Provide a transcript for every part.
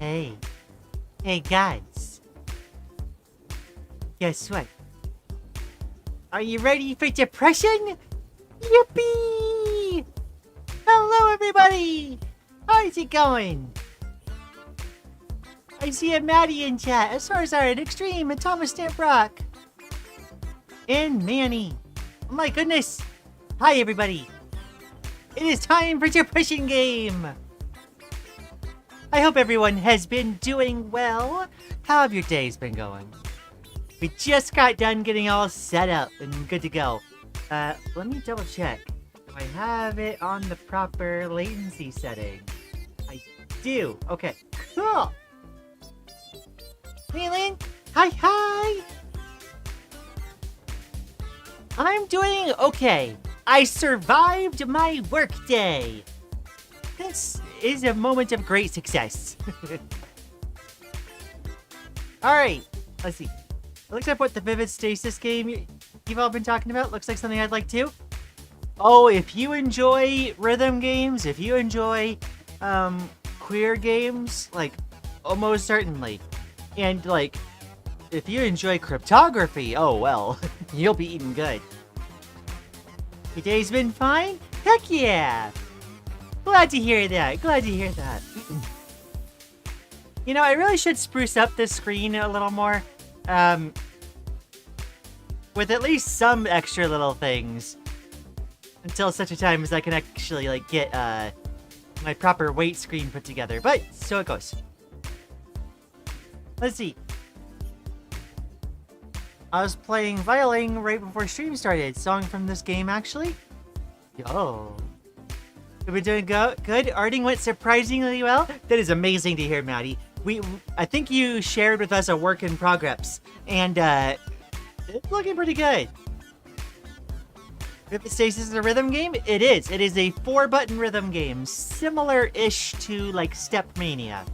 Hey. Hey, guys. Guess what? Are you ready for depression? Yippee! Hello, everybody! How's it going? I see a Maddie in chat, a Sarzard, Extreme, and Thomas Stamp Rock. And Manny. Oh my goodness! Hi, everybody! It is time for Depression Game! I hope everyone has been doing well. How have your days been going? We just got done getting all set up and good to go. Let me double check. Do I have it on the proper latency setting? I do. Okay, cool. Hey, Lian. Hi. I'm doing okay. I survived my workday. This is a moment of great success. Alright, let's see. It looks like what the Vivid Stasis game you've all been talking about looks like something I'd like too. Oh, if you enjoy rhythm games, if you enjoy queer games, like, almost certainly. And, like, if you enjoy cryptography, oh well, you'll be eating good. Your day's been fine? Heck yeah! Glad to hear that. Glad to hear that. You know, I really should spruce up this screen a little more. With at least some extra little things. Until such a time as I can actually, like, get, my proper weight screen put together. But, so it goes. Let's see. I was playing violin right before stream started. Song from this game, actually. Yo. We've been doing good. Arting went surprisingly well. That is amazing to hear, Maddie. I think you shared with us a work in progress, and it's looking pretty good. If Stasis is a rhythm game, it is. It is a 4-button rhythm game, similar-ish to like Step Mania.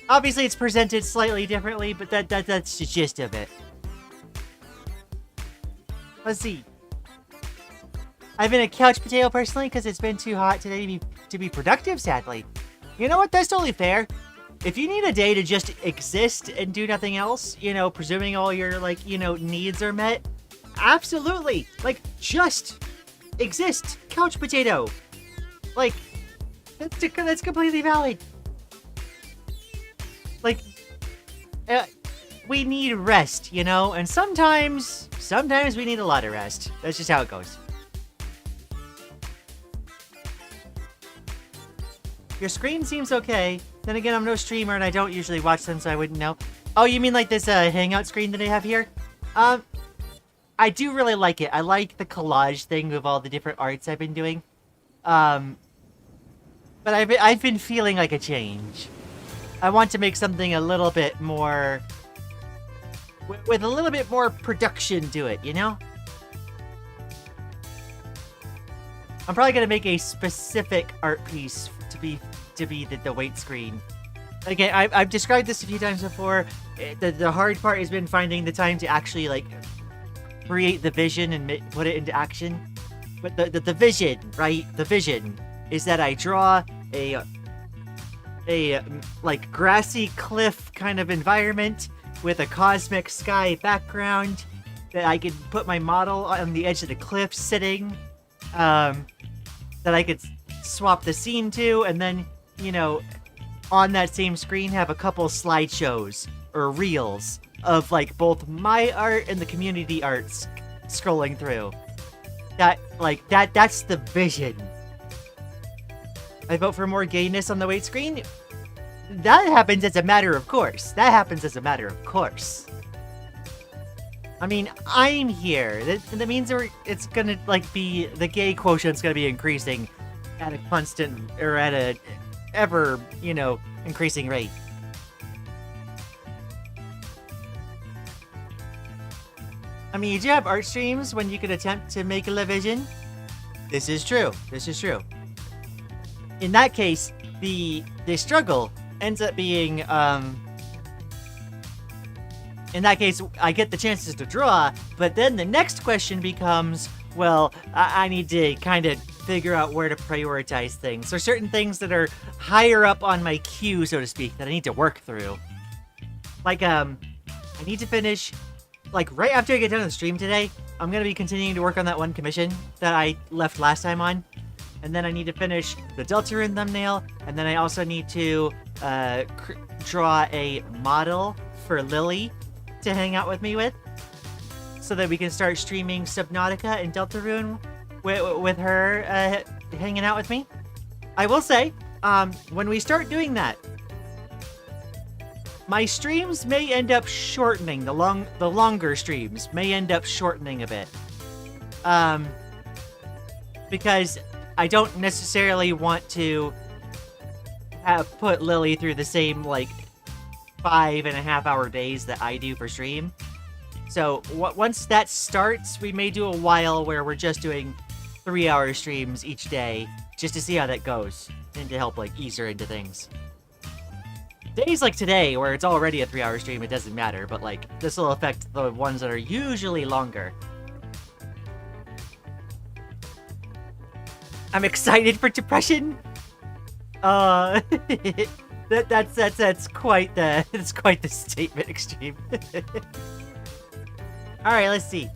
Obviously, it's presented slightly differently, but that's the gist of it. Let's see. I've been a couch potato personally because it's been too hot today to be productive, sadly. You know what? That's totally fair. If you need a day to just exist and do nothing else, you know, presuming all your, like, you know, needs are met, absolutely. Like, just exist. Couch potato. Like, that's completely valid. Like, we need rest, you know? And sometimes we need a lot of rest. That's just how it goes. Your screen seems okay. Then again, I'm no streamer and I don't usually watch them, so I wouldn't know. Oh, you mean like this hangout screen that I have here? I do really like it. I like the collage thing of all the different arts I've been doing. But I've been feeling like a change. I want to make something a little bit more... with a little bit more production to it, you know? I'm probably gonna make a specific art piece to be the weight screen. Again, I've described this a few times before. The hard part has been finding the time to actually like create the vision and put it into action. But the vision, right? The vision is that I draw a like grassy cliff kind of environment with a cosmic sky background that I could put my model on the edge of the cliff sitting. That I could swap the scene to, and then, you know, on that same screen have a couple slideshows or reels of like both my art and the community arts scrolling through. That's the vision. I vote for more gayness on the weight screen. That happens as a matter of course. That happens as a matter of course. I mean, I'm here. That means it's gonna like be the gay quotient's gonna be increasing at a constant or at a ever, you know, increasing rate. I mean, you do have art streams when you could attempt to make a revision. This is true. This is true. In that case, the struggle ends up being in that case, I get the chances to draw, but then the next question becomes, well, I need to kind of figure out where to prioritize things. There are certain things that are higher up on my queue, so to speak, that I need to work through. Like, I need to finish, like, right after I get done with the stream today, I'm going to be continuing to work on that one commission that I left last time on. And then I need to finish the Deltarune thumbnail, and then I also need to draw a model for Lily to hang out with me with, so that we can start streaming Subnautica and Deltarune with her hanging out with me. I will say, when we start doing that, my streams may end up shortening. The longer streams may end up shortening a bit, because I don't necessarily want to have put Lily through the same like 5.5 hour days that I do for stream. So once that starts, we may do a while where we're just doing 3-hour streams each day, just to see how that goes, and to help like ease her into things. Days like today, where it's already a 3-hour stream, it doesn't matter, but like this will affect the ones that are usually longer. I'm excited for depression. That's quite the statement, Extreme. All right, let's see.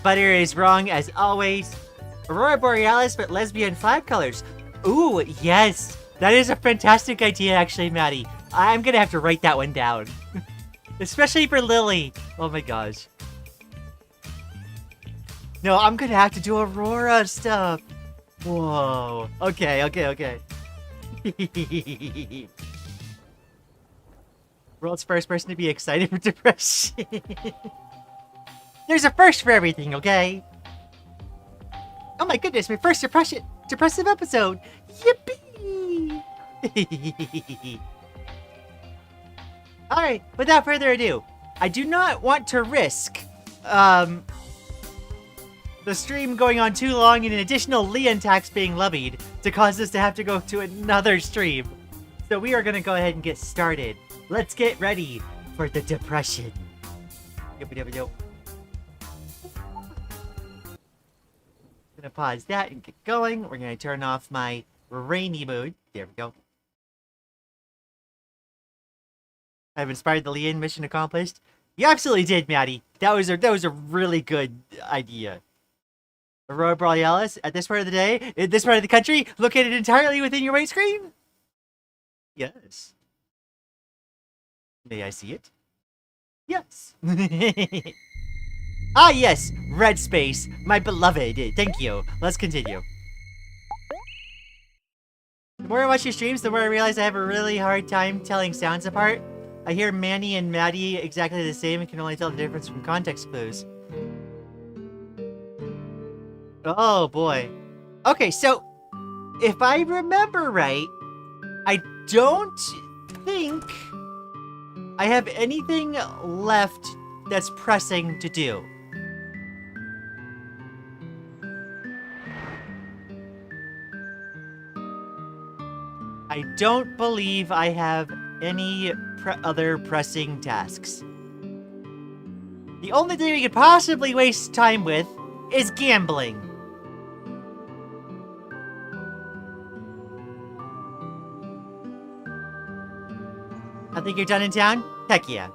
Butter is wrong as always. Aurora Borealis, but lesbian flag colors. Ooh, yes, that is a fantastic idea, actually, Maddie. I'm gonna have to write that one down, especially for Lily. Oh my gosh. No, I'm gonna have to do Aurora stuff. Whoa. Okay. World's first person to be excited for depression. There's a first for everything, okay? Oh my goodness, my first depressive episode! Yippee! Alright, without further ado, I do not want to risk, the stream going on too long and an additional Lian tax being levied to cause us to have to go to another stream. So we are gonna go ahead and get started. Let's get ready for the depression. Gonna pause that and get going. We're gonna turn off my rainy mood. There we go. I've inspired the Lian mission accomplished. You absolutely did, Maddie. That was a really good idea. Aurora Borealis at this part of the day, in this part of the country, located entirely within your white screen? Yes. May I see it? Yes. Ah, yes, red space, my beloved. Thank you. Let's continue. The more I watch your streams, the more I realize I have a really hard time telling sounds apart. I hear Manny and Maddie exactly the same and can only tell the difference from context clues. Oh boy. Okay, so if I remember right, I don't think I have anything left that's pressing to do. I don't believe I have any other pressing tasks. The only thing we could possibly waste time with is gambling. I think you're done in town? Heck yeah.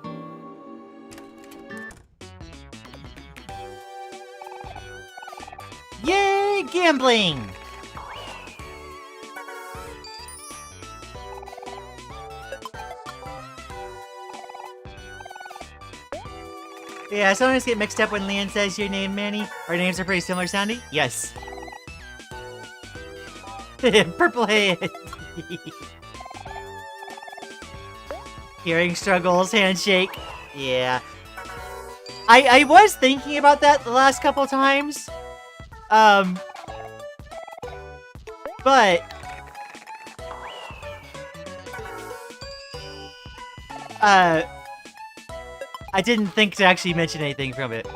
Yay, gambling! Yeah, sometimes get mixed up when Lian says your name, Manny. Our names are pretty similar sounding. Yes. Purple head. Hearing struggles, handshake. Yeah. I was thinking about that the last couple times. But I didn't think to actually mention anything from it.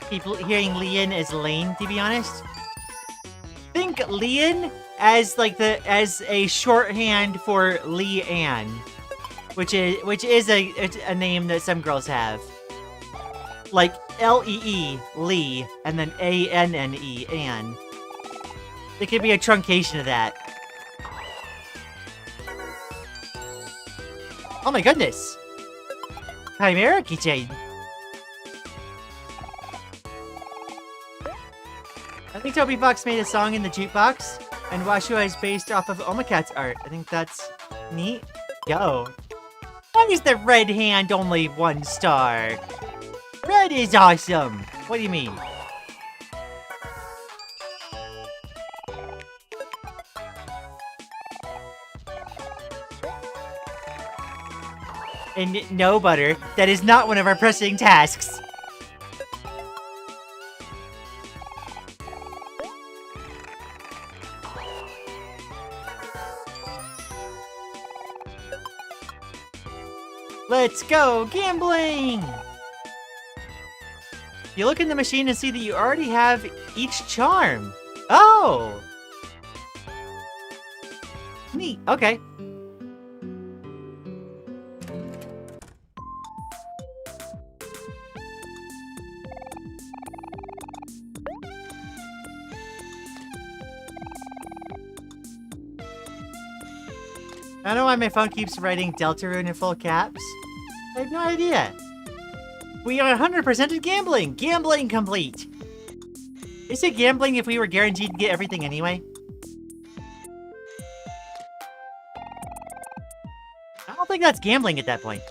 People hearing Lian as Lane, to be honest. Think Lian as as a shorthand for Lian, which is a name that some girls have. Like Lee, Lee, and then Anne, Anne. It could be a truncation of that. Oh my goodness! Chimera keychain! I think Toby Fox made a song in the jukebox, and Washua is based off of Omakat's art. I think that's neat. Yo. Why is the red hand only 1 star? Red is awesome! What do you mean? And no, Butter, that is not one of our pressing tasks. Let's go gambling! You look in the machine and see that you already have each charm. Oh! Neat, okay. I don't know why my phone keeps writing Deltarune in full caps. I have no idea. We are 100% gambling! Gambling complete! Is it gambling if we were guaranteed to get everything anyway? I don't think that's gambling at that point.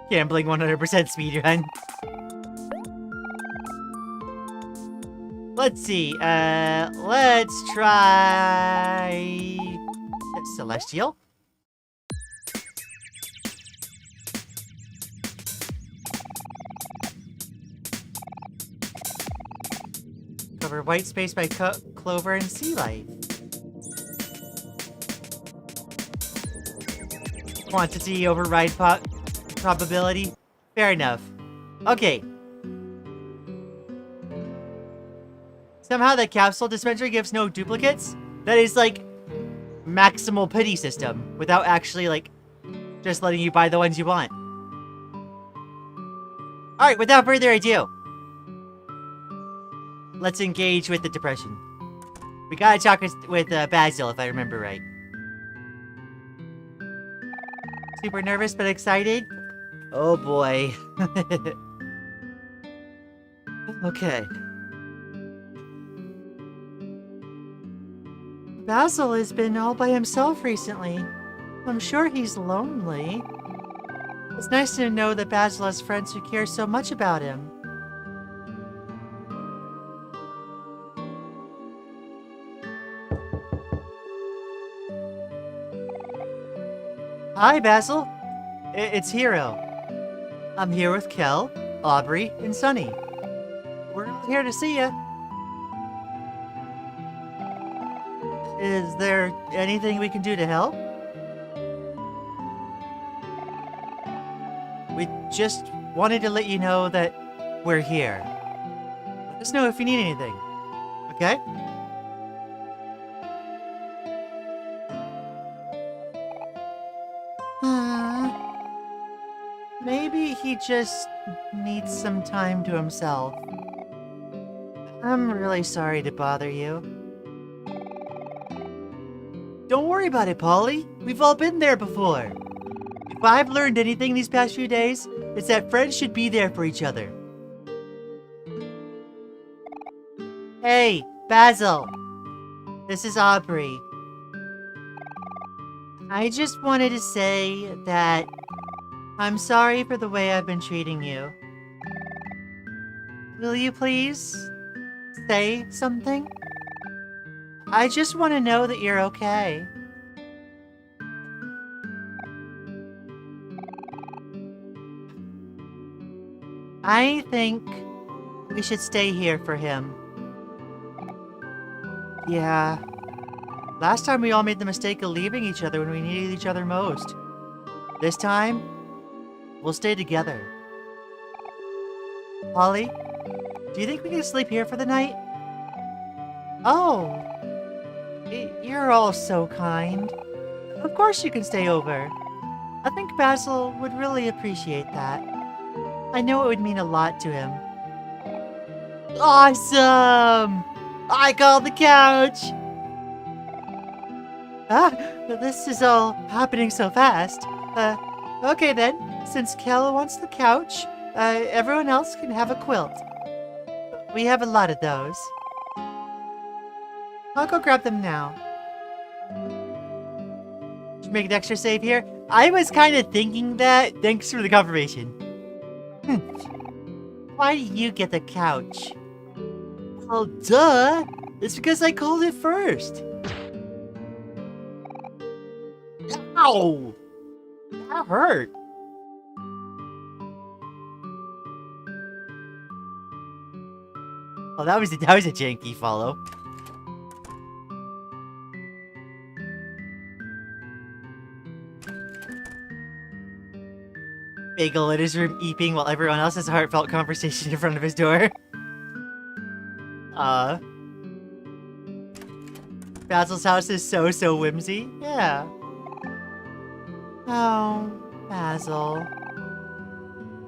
Gambling 100% speedrun. Let's see, let's try Celestial. Cover white space by clover and sea life. Quantity override probability. Fair enough. Okay. Somehow the capsule dispenser gives no duplicates. That is like maximal pity system without actually like just letting you buy the ones you want. Alright, without further ado, let's engage with the depression. We gotta talk with Basil, if I remember right. Super nervous but excited? Oh boy. Okay. Basil has been all by himself recently. I'm sure he's lonely. It's nice to know that Basil has friends who care so much about him. Hi, Basil. It's Hero. I'm here with Kel, Aubrey, and Sunny. We're here to see you. Is there anything we can do to help? We just wanted to let you know that we're here. Let us know if you need anything. Okay? Maybe he just needs some time to himself. I'm really sorry to bother you. Don't worry about it, Polly. We've all been there before. If I've learned anything these past few days, it's that friends should be there for each other. Hey, Basil. This is Aubrey. I just wanted to say that I'm sorry for the way I've been treating you. Will you please say something? I just want to know that you're okay. I think we should stay here for him. Yeah. Last time we all made the mistake of leaving each other when we needed each other most. This time, we'll stay together. Polly, do you think we can sleep here for the night? Oh. You're all so kind. Of course you can stay over. I think Basil would really appreciate that. I know it would mean a lot to him. Awesome! I called the couch! This is all happening so fast. Okay then. Since Kel wants the couch, everyone else can have a quilt. We have a lot of those. I'll go grab them now. Should make an extra save here. I was kind of thinking that. Thanks for the confirmation. Why do you get the couch? Well, duh. It's because I called it first. Ow! That hurt. Oh, that was a janky follow. Bagel in his room eeping while everyone else has a heartfelt conversation in front of his door. Basil's house is so whimsy. Yeah. Oh, Basil.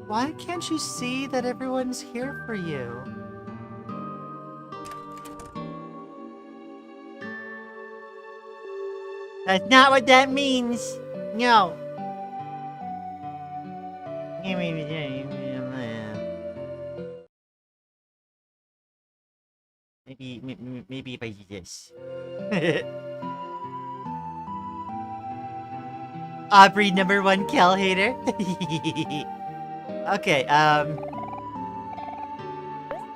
Why can't you see that everyone's here for you? That's not what that means. No. Maybe if I do this. Aubrey #1 Kel hater. Okay,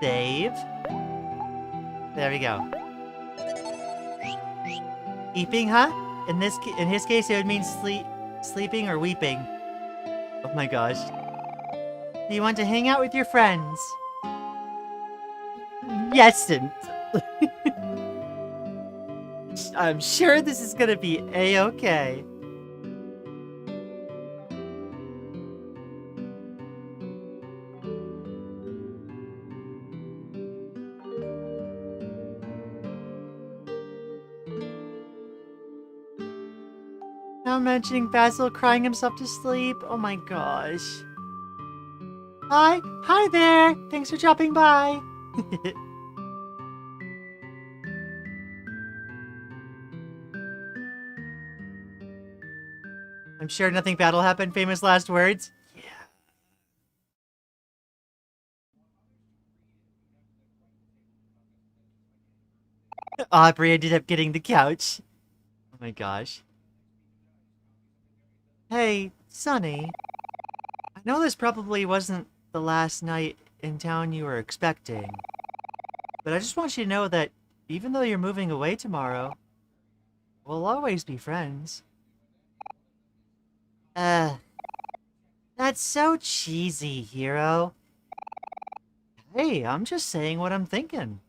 save. There we go. Eeping, huh? in his case, it would mean sleeping or weeping. Oh my gosh. Do you want to hang out with your friends? Yes, and I'm sure this is gonna be a-okay. Now mentioning Basil crying himself to sleep. Oh my gosh. Hi there. Thanks for dropping by. I'm sure nothing bad will happen. Famous last words. Yeah. Aubrey ended up getting the couch. Oh my gosh. Hey, Sonny. I know this probably wasn't the last night in town you were expecting, but I just want you to know that even though you're moving away tomorrow, we'll always be friends. Uh, that's so cheesy, Hero. Hey, I'm just saying what I'm thinking.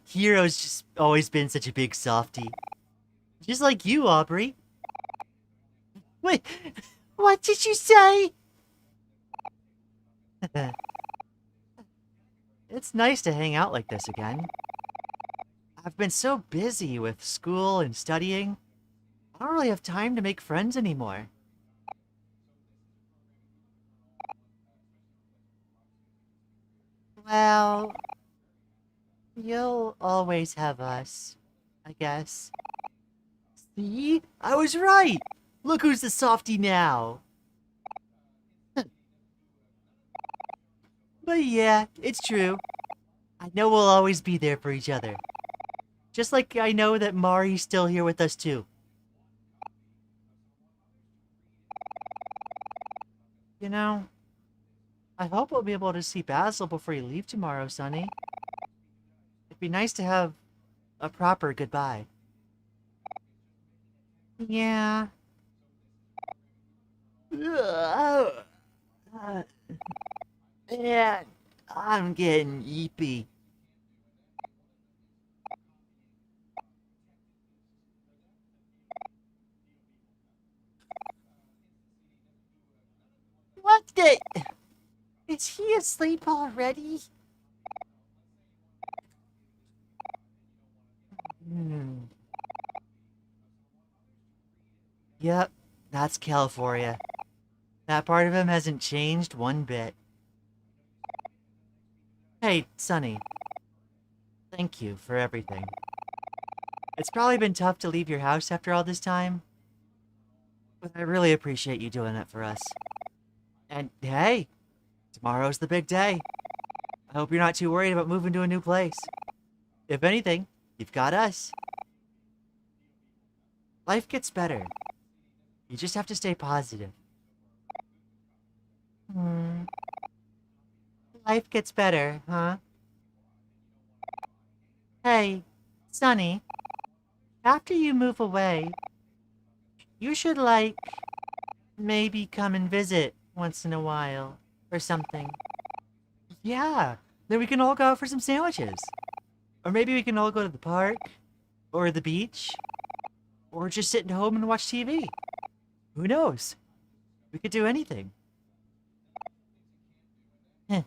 Hero's just always been such a big softie. Just like you, Aubrey. Wait, what did you say? It's nice to hang out like this again. I've been so busy with school and studying, I don't really have time to make friends anymore. Well, you'll always have us, I guess. See? I was right! Look who's the softie now! But yeah, it's true. I know we'll always be there for each other. Just like I know that Mari's still here with us too. You know, I hope we'll be able to see Basil before you leave tomorrow, Sonny. It'd be nice to have a proper goodbye. Yeah. Man, I'm getting yeepy. What the? Is he asleep already? Hmm. Yep, that's California. That part of him hasn't changed one bit. Hey, Sonny. Thank you for everything. It's probably been tough to leave your house after all this time, but I really appreciate you doing it for us. And hey, tomorrow's the big day. I hope you're not too worried about moving to a new place. If anything, you've got us. Life gets better. You just have to stay positive. Hmm. Life gets better, huh? Hey, Sonny, after you move away, you should, like, maybe come and visit once in a while, or something. Yeah, then we can all go out for some sandwiches. Or maybe we can all go to the park, or the beach, or just sit at home and watch TV. Who knows? We could do anything. Heh.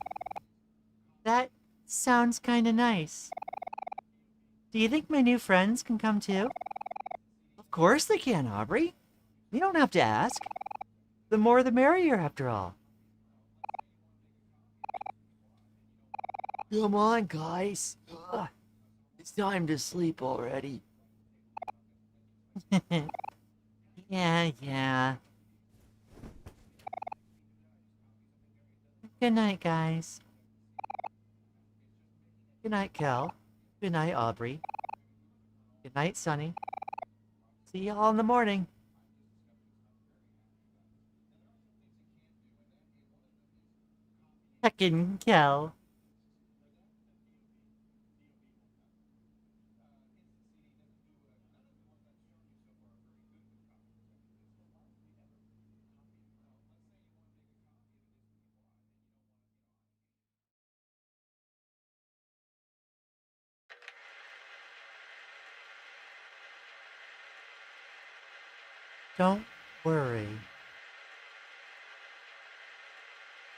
That sounds kinda nice. Do you think my new friends can come too? Of course they can, Aubrey. You don't have to ask. The more the merrier, after all. Come on, guys. Ugh. It's time to sleep already. Yeah. Good night, guys. Good night, Kel. Good night, Aubrey. Good night, Sonny. See y'all in the morning. Heckin' Kel. Don't worry.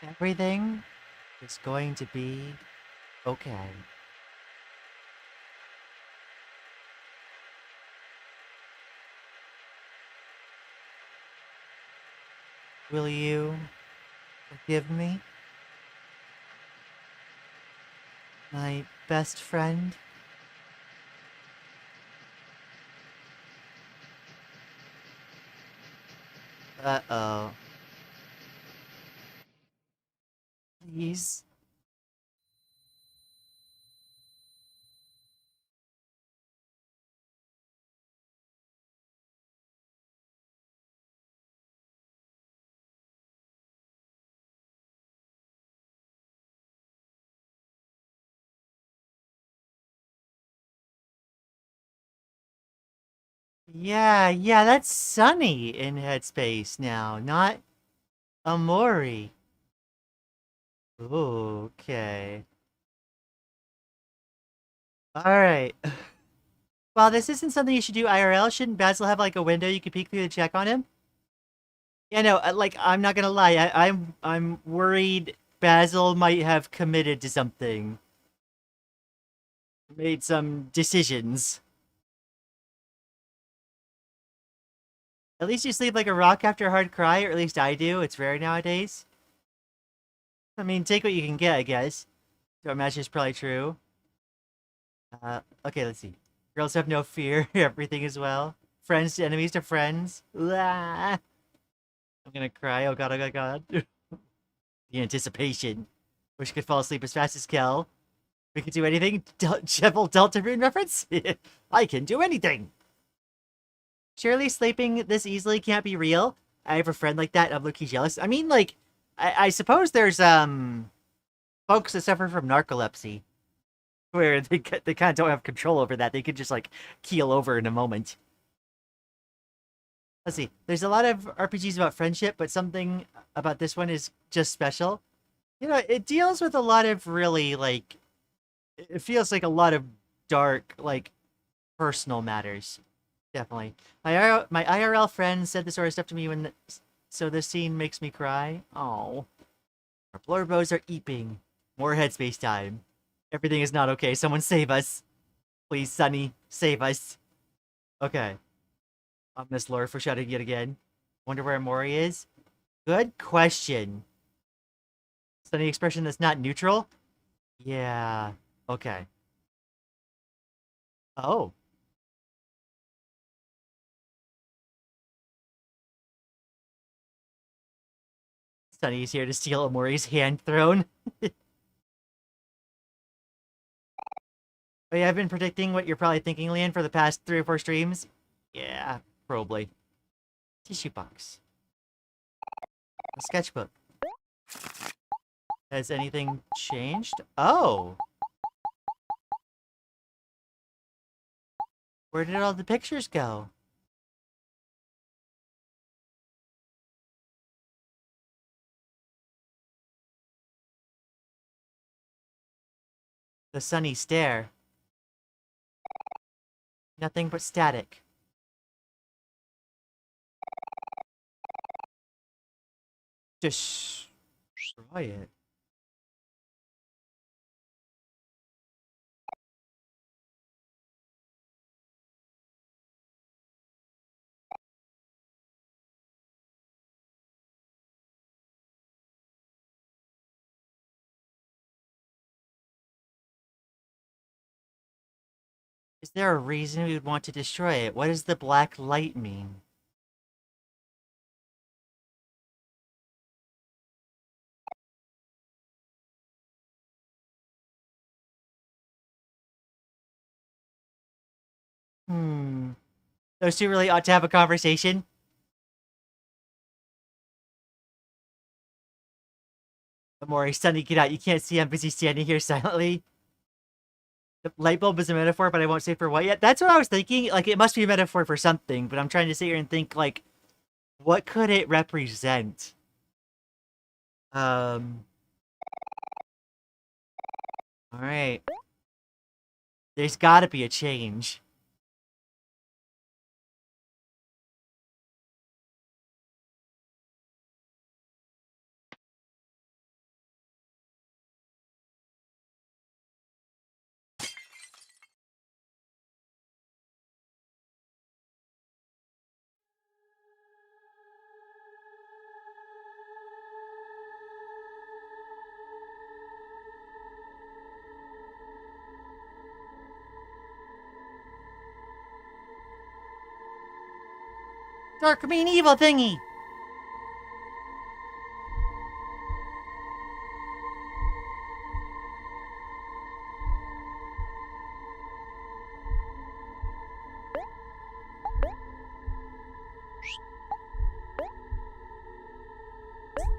Everything is going to be okay. Will you forgive me, my best friend? Uh-oh. Please? Yeah, that's Sunny in Headspace now, not Omori. Okay. Alright. Well, this isn't something you should do IRL. Shouldn't Basil have like a window you could peek through to check on him? Yeah, no, like I'm not gonna lie. I'm worried Basil might have committed to something. Made some decisions. At least you sleep like a rock after a hard cry, or at least I do. It's rare nowadays. I mean, take what you can get, I guess. So I imagine it's probably true. Okay, let's see. Girls have no fear. Everything is well. Friends to enemies to friends. Ah, I'm gonna cry. Oh god, oh god, oh god. The anticipation. Wish I could fall asleep as fast as Kel. We can do anything. Jebel Delta Rune reference? I can do anything! Surely sleeping this easily can't be real. I have a friend like that. I'm low-key jealous. I mean, like, I suppose there's, folks that suffer from narcolepsy. Where they kind of don't have control over that. They could just, like, keel over in a moment. Let's see. There's a lot of RPGs about friendship, but something about this one is just special. You know, it deals with a lot of really, like, it feels like a lot of dark, like, personal matters. Definitely. My IRL friend said this sort of stuff to me so this scene makes me cry. Oh. Our blurbos are eeping. More headspace time. Everything is not okay. Someone save us. Please, Sunny, save us. Okay. Miss Laura for shouting yet again. Wonder where Omori is? Good question. Sunny expression that's not neutral? Yeah. Okay. Oh. Sunny's here to steal Omori's hand throne. Oh, yeah, I've been predicting what you're probably thinking, Lian, for the past 3 or 4 streams. Yeah, probably. Tissue box. A sketchbook. Has anything changed? Oh! Where did all the pictures go? The sunny stare. Nothing but static. Destroy it. Is there a reason we would want to destroy it? What does the black light mean? Hmm. Those two really ought to have a conversation. Amori, Sunny, get out. You can't see I'm busy standing here silently. The light bulb is a metaphor, but I won't say for what yet. That's what I was thinking. Like, it must be a metaphor for something, but I'm trying to sit here and think, like, what could it represent? Um. Alright. There's gotta be a change. Dark mean evil thingy!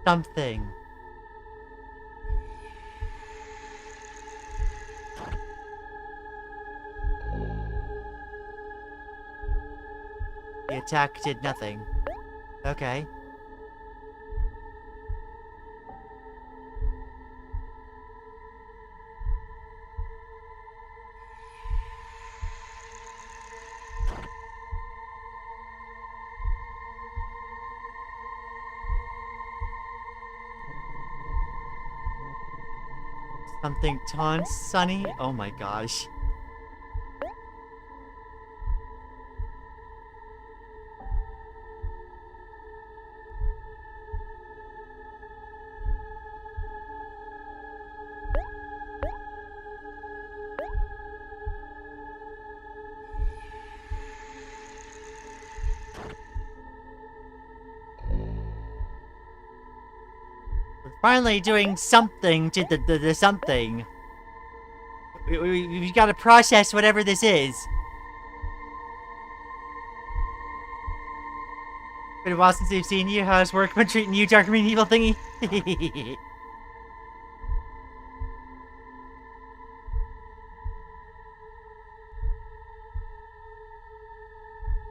Something. The attack did nothing. Okay. Something taunts Sunny? Oh my gosh. We're finally doing something to the something. We've got to process whatever this is. Been a while since we've seen you. How's work been treating you, Dark Mean Evil thingy?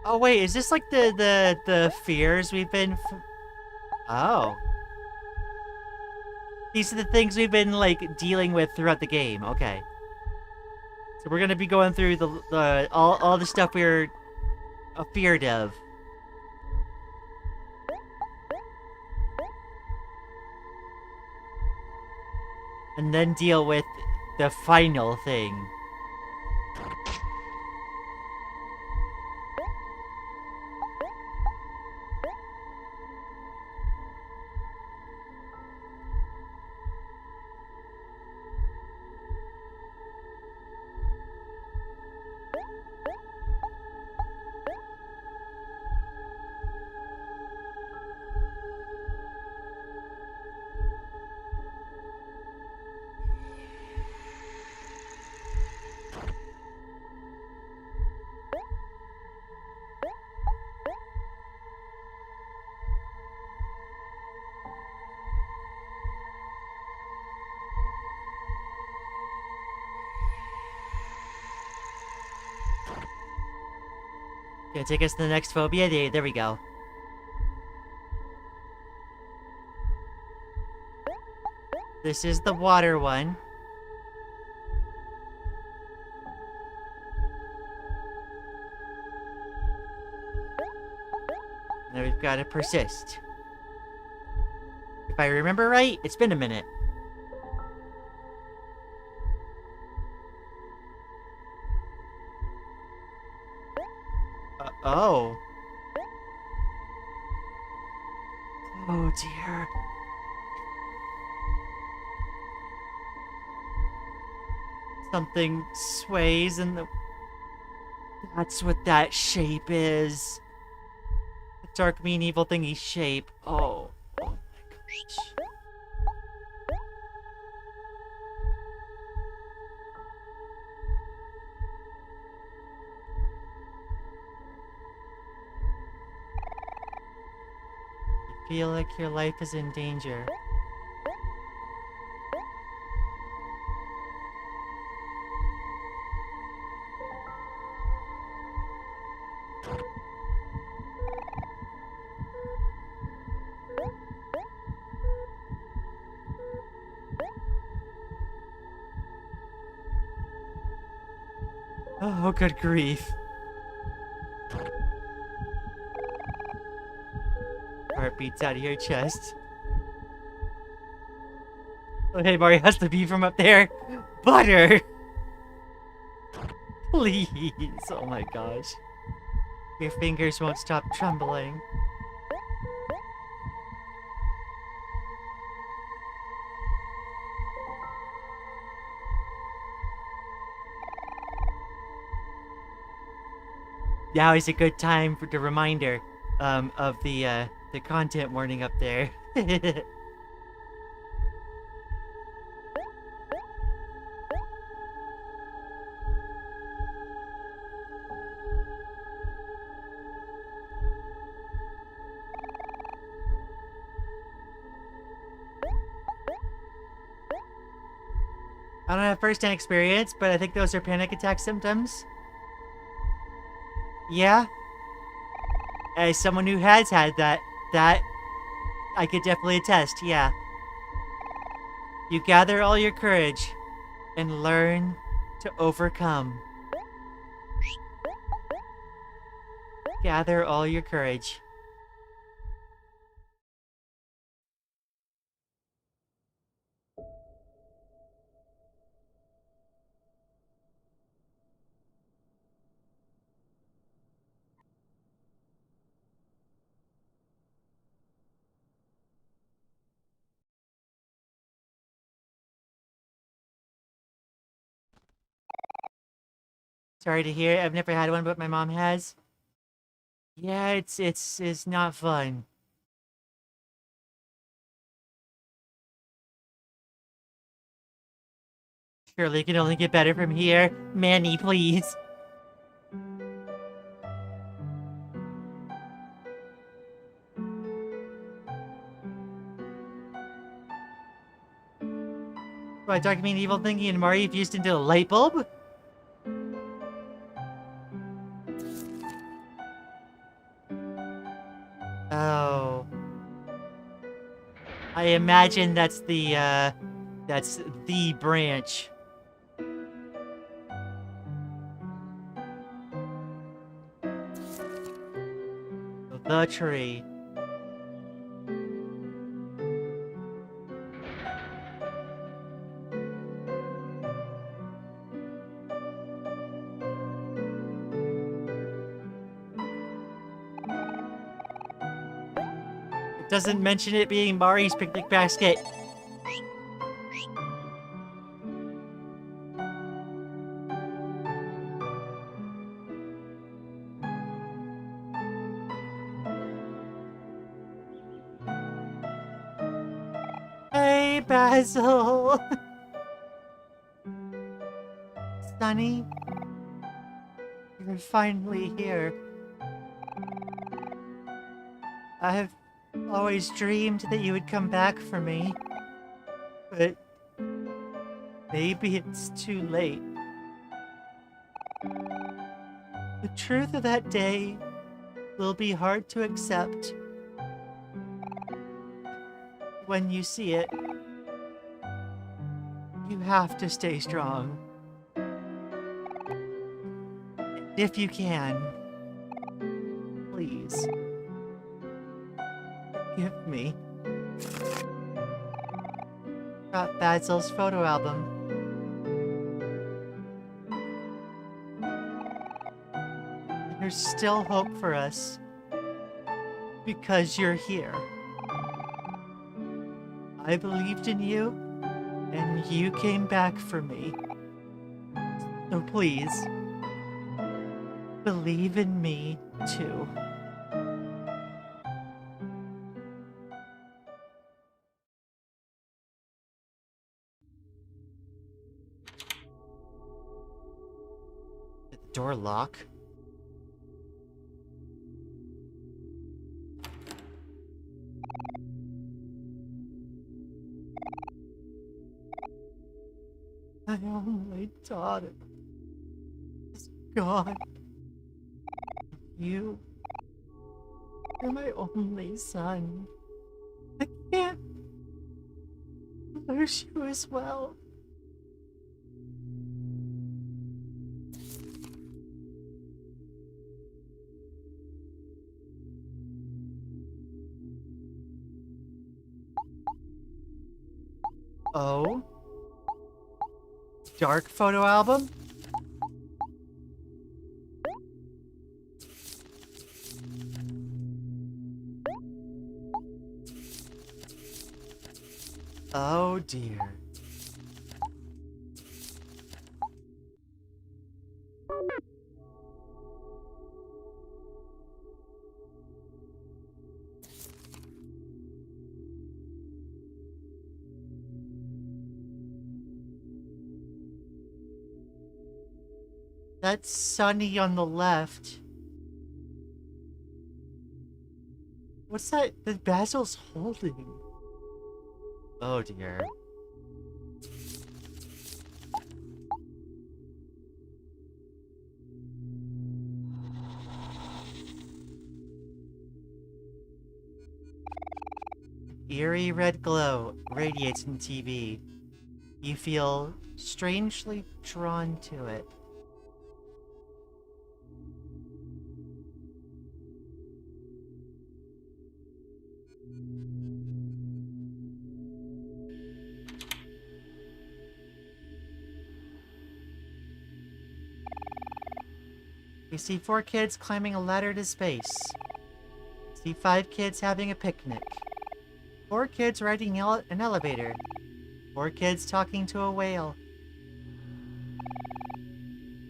Oh wait, is this like the fears we've been? Oh. These are the things we've been, like, dealing with throughout the game. Okay. So we're gonna be going through all the stuff we're feared of. And then deal with the final thing. Gonna take us to the next phobia? There we go. This is the water one. Now we've got to persist. If I remember right, it's been a minute. Oh. Oh dear. Something sways in the... That's what that shape is. The dark, mean, evil thingy shape. Oh. Oh my gosh. You feel like your life is in danger. Oh, good grief. Heart beats out of your chest. Oh, hey, Mario has to be from up there. Butter! Please. Oh my gosh. Your fingers won't stop trembling. Now is a good time for the reminder. of the content warning up there. I don't have first-hand experience, but I think those are panic attack symptoms. Yeah. As someone who has had that I could definitely attest, yeah. You gather all your courage and learn to overcome. Gather all your courage. Sorry to hear. I've never had one, but my mom has. Yeah, it's not fun. Surely it can only get better from here. Manny, please. What, Dark Mean Evil Thinking and Mari fused into a light bulb? Oh. I imagine that's the branch. The tree. It doesn't mention it being Mari's picnic basket. Hey, Basil! Sunny? You're finally here. I've always dreamed that you would come back for me. But maybe it's too late. The truth of that day will be hard to accept when you see it. You have to stay strong. And if you can, please, forgive me. Got Basil's photo album. There's still hope for us. Because you're here. I believed in you, and you came back for me. So please, believe in me too. Did the door lock? My only daughter is gone. You're my only son. I can't lose you as well. Oh? Dark photo album? Oh dear. That's Sunny on the left. What's that that Basil's holding? Oh dear. Eerie red glow radiates from the TV. You feel strangely drawn to it. You see 4 kids climbing a ladder to space. You see 5 kids having a picnic. 4 kids riding an elevator. 4 kids talking to a whale.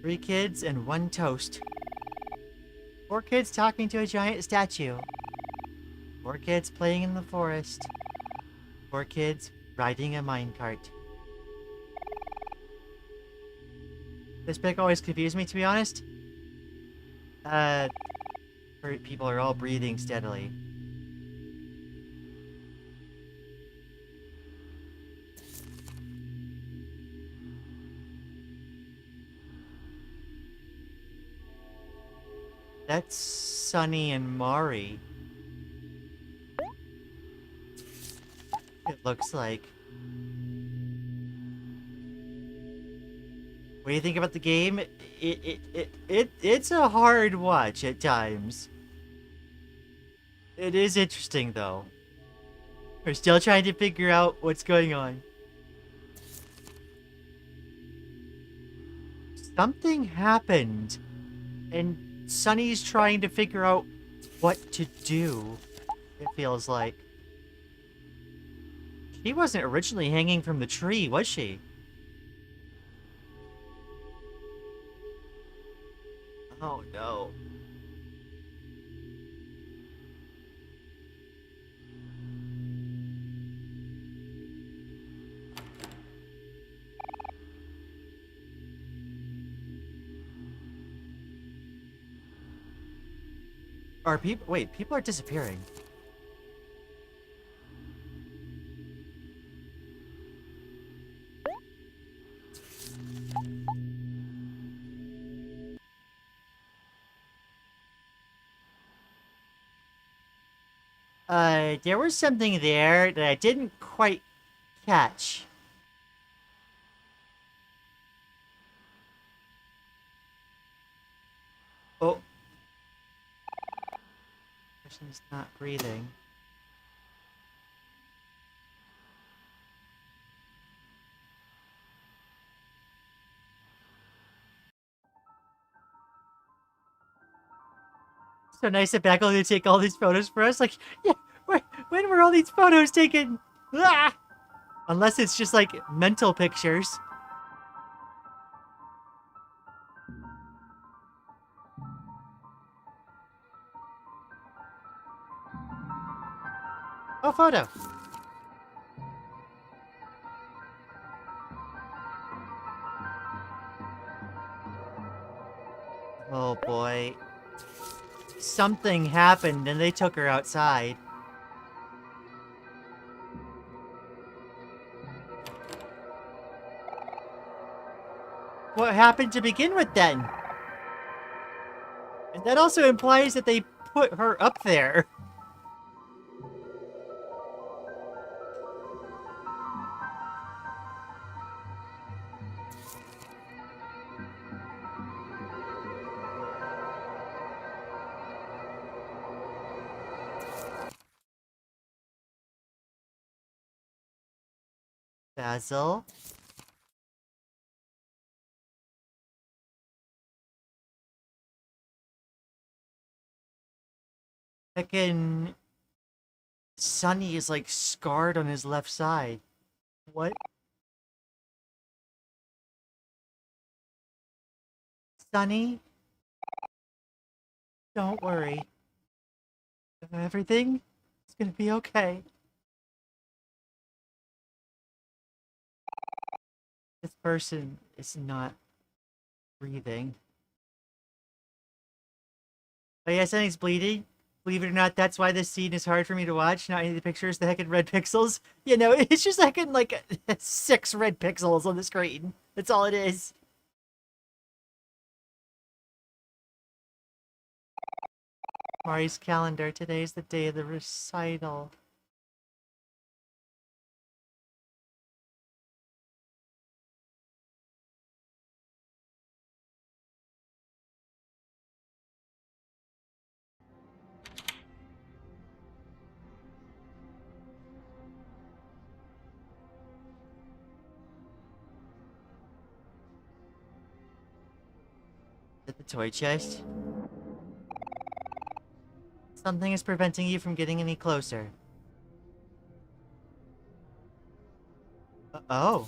3 kids and 1 toast. 4 kids talking to a giant statue. 4 kids playing in the forest. 4 kids riding a minecart. This pic always confused me, to be honest. People are all breathing steadily. That's Sunny and Mari. It looks like. What do you think about the game? It's a hard watch at times. It is interesting though. We're still trying to figure out what's going on. Something happened, and Sunny's trying to figure out what to do, it feels like. She wasn't originally hanging from the tree, was she? Oh no. Are people— wait, people are disappearing. There was something there that I didn't quite catch. Oh. Person's not breathing. So nice of Beckel to take all these photos for us. Like, yeah, when were all these photos taken? Ah! Unless it's just like mental pictures. Oh, photo. Oh boy. Something happened and they took her outside. What happened to begin with then? And that also implies that they put her up there. Basil? Heckin' Sunny is like scarred on his left side. What? Sunny? Don't worry. Everything is gonna be okay. This person is not breathing. Oh yeah, something's bleeding. Believe it or not, that's why this scene is hard for me to watch. Not any of the pictures, the heckin' red pixels. You know, it's just heckin' like 6 red pixels on the screen. That's all it is. Mari's calendar. Today is the day of the recital. At the toy chest. Something is preventing you from getting any closer. Oh.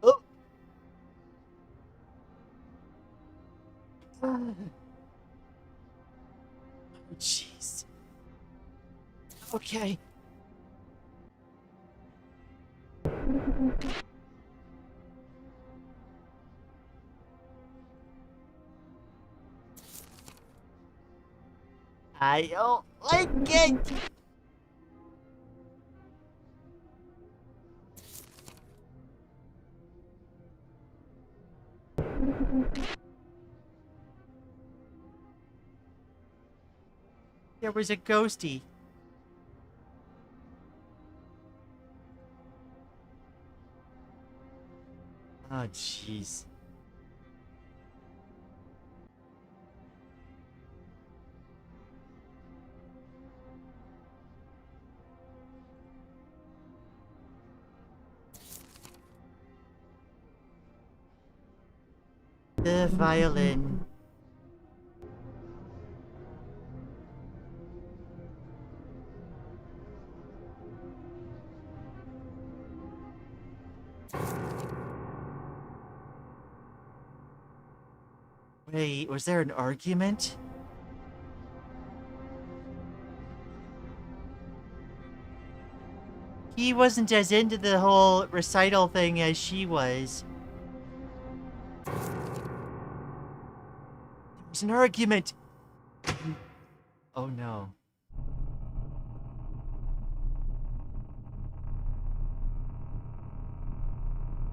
Oh. Oh, jeez. Okay. I don't like it. There was a ghosty. Oh, jeez. The violin. Wait, was there an argument? He wasn't as into the whole recital thing as she was. There was an argument. Oh no.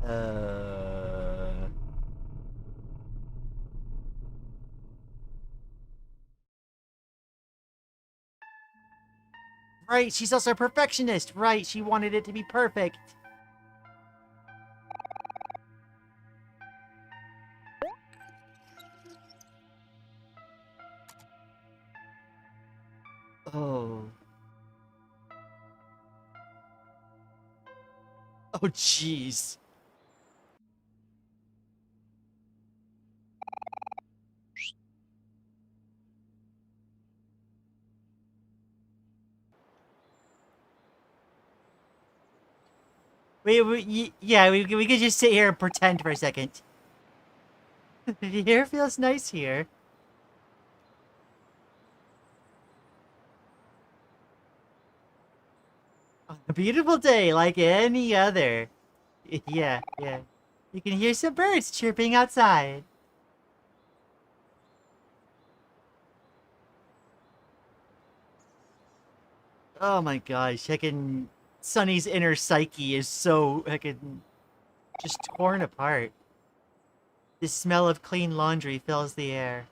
Uh... Right, she's also a perfectionist. Right, she wanted it to be perfect. Oh. Oh, jeez. Yeah, we could just sit here and pretend for a second. The air feels nice here. A beautiful day like any other. Yeah, yeah. You can hear some birds chirping outside. Oh my gosh, heckin' Sunny's inner psyche is so heckin' just torn apart. The smell of clean laundry fills the air.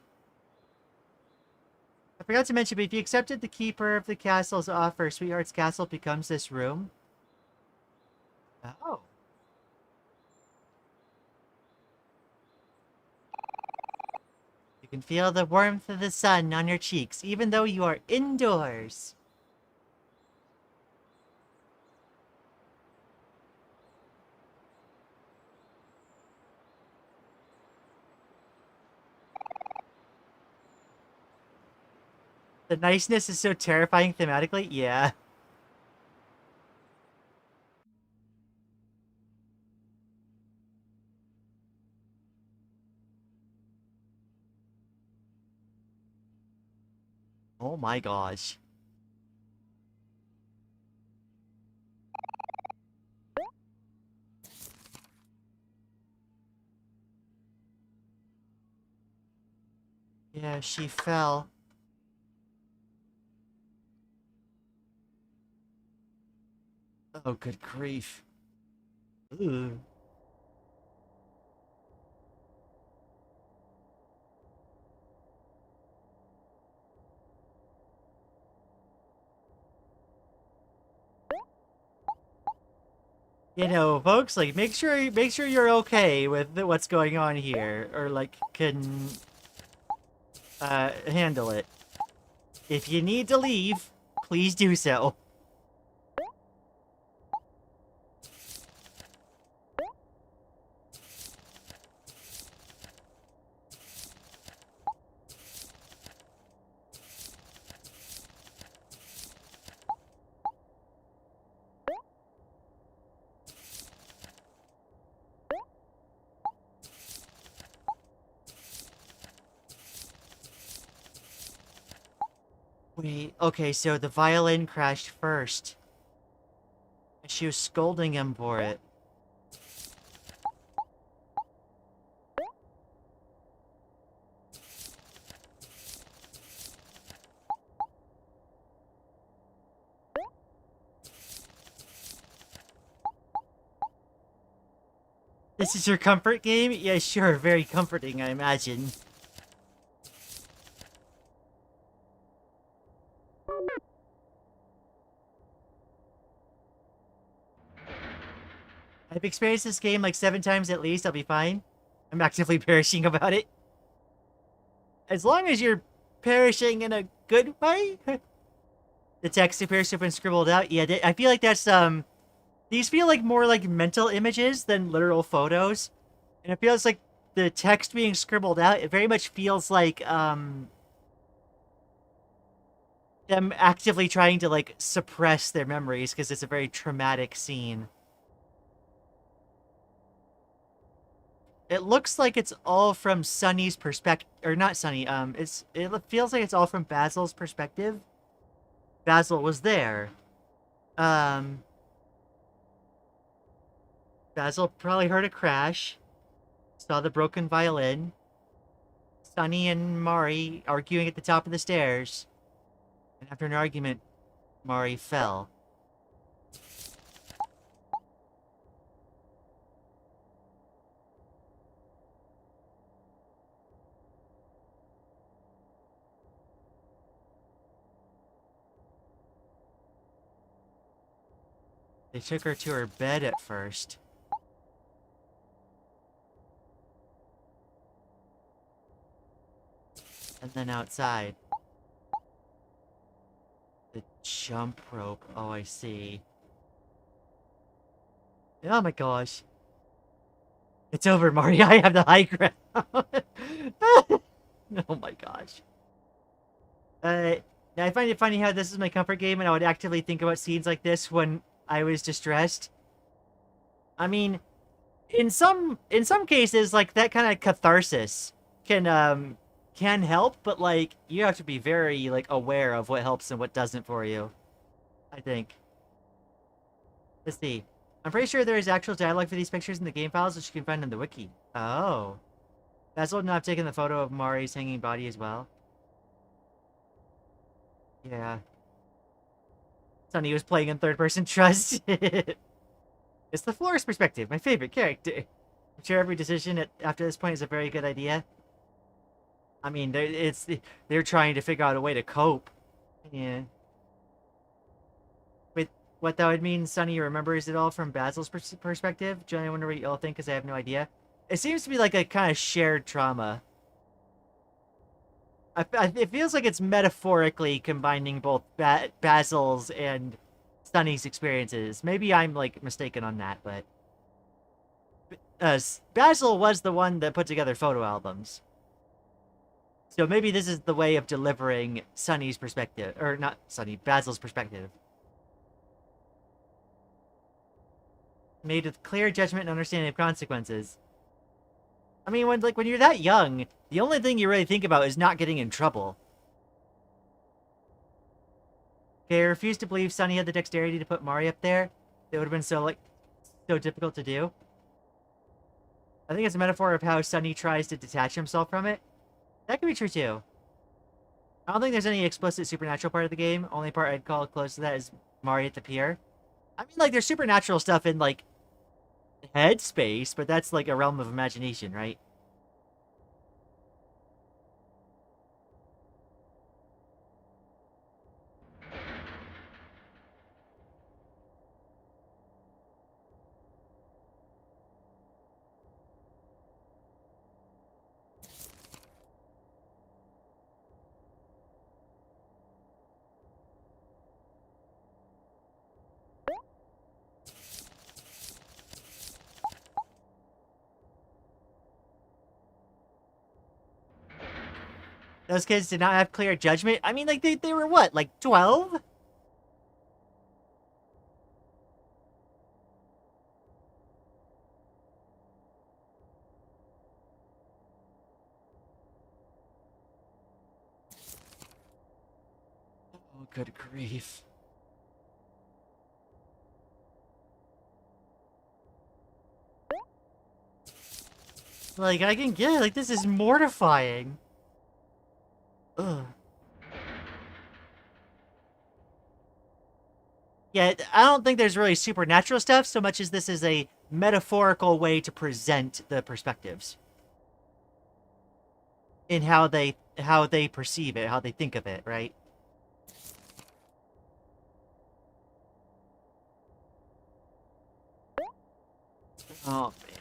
I forgot to mention, but if you accepted the keeper of the castle's offer, Sweetheart's Castle becomes this room. Oh. You can feel the warmth of the sun on your cheeks, even though you are indoors. The niceness is so terrifying thematically. Yeah. Oh my gosh. Yeah, she fell. Oh, good grief. Ooh. You know, folks, like make sure you're okay with what's going on here, or like can handle it. If you need to leave, please do so. Wait, okay, so the violin crashed first. She was scolding him for it. This is your comfort game? Yeah, sure, very comforting, I imagine. I've experienced this game like 7 times at least, I'll be fine. I'm actively perishing about it. As long as you're perishing in a good way? The text appears to have been scribbled out. Yeah, I feel like that's, these feel like more like mental images than literal photos. And it feels like the text being scribbled out, it very much feels like, them actively trying to, like, suppress their memories because it's a very traumatic scene. It looks like it's all from Sunny's perspective, or not Sunny, it feels like it's all from Basil's perspective. Basil was there. Um, Basil probably heard a crash, saw the broken violin, Sunny and Mari arguing at the top of the stairs, and after an argument, Mari fell. They took her to her bed at first. And then outside. The jump rope. Oh, I see. Oh my gosh. It's over, Mari. I have the high ground. Oh my gosh. Uh, I find it funny how this is my comfort game and I would actively think about scenes like this when I was distressed. I mean, in some cases, like, that kind of catharsis can help, but, like, you have to be very, like, aware of what helps and what doesn't for you, I think. Let's see. I'm pretty sure there is actual dialogue for these pictures in the game files, which you can find in the wiki. Oh. Basil would not have taken the photo of Mari's hanging body as well. Yeah. Sonny was playing in third-person trust. It's the florist perspective, my favorite character. I'm sure every decision after this point is a very good idea. I mean, they're trying to figure out a way to cope. Yeah. But what that would mean, Sonny remembers it all from Basil's perspective? Generally, I wonder what y'all think, because I have no idea. It seems to be like a kind of shared trauma. It feels like it's metaphorically combining both Basil's and Sunny's experiences. Maybe I'm, like, mistaken on that, but... Basil was the one that put together photo albums. So maybe this is the way of delivering Sunny's perspective. Or not Sunny, Basil's perspective. Made with clear judgment and understanding of consequences. I mean, when you're that young, the only thing you really think about is not getting in trouble. Okay, I refuse to believe Sunny had the dexterity to put Mari up there. It would have been so difficult to do. I think it's a metaphor of how Sunny tries to detach himself from it. That could be true too. I don't think there's any explicit supernatural part of the game. Only part I'd call close to that is Mari at the pier. I mean, like, there's supernatural stuff in, like, headspace, but that's, like, a realm of imagination, right? Those kids did not have clear judgment. I mean, like, they were what, like 12? Oh, good grief. Like, I can get it. Like, this is mortifying. Ugh. Yeah, I don't think there's really supernatural stuff so much as this is a metaphorical way to present the perspectives in how they perceive it, how they think of it, right? Oh man.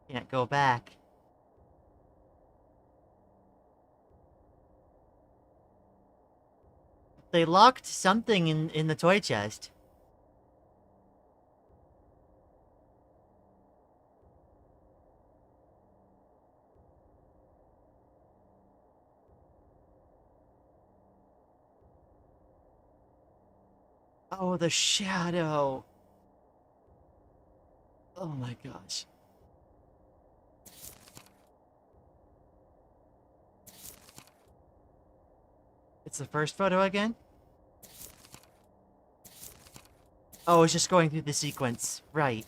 Can't go back. They locked something in the toy chest. Oh, the shadow. Oh my gosh. It's the first photo again? Oh, it's just going through the sequence. Right.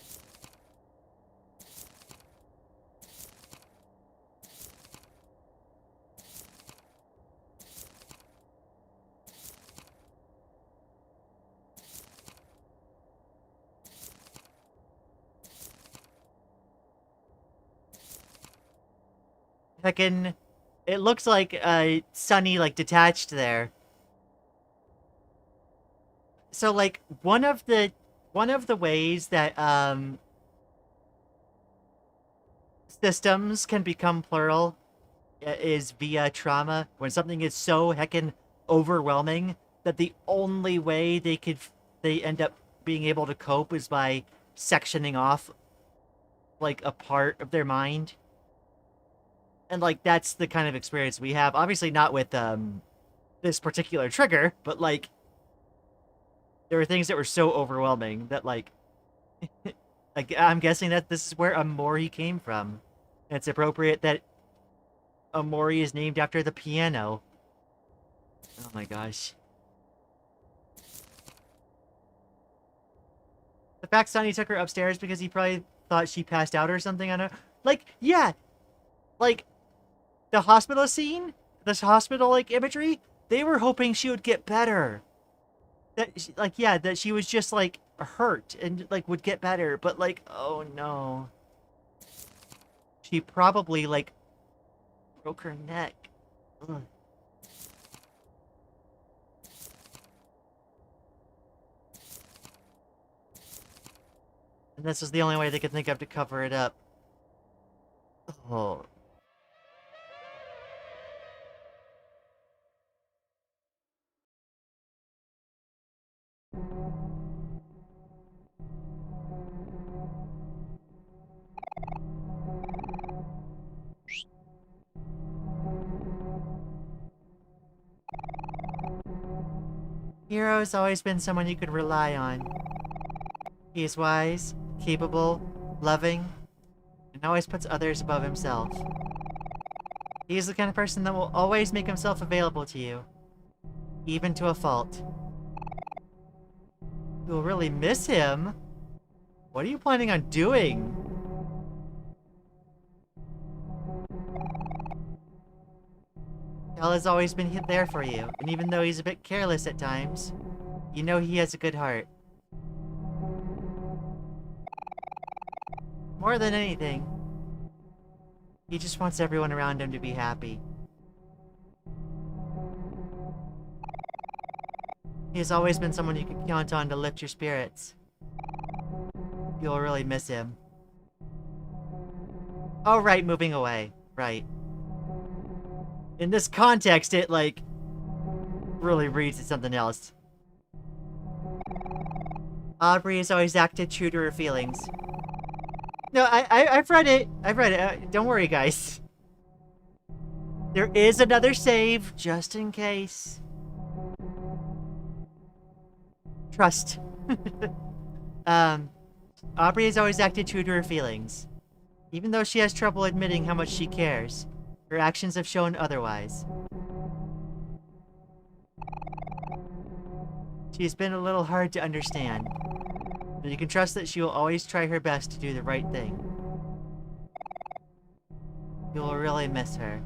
Heckin', it looks like Sunny, like, detached there. So, like, one of the ways that systems can become plural is via trauma. When something is so heckin' overwhelming that the only way they end up being able to cope is by sectioning off, like, a part of their mind. And, like, that's the kind of experience we have. Obviously not with this particular trigger, but, like, there were things that were so overwhelming that, like, like, I'm guessing that this is where Omori came from. And it's appropriate that Omori is named after the piano. Oh my gosh. The fact Sunny took her upstairs because he probably thought she passed out or something, I don't know. Like, yeah, like, the hospital scene, this hospital, like, imagery, they were hoping she would get better. Like, yeah, that she was just, like, hurt and, like, would get better. But, like, oh no. She probably, like, broke her neck. Ugh. And this was the only way they could think of to cover it up. Oh. Hero's always been someone you could rely on. He is wise, capable, loving, and always puts others above himself. He's the kind of person that will always make himself available to you, even to a fault. You'll really miss him. What are you planning on doing? Kel has always been there for you, and even though he's a bit careless at times, you know he has a good heart. More than anything, he just wants everyone around him to be happy. He has always been someone you can count on to lift your spirits. You'll really miss him. Oh, right, moving away. Right. In this context, it, like, really reads as something else. Aubrey has always acted true to her feelings. No, I've read it. I've read it. Don't worry, guys. There is another save, just in case. Trust. Aubrey has always acted true to her feelings. Even though she has trouble admitting how much she cares, her actions have shown otherwise. She's been a little hard to understand, but you can trust that she will always try her best to do the right thing. You'll really miss her.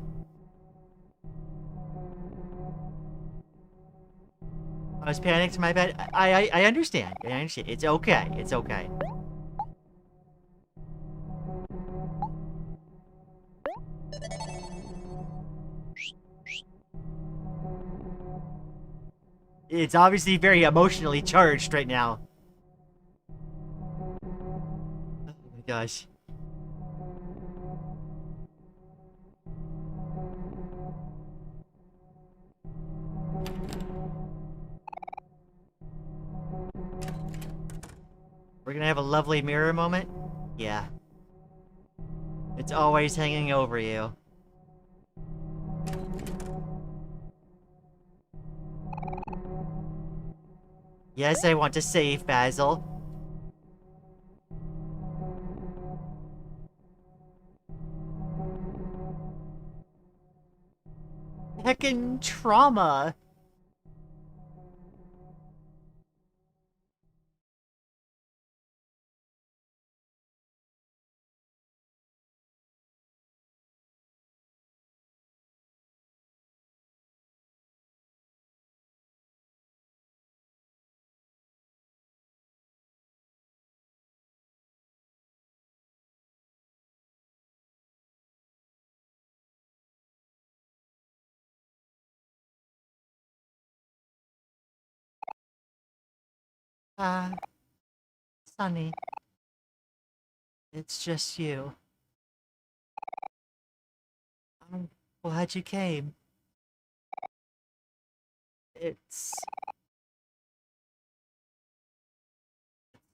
I was panicked, my bad. I understand. I understand. It's okay. It's okay. It's obviously very emotionally charged right now. Oh my gosh. We're gonna have a lovely mirror moment? Yeah. It's always hanging over you. Yes, I want to save Basil. Heckin' trauma. Sunny. It's just you. I'm glad you came. It's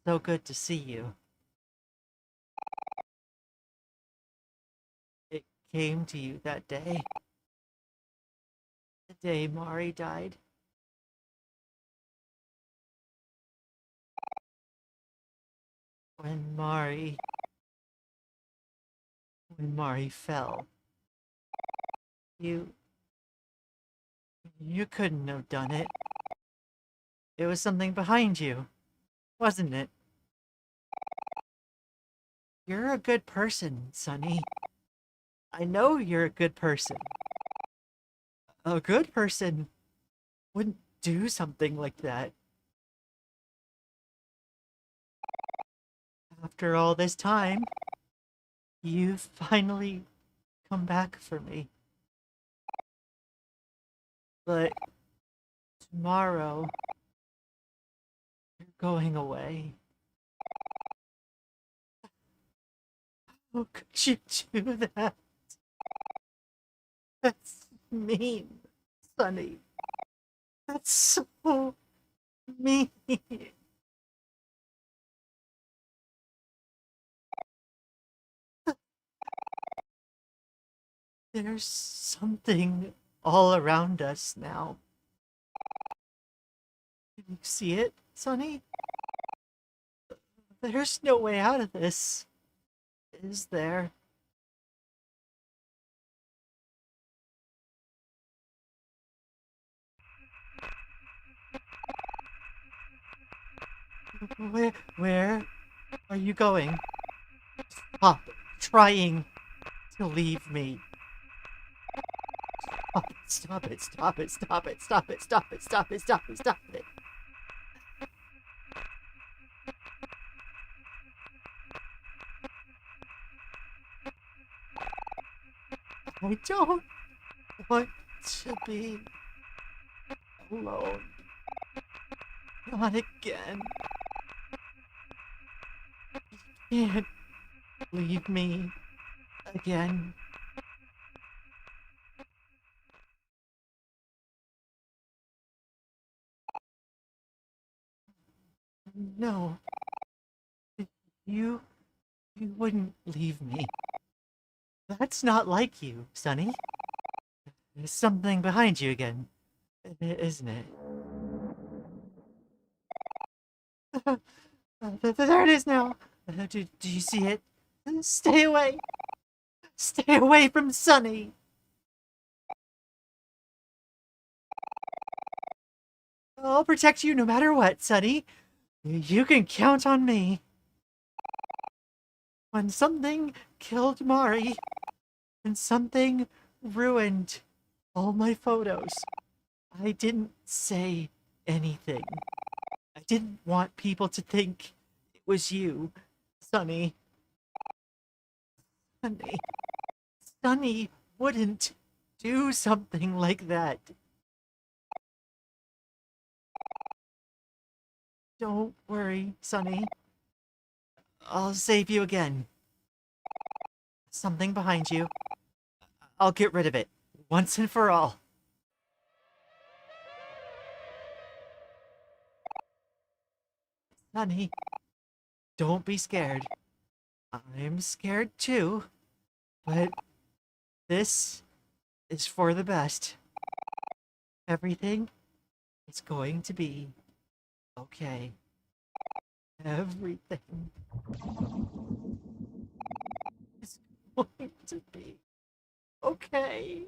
so good to see you. It came to you that day. The day Mari died. When Mari fell. You couldn't have done it. It was something behind you, wasn't it? You're a good person, Sunny. I know you're a good person. A good person wouldn't do something like that. After all this time, you've finally come back for me. But tomorrow, you're going away. How could you do that? That's mean, Sunny. That's so mean. There's something all around us now. Can you see it, Sunny? There's no way out of this, is there? Where are you going? Stop trying to leave me. Stop it, stop it, stop it, stop it, stop it, stop it, stop it, stop it. I don't want to be alone. Not again. You can't leave me again. No. You wouldn't leave me. That's not like you, Sonny. There's something behind you again, isn't it? There it is now. Do you see it? Stay away. Stay away from Sonny. I'll protect you no matter what, Sonny. You can count on me. When something killed Mari, and something ruined all my photos, I didn't say anything. I didn't want people to think it was you, Sonny. Sonny wouldn't do something like that. Don't worry, Sonny. I'll save you again. Something behind you. I'll get rid of it, once and for all. Sonny, don't be scared. I'm scared too, but this is for the best. Everything is going to be okay. Everything is going to be okay.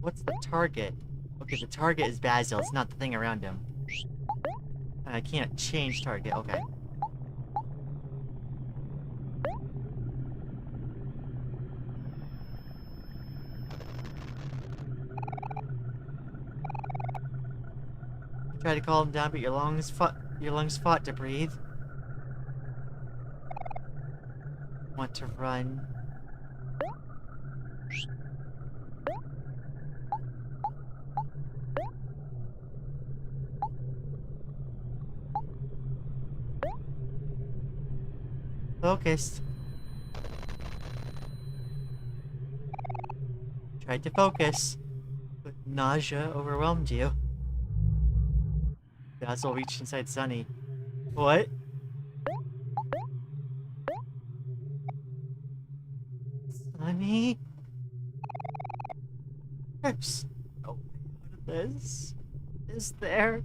What's the target? Okay, the target is Basil. It's not the thing around him. I can't change target. Okay. Try to calm him down, but your lungs fought to breathe. Want to run. Focused. Tried to focus, but nausea overwhelmed you. Basil reached inside Sonny. What? Sonny? There's no way out of this. Is there?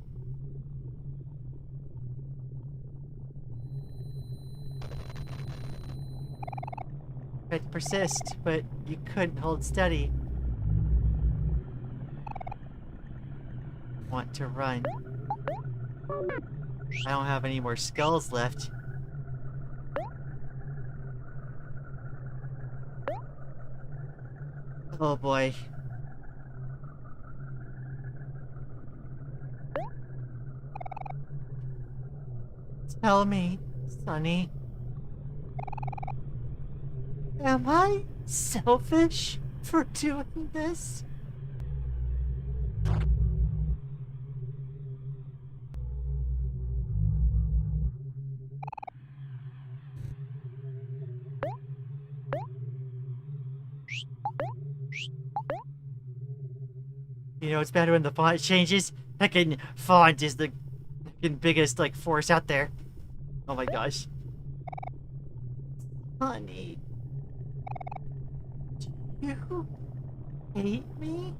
Tried to persist, but you couldn't hold steady. Want to run. I don't have any more skulls left. Oh boy. Tell me, Sonny. Am I selfish for doing this? You know, it's better when the font changes. Heckin' font is the biggest, like, force out there. Oh my gosh. Honey. Do you hate me?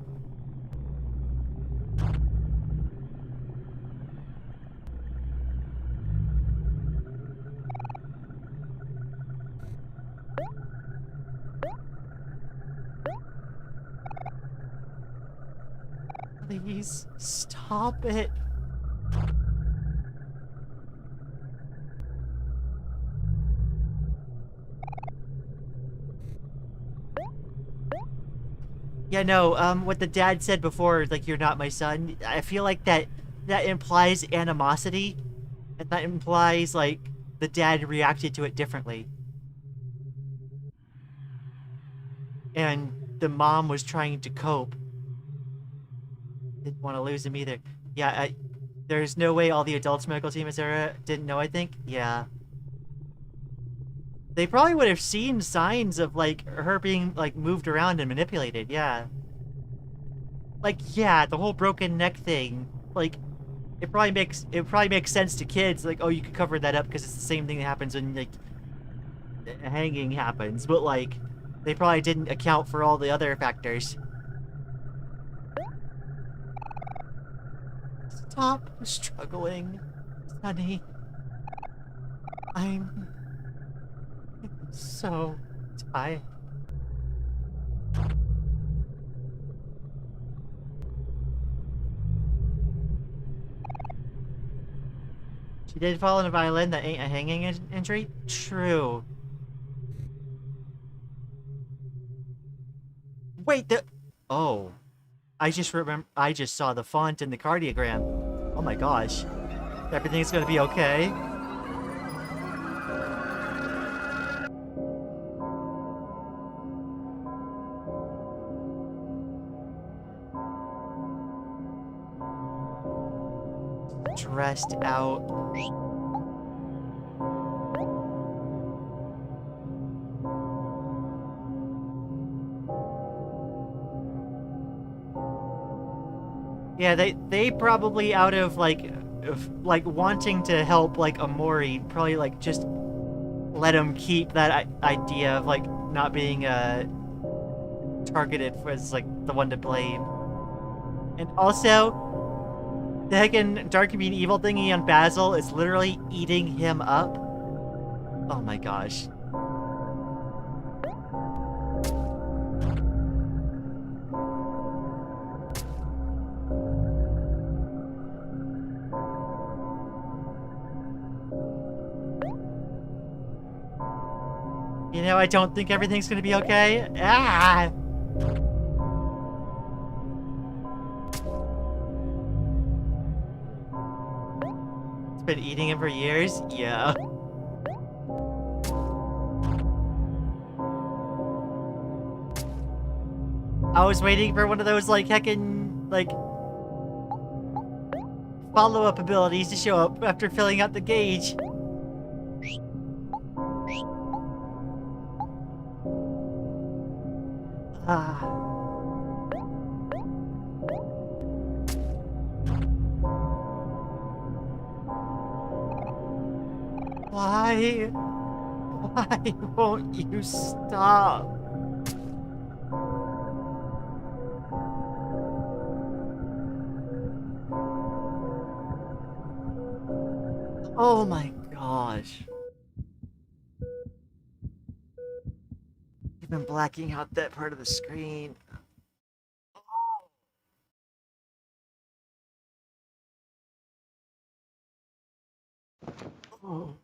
Please stop it. Yeah, no, what the dad said before, like, you're not my son, I feel like that implies animosity, and that implies, like, the dad reacted to it differently. And the mom was trying to cope. Didn't want to lose him either. Yeah, there's no way all the adults medical team, etc. didn't know, I think. Yeah. They probably would have seen signs of, like, her being, like, moved around and manipulated, yeah. Like, yeah, the whole broken neck thing, like, it probably makes sense to kids, like, oh, you could cover that up because it's the same thing that happens when, like, hanging happens, but, like, they probably didn't account for all the other factors. Stop struggling, Sonny. I'm so tired. She did fall in a violin that ain't a hanging injury? True. Wait, Oh. I just saw the font in the cardiogram. Oh my gosh. Everything's gonna be okay. Stressed out. Yeah, they probably out of like wanting to help like Omori, probably like just let him keep that idea of like not being targeted as like the one to blame. And also, the heckin' dark and evil thingy on Basil is literally eating him up. Oh my gosh. You know, I don't think everything's gonna be okay. Ah! It's been eating him for years? Yeah. I was waiting for one of those, like, heckin', like, follow-up abilities to show up after filling out the gauge. Ah. Why? Why won't you stop? Oh my gosh. You've been blacking out that part of the screen. Oh.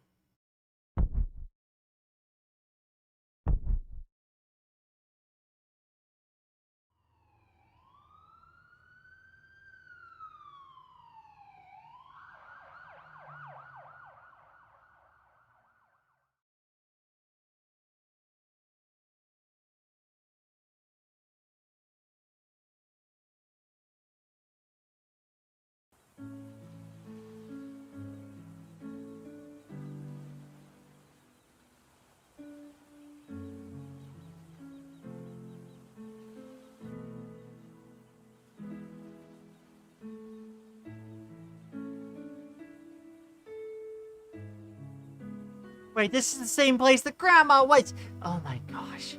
Wait, this is the same place that Grandma was! Oh my gosh.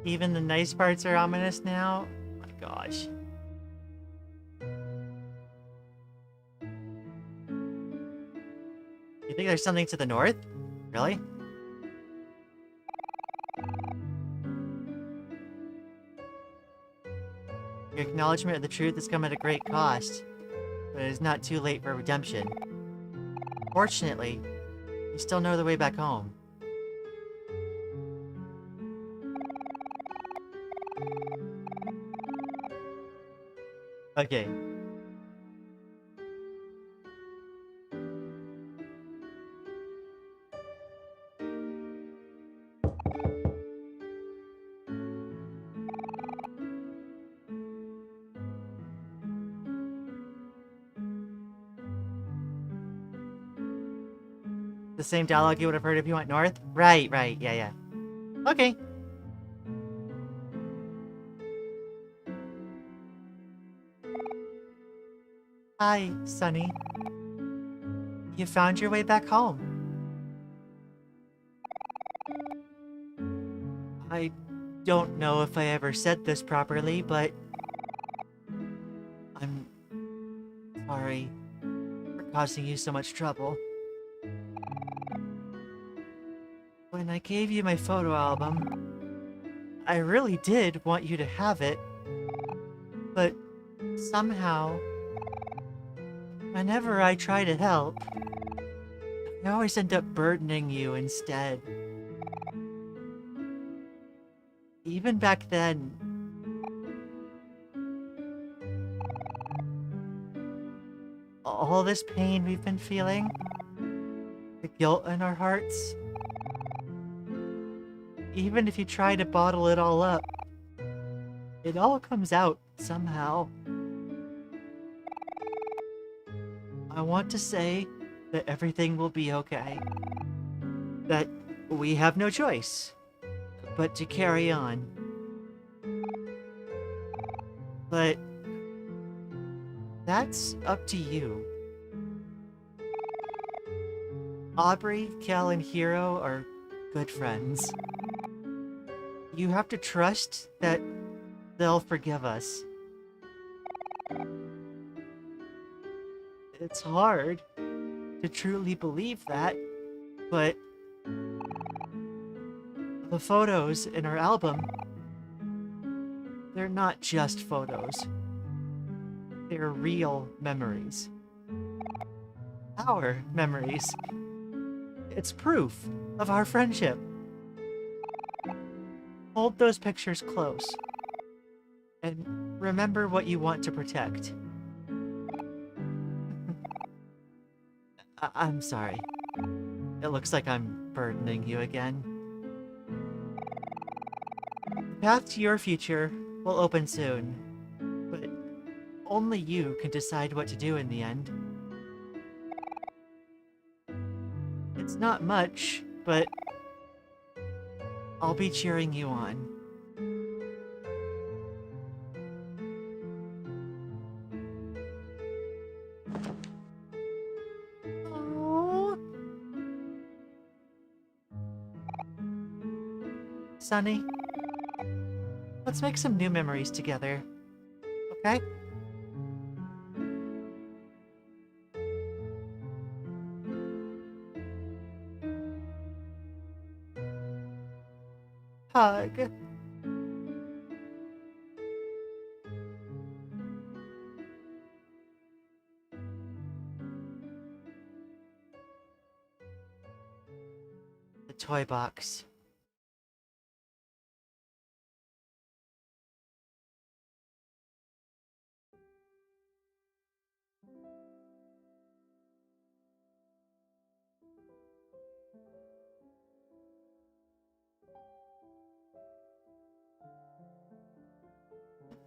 Even the nice parts are ominous now? Oh my gosh. You think there's something to the north? Really? Your acknowledgement of the truth has come at a great cost, but it is not too late for redemption. Fortunately, you still know the way back home. Okay. The same dialogue you would have heard if you went north? Right, yeah. Okay. Hi, Sunny. You found your way back home. I don't know if I ever said this properly, but I'm sorry for causing you so much trouble. When I gave you my photo album, I really did want you to have it, but somehow, whenever I try to help, I always end up burdening you instead. Even back then, all this pain we've been feeling, the guilt in our hearts, even if you try to bottle it all up, it all comes out somehow. I want to say that everything will be okay. That we have no choice but to carry on. But that's up to you. Aubrey, Cal, and Hero are good friends. You have to trust that they'll forgive us. It's hard to truly believe that, but the photos in our album, they're not just photos. They're real memories. Our memories. It's proof of our friendship. Hold those pictures close. And remember what you want to protect. I'm sorry. It looks like I'm burdening you again. The path to your future will open soon, but only you can decide what to do in the end. It's not much, but I'll be cheering you on. Aww. Sunny, let's make some new memories together, okay? Hug. The toy box.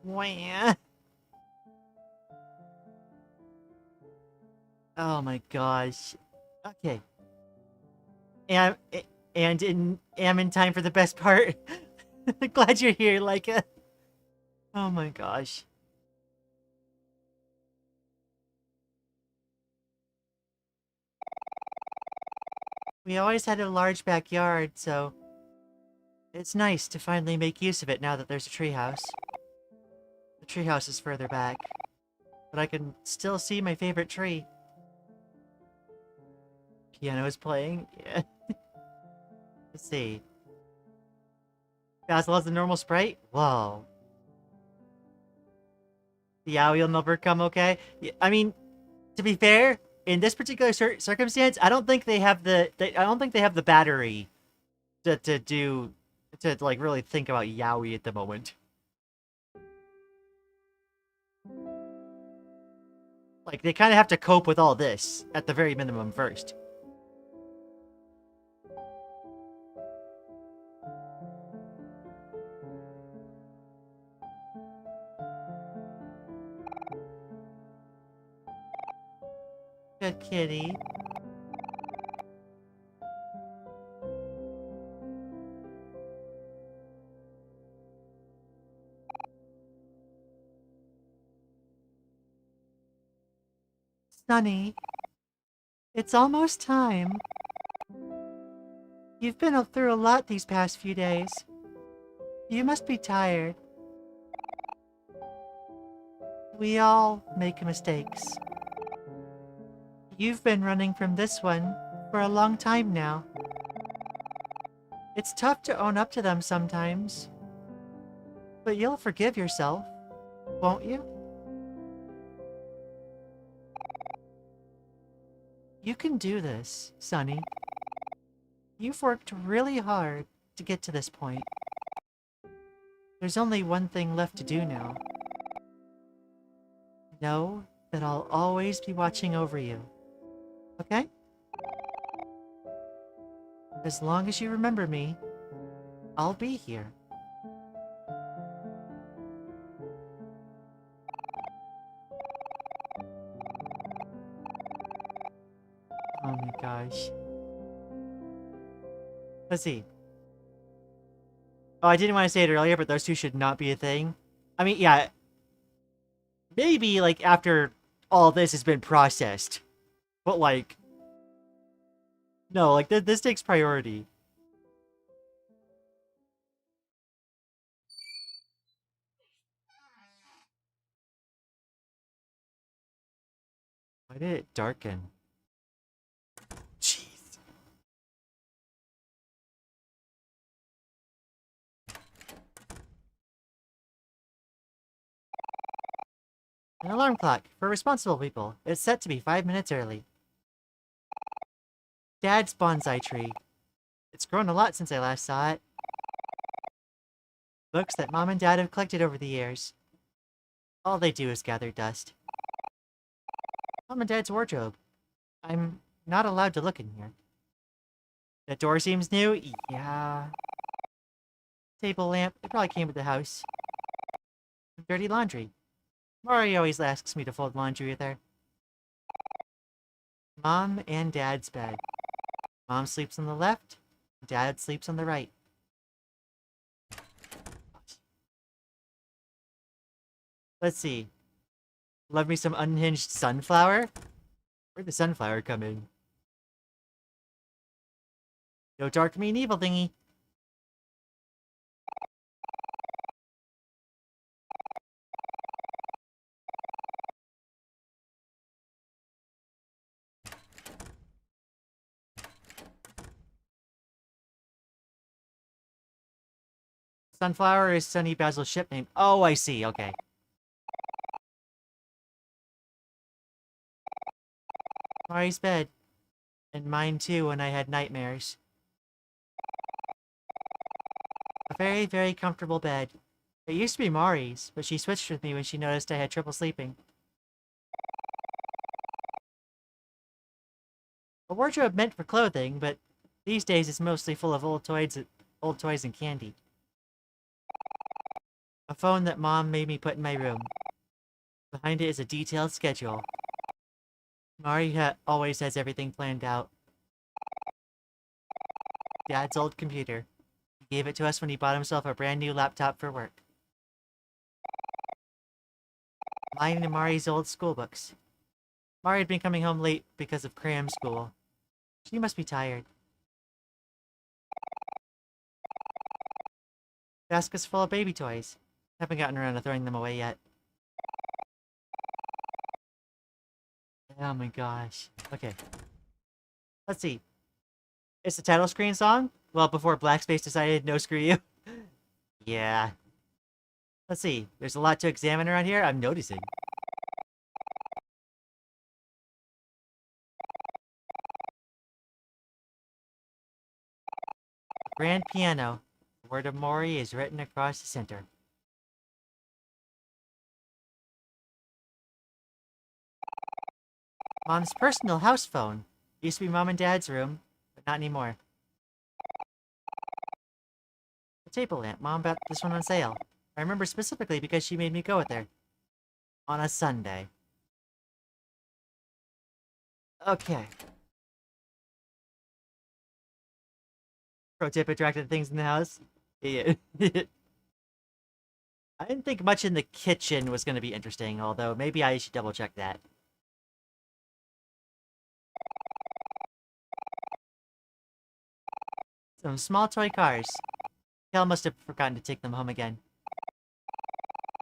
Wah. Oh my gosh. Okay. And am in time for the best part. Glad you're here, Leica. Oh my gosh. We always had a large backyard, so It's nice to finally make use of it now that there's a treehouse. The treehouse is further back, but I can still see my favorite tree. Piano is playing. Yeah. Let's see. Basil has the normal sprite? Whoa. The Yowie will never come okay? Yeah, I mean, to be fair, in this particular circumstance, I don't think they have the battery to like really think about Yowie at the moment. Like they kind of have to cope with all this at the very minimum first. Good kitty. Sunny, it's almost time. You've been through a lot these past few days. You must be tired. We all make mistakes. You've been running from this one for a long time now. It's tough to own up to them sometimes. But you'll forgive yourself, won't you? You can do this, Sunny. You've worked really hard to get to this point. There's only one thing left to do now. Know that I'll always be watching over you. Okay? As long as you remember me, I'll be here. Oh my gosh. Let's see. Oh, I didn't want to say it earlier, but those two should not be a thing. I mean, yeah. Maybe, like, after all this has been processed. But, like... No, like, this takes priority. Why did it darken? Jeez. An alarm clock for responsible people. It's set to be 5 minutes early. Dad's bonsai tree. It's grown a lot since I last saw it. Books that Mom and Dad have collected over the years. All they do is gather dust. Mom and Dad's wardrobe. I'm not allowed to look in here. The door seems new? Yeah. Table lamp. It probably came with the house. Dirty laundry. Mori always asks me to fold laundry with her. Mom and Dad's bed. Mom sleeps on the left. Dad sleeps on the right. Let's see. Love me some unhinged sunflower? Where'd the sunflower come in? No dark mean evil thingy. Sunflower is Sunny Basil's ship name. Oh, I see. Okay. Mari's bed. And mine too when I had nightmares. A very, very comfortable bed. It used to be Mari's, but she switched with me when she noticed I had trouble sleeping. A wardrobe meant for clothing, but these days it's mostly full of old toys and candy. A phone that Mom made me put in my room. Behind it is a detailed schedule. Mari always has everything planned out. Dad's old computer. He gave it to us when he bought himself a brand new laptop for work. Mine and Mari's old school books. Mari had been coming home late because of cram school. She must be tired. Basket's full of baby toys. Haven't gotten around to throwing them away yet. Oh my gosh. Okay. Let's see. It's the title screen song? Well, before Blackspace decided no screw you. Yeah. Let's see. There's a lot to examine around here, I'm noticing. Grand piano. The word Omori is written across the center. Mom's personal house phone. Used to be Mom and Dad's room, but not anymore. The table lamp. Mom bought this one on sale. I remember specifically because she made me go with her. On a Sunday. Okay. Pro tip: attractive things in the house. Yeah. I didn't think much in the kitchen was going to be interesting, although maybe I should double check that. Some small toy cars. Kel must have forgotten to take them home again.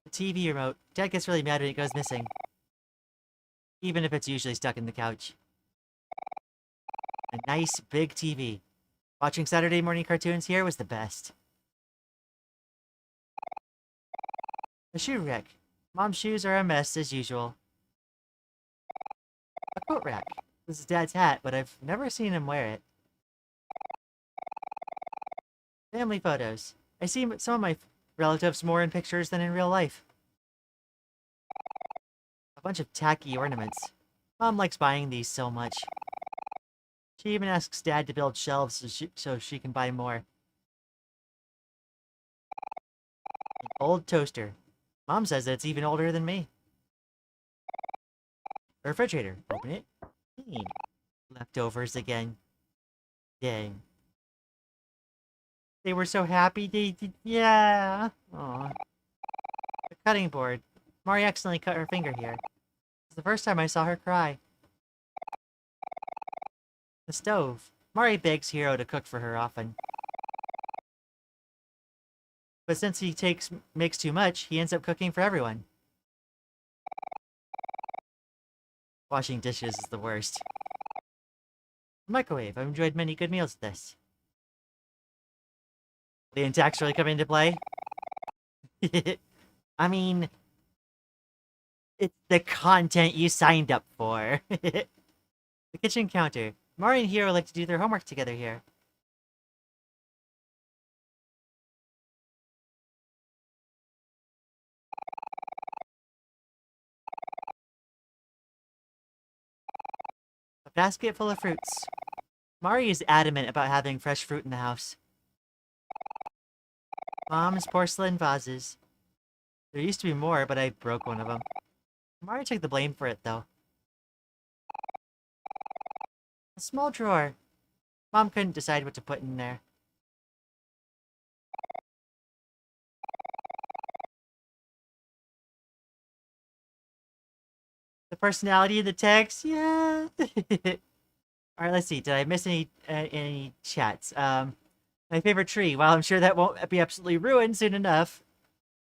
The TV remote. Dad gets really mad when it goes missing. Even if it's usually stuck in the couch. A nice big TV. Watching Saturday morning cartoons here was the best. A shoe rack. Mom's shoes are a mess as usual. A coat rack. This is Dad's hat, but I've never seen him wear it. Family photos. I see some of my relatives more in pictures than in real life. A bunch of tacky ornaments. Mom likes buying these so much. She even asks Dad to build shelves so she can buy more. An old toaster. Mom says that it's even older than me. A refrigerator. Open it. Clean. Leftovers again. Dang. They were so happy they did. Yeah. Aw. A cutting board. Mari accidentally cut her finger here. It's the first time I saw her cry. The stove. Mari begs Hiro to cook for her often. But since he makes too much, he ends up cooking for everyone. Washing dishes is the worst. Microwave. I've enjoyed many good meals with this. Lian tax really come into play? I mean, it's the content you signed up for. The kitchen counter. Mari and Hiro like to do their homework together here. A basket full of fruits. Mari is adamant about having fresh fruit in the house. Mom's porcelain vases. There used to be more, but I broke one of them. Mari took the blame for it, though. A small drawer. Mom couldn't decide what to put in there. The personality of the text? Yeah. Alright, let's see. Did I miss any chats? My favorite tree. Well, I'm sure that won't be absolutely ruined soon enough.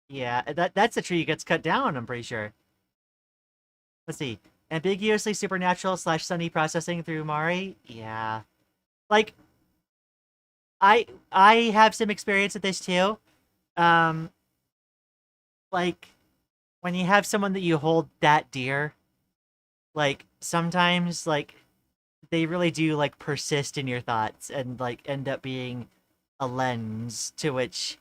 Yeah, that's the tree that gets cut down, I'm pretty sure. Let's see. Ambiguously supernatural / sunny processing through Mari? Yeah. Like, I have some experience with this too. Like, when you have someone that you hold that dear, like, sometimes, like, they really do, like, persist in your thoughts and, like, end up being a lens to which,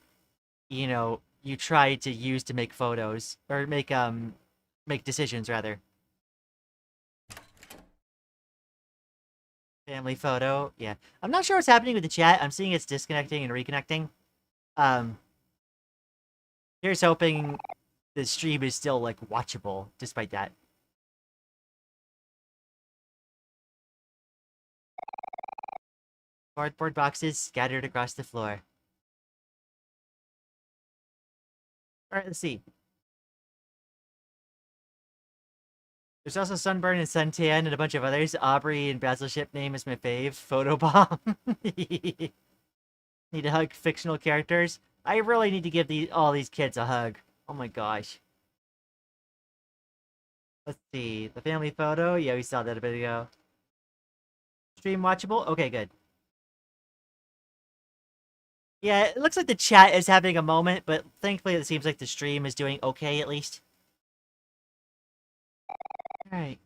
you know, you try to use to make photos, or make decisions, rather. Family photo, yeah. I'm not sure what's happening with the chat. I'm seeing it's disconnecting and reconnecting. Here's hoping the stream is still, like, watchable, despite that. Cardboard boxes scattered across the floor. Alright, let's see. There's also Sunburn and Suntan and a bunch of others. Aubrey and Basil Ship name is my fave. Photobomb. Need to hug fictional characters. I really need to give all these kids a hug. Oh my gosh. Let's see. The family photo? Yeah, we saw that a bit ago. Stream watchable? Okay, good. Yeah, it looks like the chat is having a moment, but thankfully it seems like the stream is doing okay, at least. Alright.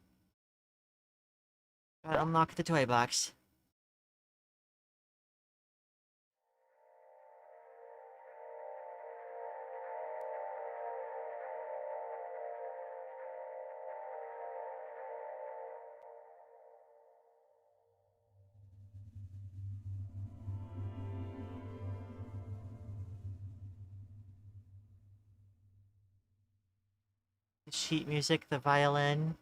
Gotta unlock the toy box. The sheet music, the violin.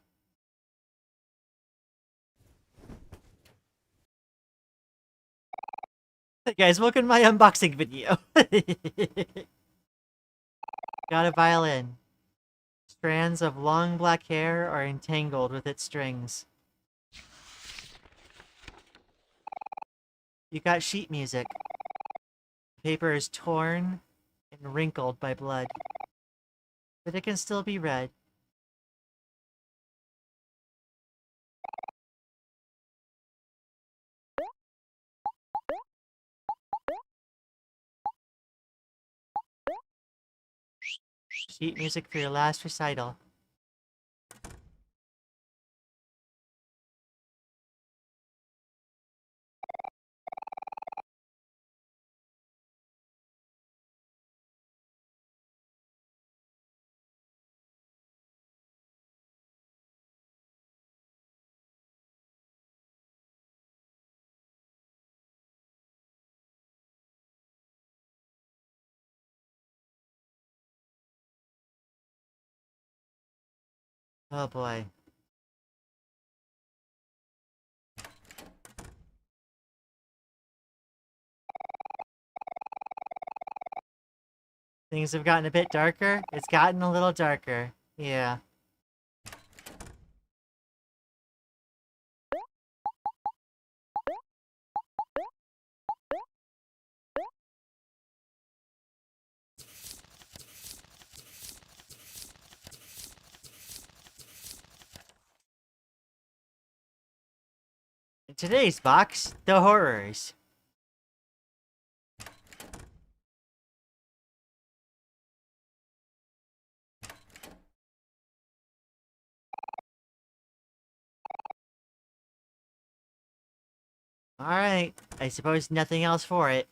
Hey guys, welcome to my unboxing video. Got a violin. Strands of long black hair are entangled with its strings. You got sheet music. The paper is torn and wrinkled by blood, but it can still be read. Sheet music for your last recital. Oh boy. Things have gotten a bit darker. It's gotten a little darker. Yeah. In today's box, the horrors. Alright, I suppose nothing else for it.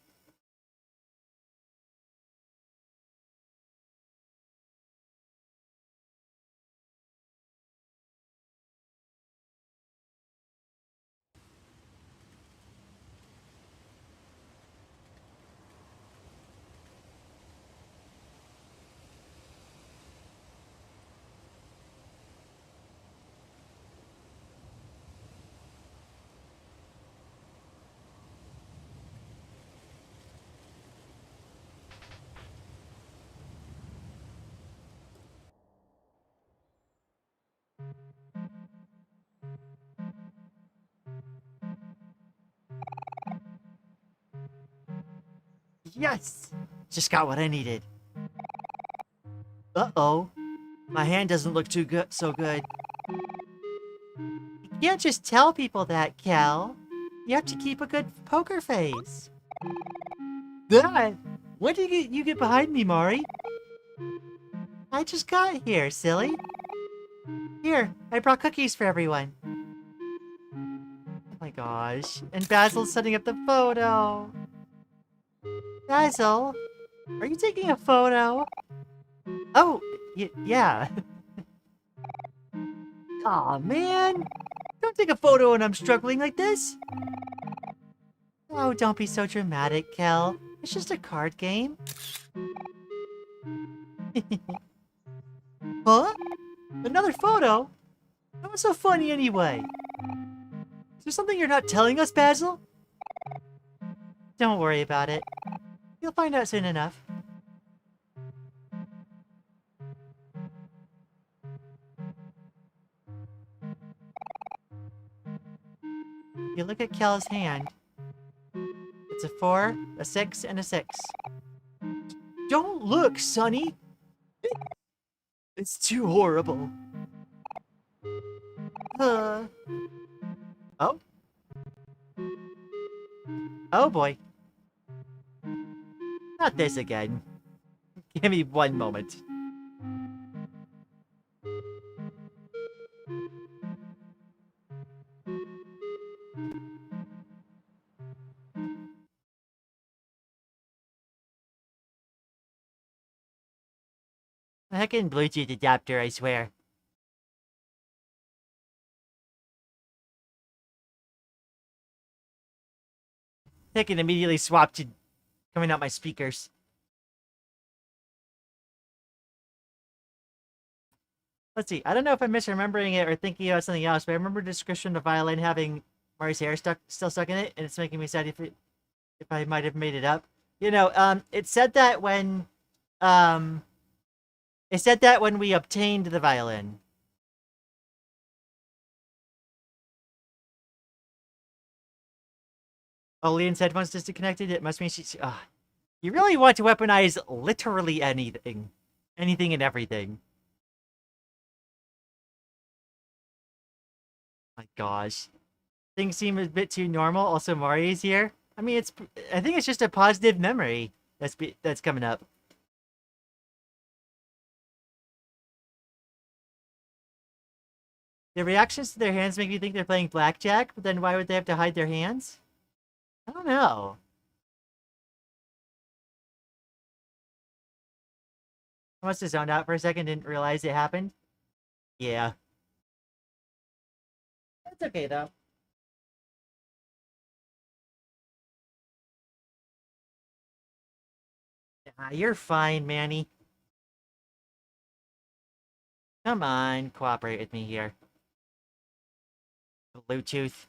Yes! Just got what I needed. Uh-oh. My hand doesn't look so good. You can't just tell people that, Cal. You have to keep a good poker face. God! When did you get behind me, Mari? I just got here, silly. Here, I brought cookies for everyone. Oh my gosh. And Basil's setting up the photo. Basil, are you taking a photo? Oh, yeah. Aw, man. Don't take a photo when I'm struggling like this. Oh, don't be so dramatic, Kel. It's just a card game. Huh? Another photo? That was so funny anyway. Is there something you're not telling us, Basil? Don't worry about it. You'll find out soon enough. You look at Kel's hand. It's a 4, a 6, and a 6. Don't look, Sonny. It's too horrible. Uh. Oh. Oh boy. Not this again. Give me one moment. A heckin' Bluetooth adapter, I swear. I can immediately swap to coming out my speakers. Let's see. I don't know if I'm misremembering it or thinking about something else, but I remember the description of the violin having Mari's hair still stuck in it, and it's making me sad if I might have made it up. You know, it said that um, when we obtained the violin. Oh, Lian's headphones disconnected. It must mean she's. You really want to weaponize literally anything, anything and everything. My gosh, things seem a bit too normal. Also, Mari's here. I mean, I think it's just a positive memory that's coming up. The reactions to their hands make me think they're playing blackjack, but then why would they have to hide their hands? I don't know. I must have zoned out for a second, didn't realize it happened. Yeah. That's okay, though. You're fine, Manny. Come on, cooperate with me here. Bluetooth.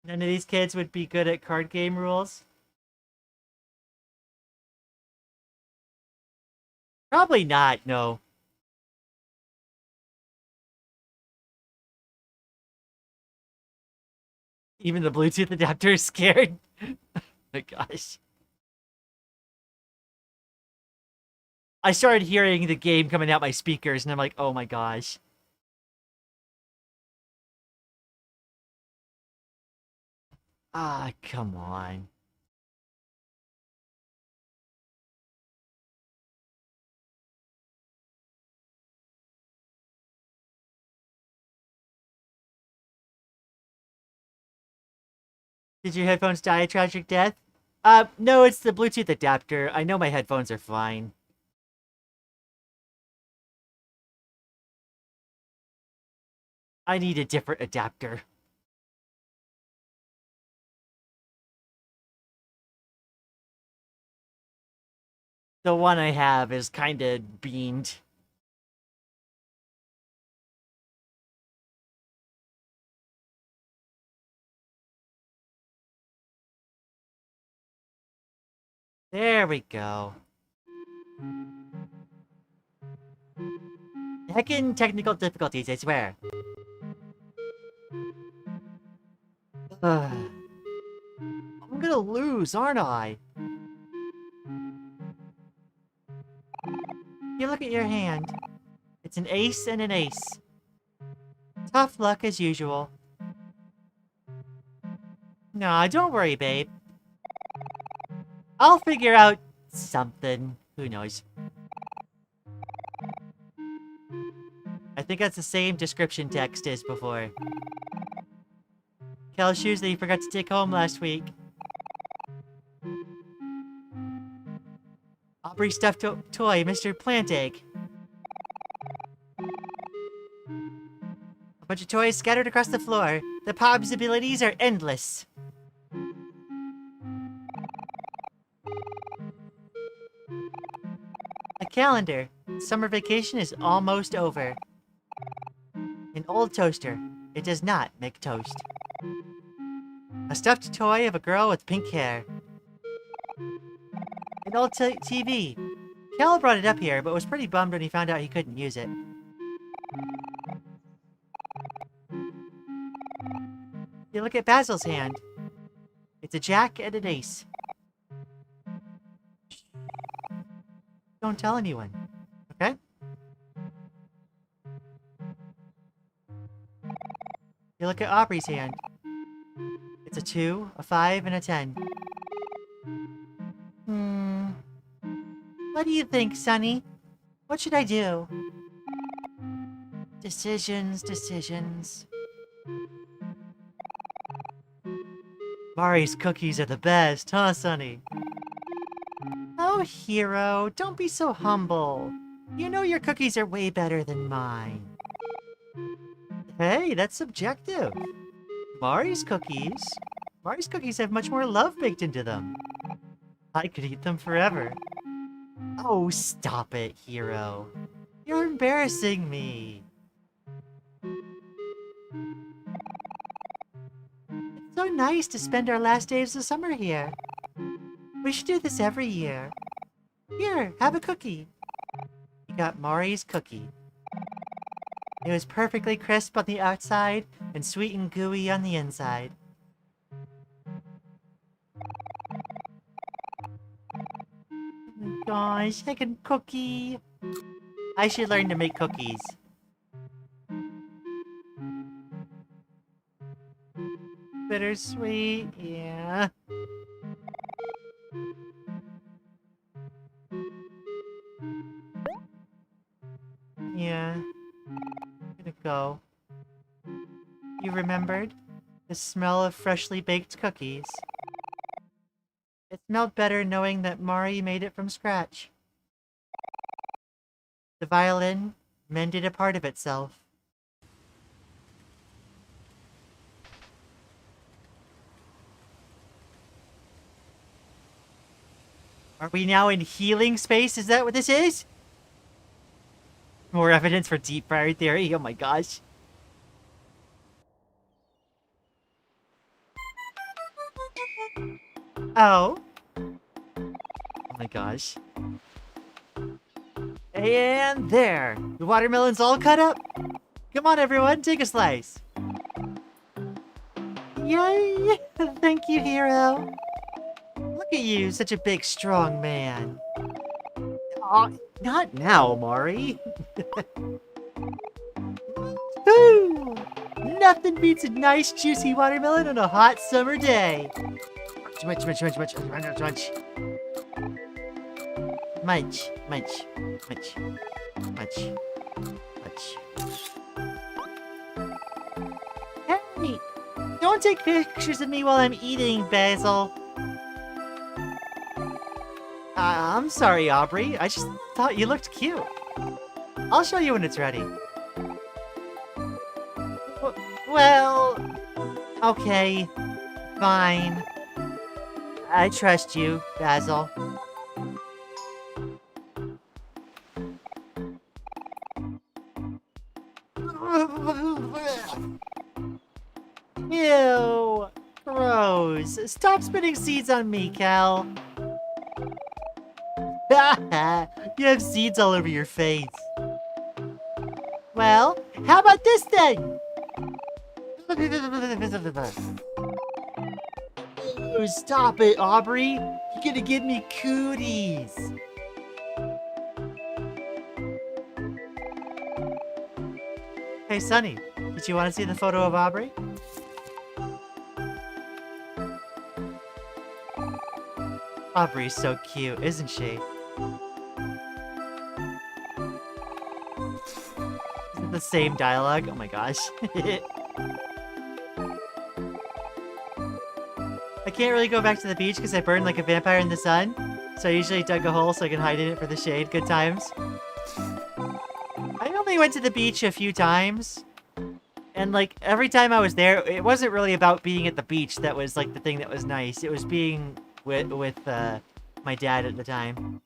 None of these kids would be good at card game rules. Probably not, no. Even the Bluetooth adapter is scared. Oh my gosh. I started hearing the game coming out my speakers, and I'm like, oh my gosh. Ah, come on. Did your headphones die a tragic death? No, it's the Bluetooth adapter. I know my headphones are fine. I need a different adapter. The one I have is kinda beamed. There we go. Heckin' technical difficulties, I swear. I'm gonna lose, aren't I? You look at your hand. It's an ace and an ace. Tough luck as usual. Nah, don't worry, babe. I'll figure out something. Who knows? I think that's the same description text as before. Kel's shoes that you forgot to take home last week. Aubrey stuffed toy, Mr. Plant Egg. A bunch of toys scattered across the floor. The possibilities are endless. A calendar. Summer vacation is almost over. An old toaster. It does not make toast. A stuffed toy of a girl with pink hair. An old TV. Cal brought it up here, but was pretty bummed when he found out he couldn't use it. You look at Basil's hand. It's a jack and an ace. Don't tell anyone, okay? You look at Aubrey's hand. It's a 2, a 5, and a 10. What do you think, Sunny? What should I do? Decisions, decisions. Mari's cookies are the best, huh, Sunny? Oh, Hero, don't be so humble. You know your cookies are way better than mine. Hey, that's subjective. Mari's cookies have much more love baked into them. I could eat them forever. Oh, stop it, Hero. You're embarrassing me. It's so nice to spend our last days of summer here. We should do this every year. Here, have a cookie. You got Mari's cookie. It was perfectly crisp on the outside and sweet and gooey on the inside. Oh my gosh, second cookie. I should learn to make cookies. Bittersweet, yeah. Yeah. I'm gonna go. You remembered? The smell of freshly baked cookies. It smelled better knowing that Mari made it from scratch. The violin mended a part of itself. Are we now in healing space? Is that what this is? More evidence for deep fire theory? Oh my gosh. Oh. Oh my gosh. And there! The watermelon's all cut up! Come on everyone, take a slice! Yay! Thank you, Hero! Look at you, such a big, strong man. Oh, not now, Omori. Woo! Nothing beats a nice, juicy watermelon on a hot summer day. Munch, munch, munch, munch, munch, munch, munch. Munch, munch, munch, munch, munch. Hey! Don't take pictures of me while I'm eating, Basil. I'm sorry, Aubrey. I just thought you looked cute. I'll show you when it's ready. Well... Okay. Fine. I trust you, Basil. Ew! Gross. Stop spitting seeds on me, Cal. You have seeds all over your face. Well, how about this then? Oh, stop it, Aubrey. You're gonna give me cooties. Hey, Sunny. Did you want to see the photo of Aubrey? Aubrey's so cute, isn't she? Isn't the same dialogue? Oh my gosh. I can't really go back to the beach because I burned like a vampire in the sun. So I usually dug a hole so I can hide in it for the shade. Good times. I only went to the beach a few times. And like every time I was there, it wasn't really about being at the beach that was like the thing that was nice. It was being with my dad at the time.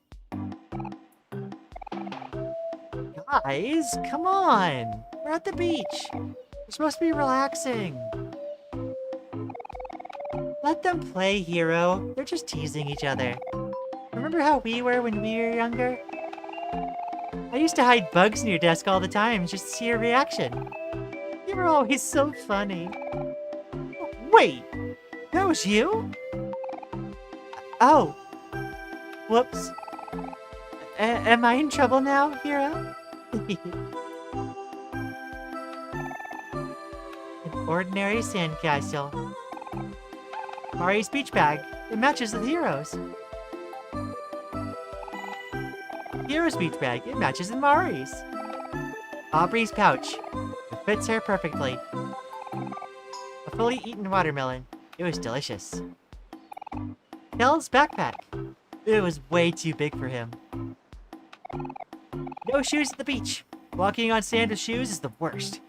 Guys, come on! We're at the beach! We're supposed to be relaxing. Let them play, Hero. They're just teasing each other. Remember how we were when we were younger? I used to hide bugs in your desk all the time just to see your reaction. You were always so funny. Wait! That was you? Oh! Whoops. Am I in trouble now, Hero? An ordinary sandcastle. Mari's beach bag. It matches with Hero's. Hero's beach bag. It matches with Mari's. Aubrey's pouch. It fits her perfectly. A fully eaten watermelon. It was delicious. Kel's backpack. It was way too big for him. No shoes at the beach. Walking on sand with shoes is the worst.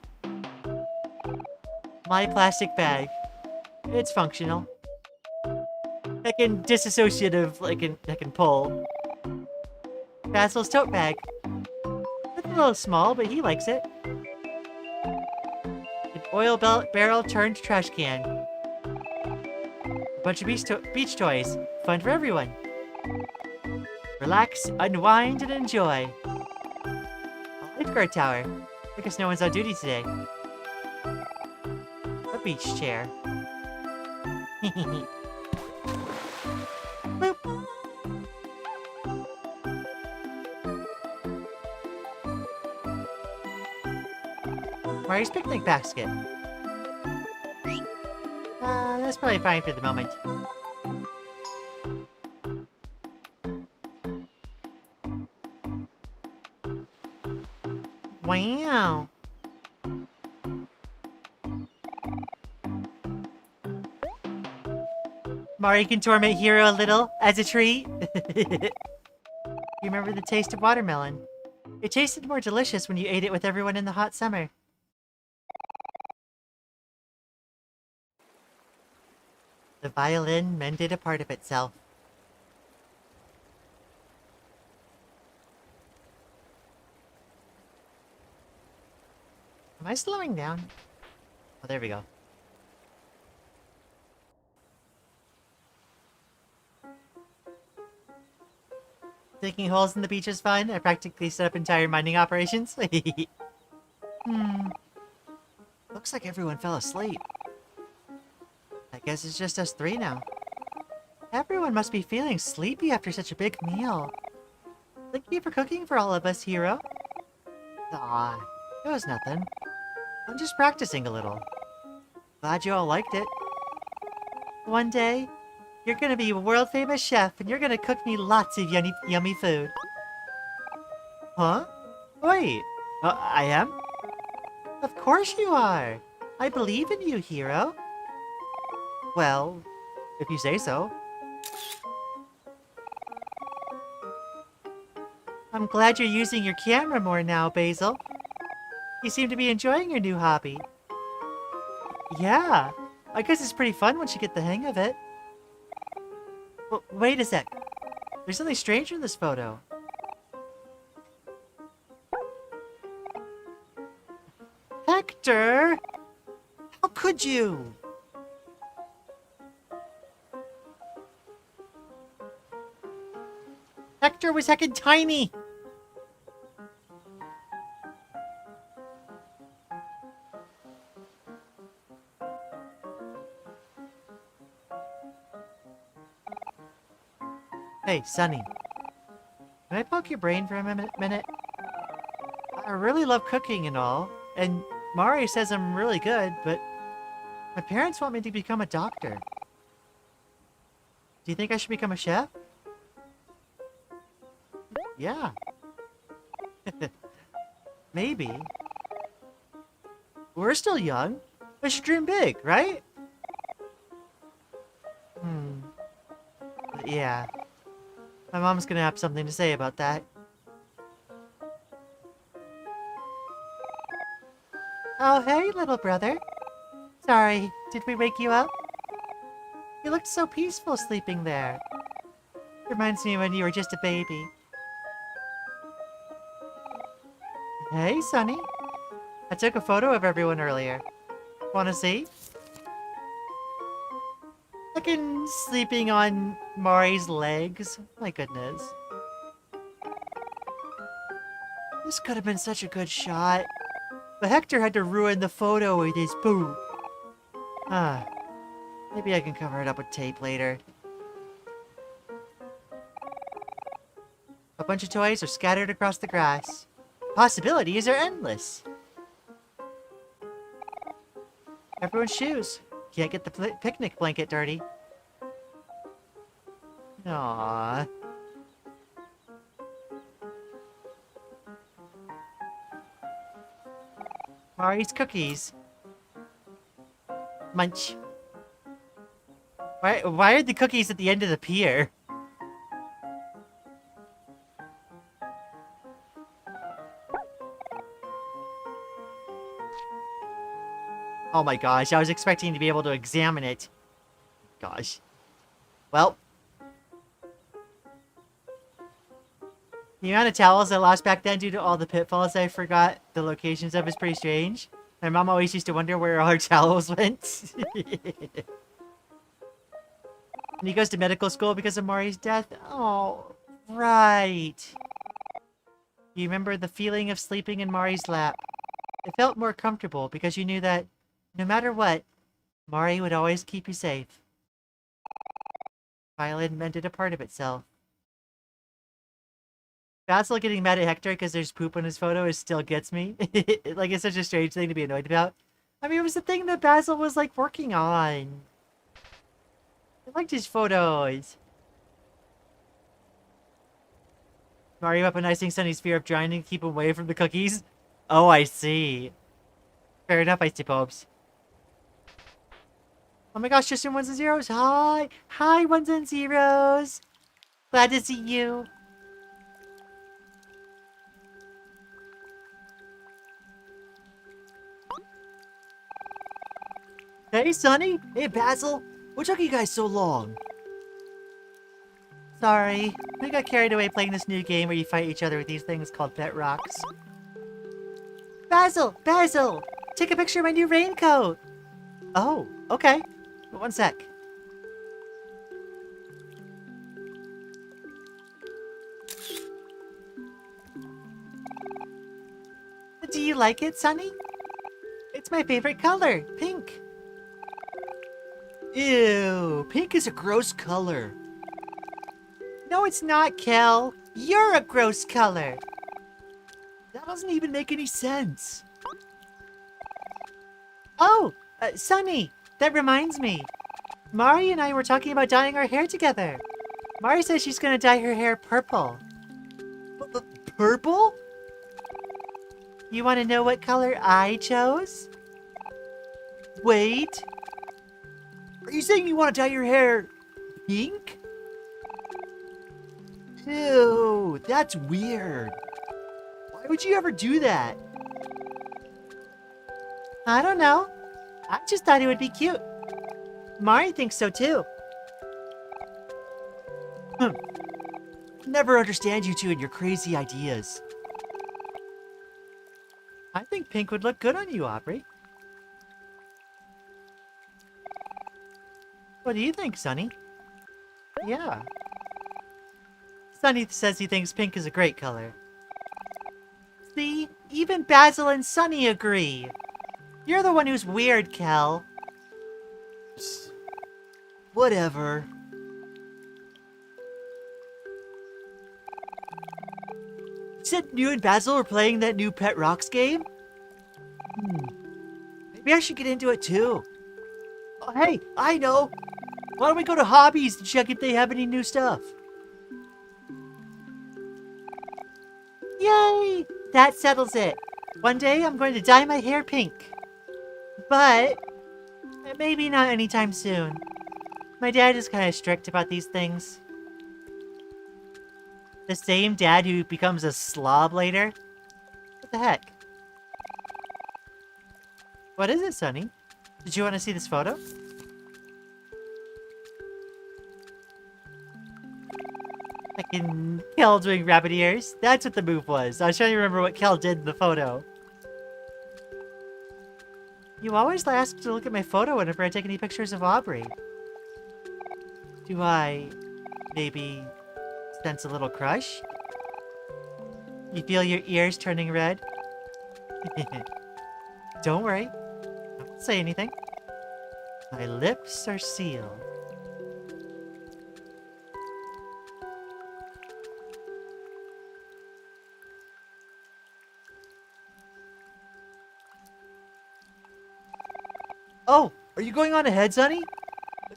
My plastic bag. It's functional. Heckin' disassociative, I can pull. Basil's tote bag. It's a little small, but he likes it. An oil barrel turned trash can. A bunch of beach toys. Fun for everyone. Relax, unwind, and enjoy. A lifeguard tower. I guess no one's on duty today. A beach chair. Boop. Mari's picnic basket. That's probably fine for the moment. Wow. Mari can torment Hero a little as a treat. You remember the taste of watermelon? It tasted more delicious when you ate it with everyone in the hot summer. The violin mended a part of itself. Am I slowing down? Oh, there we go. Digging holes in the beach is fun. I practically set up entire mining operations. Looks like everyone fell asleep. I guess it's just us three now. Everyone must be feeling sleepy after such a big meal. Thank you for cooking for all of us, Hero. Aw, it was nothing. I'm just practicing a little. Glad you all liked it. One day, you're gonna be a world-famous chef, and you're gonna cook me lots of yummy food. Huh? Wait, I am? Of course you are! I believe in you, Hero. Well, if you say so. I'm glad you're using your camera more now, Basil. You seem to be enjoying your new hobby. Yeah, I guess it's pretty fun once you get the hang of it. Well, wait a sec. There's something strange in this photo. Hector! How could you? Hector was heckin' tiny! Hey, Sunny. Can I poke your brain for a minute? I really love cooking and all, and Mari says I'm really good, but my parents want me to become a doctor. Do you think I should become a chef? Yeah. Maybe. We're still young. I should dream big, right? Yeah. My mom's gonna have something to say about that. Oh, hey, little brother. Sorry, did we wake you up? You looked so peaceful sleeping there. Reminds me when you were just a baby. Hey, Sunny. I took a photo of everyone earlier. Wanna see? Fucking sleeping on Mari's legs. My goodness. This could have been such a good shot. But Hector had to ruin the photo with his poo. Maybe I can cover it up with tape later. A bunch of toys are scattered across the grass. Possibilities are endless. Everyone's shoes. Can't get the picnic blanket dirty. Aww. Mari's cookies. Munch. Why are the cookies at the end of the pier? Oh my gosh, I was expecting to be able to examine it. Gosh. Well. The amount of towels I lost back then due to all the pitfalls I forgot the locations of is pretty strange. My mom always used to wonder where all her towels went. And he goes to medical school because of Mori's death. Oh, right. You remember the feeling of sleeping in Mori's lap. It felt more comfortable because you knew that no matter what, Mori would always keep you safe. Violin mended a part of itself. Basil getting mad at Hector because there's poop on his photo still gets me. Like, it's such a strange thing to be annoyed about. I mean, it was the thing that Basil was, like, working on. I liked his photos. Mario weaponizing Sunny's fear of drowning to keep him away from the cookies. Oh, I see. Fair enough, I suppose. Oh my gosh, just in ones and zeros. Hi. Hi, ones and zeros. Glad to see you. Hey, Sunny. Hey, Basil. What took you guys so long? Sorry. We got carried away playing this new game where you fight each other with these things called pet rocks. Basil! Basil! Take a picture of my new raincoat! Oh, okay. One sec. Do you like it, Sunny? It's my favorite color, pink. Ew, pink is a gross color. No, it's not, Kel. You're a gross color. That doesn't even make any sense. Oh, Sunny, that reminds me. Mari and I were talking about dyeing our hair together. Mari says she's gonna dye her hair purple. Purple? You want to know what color I chose? Wait. Are you saying you want to dye your hair pink? Ew, that's weird. Why would you ever do that? I don't know. I just thought it would be cute. Mari thinks so too. Never understand you two and your crazy ideas. I think pink would look good on you, Aubrey. What do you think, Sunny? Yeah. Sunny says he thinks pink is a great color. See? Even Basil and Sunny agree. You're the one who's weird, Kel. Psst. Whatever. You said you and Basil were playing that new Pet Rocks game? Maybe I should get into it too. Oh, hey, I know. Why don't we go to Hobbies to check if they have any new stuff? Yay! That settles it. One day I'm going to dye my hair pink. But maybe not anytime soon. My dad is kind of strict about these things. The same dad who becomes a slob later? What the heck? What is it, Sunny? Did you want to see this photo? Fucking Kel doing rabbit ears. That's what the move was. I was trying to remember what Kel did in the photo. You always ask to look at my photo whenever I take any pictures of Aubrey. Do I maybe sense a little crush? You feel your ears turning red? Don't worry. I won't say anything. My lips are sealed. Oh, are you going on ahead, Sonny?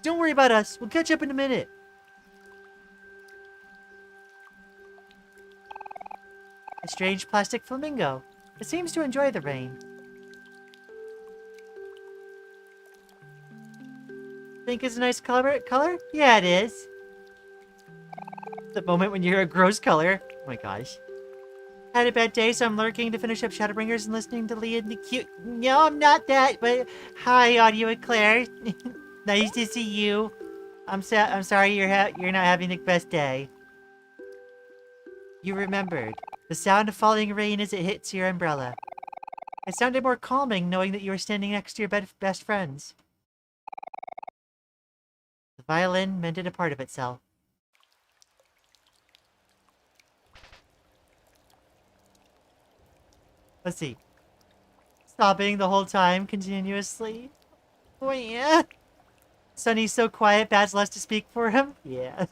Don't worry about us. We'll catch up in a minute. A strange plastic flamingo. It seems to enjoy the rain. Think it's a nice color? Yeah, it is. The moment when you hear a gross color. Oh my gosh. Had a bad day, so I'm lurking to finish up Shadowbringers and listening to Lian the cute. No, I'm not that, but hi, Audio and Claire. Nice to see you. I'm sorry you're not having the best day. You remembered the sound of falling rain as it hits your umbrella. It sounded more calming knowing that you were standing next to your best friends. The violin mended a part of itself. Let's see. Stopping the whole time continuously. Oh yeah. Sunny's so quiet, Basil has to speak for him? Yeah.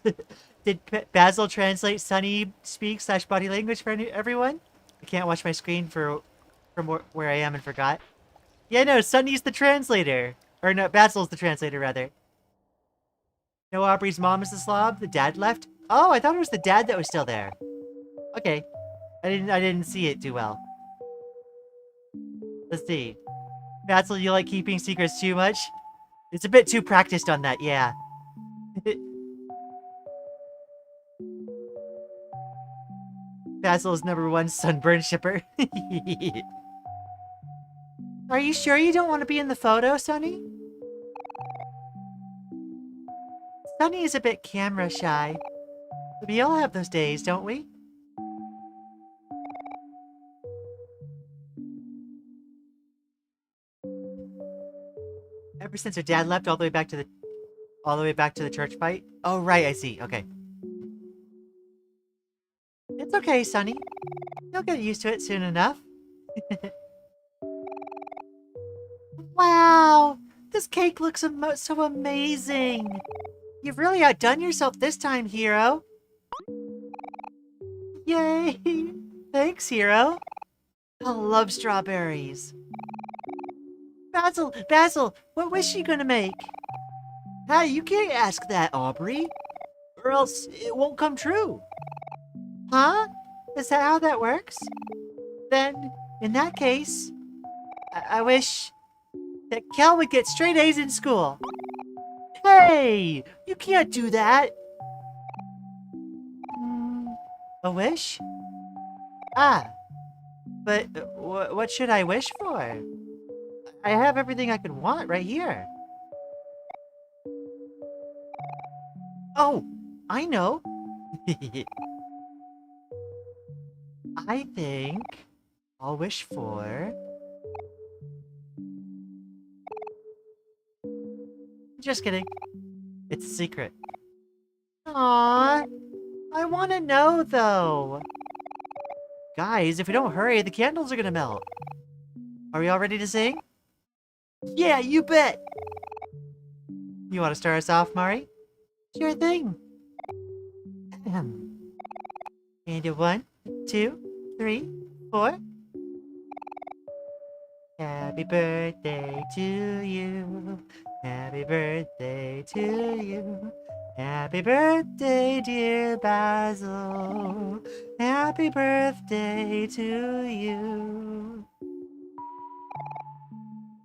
Did Basil translate Sunny speak / body language for everyone? I can't watch my screen from where I am and forgot. Yeah, no, Sunny's the translator. Or no, Basil's the translator, rather. No, Aubrey's mom is the slob. The dad left. Oh, I thought it was the dad that was still there. Okay. I didn't see it too well. Let's see. Basil, you like keeping secrets too much? It's a bit too practiced on that, yeah. Basil's #1 sunburn shipper. Are you sure you don't want to be in the photo, Sunny? Sunny is a bit camera shy. We all have those days, don't we? Ever since her dad left all the way back to the church fight? Oh right, I see. Okay. It's okay, Sunny. You'll get used to it soon enough. Wow! This cake looks so amazing! You've really outdone yourself this time, Hero! Yay! Thanks, Hero! I love strawberries. Basil, what wish are you gonna make? Hey, you can't ask that, Aubrey. Or else it won't come true. Huh? Is that how that works? Then, in that case, I wish that Kel would get straight A's in school. Hey! You can't do that! A wish? Ah, but what should I wish for? I have everything I could want right here. Oh, I know. I think I'll wish for... Just kidding. It's a secret. Aww. I want to know, though. Guys, if we don't hurry, the candles are gonna melt. Are we all ready to sing? Yeah, you bet! You want to start us off, Mari? Sure thing. And a 1, 2, 3, 4. Happy birthday to you. Happy birthday to you. Happy birthday, dear Basil. Happy birthday to you.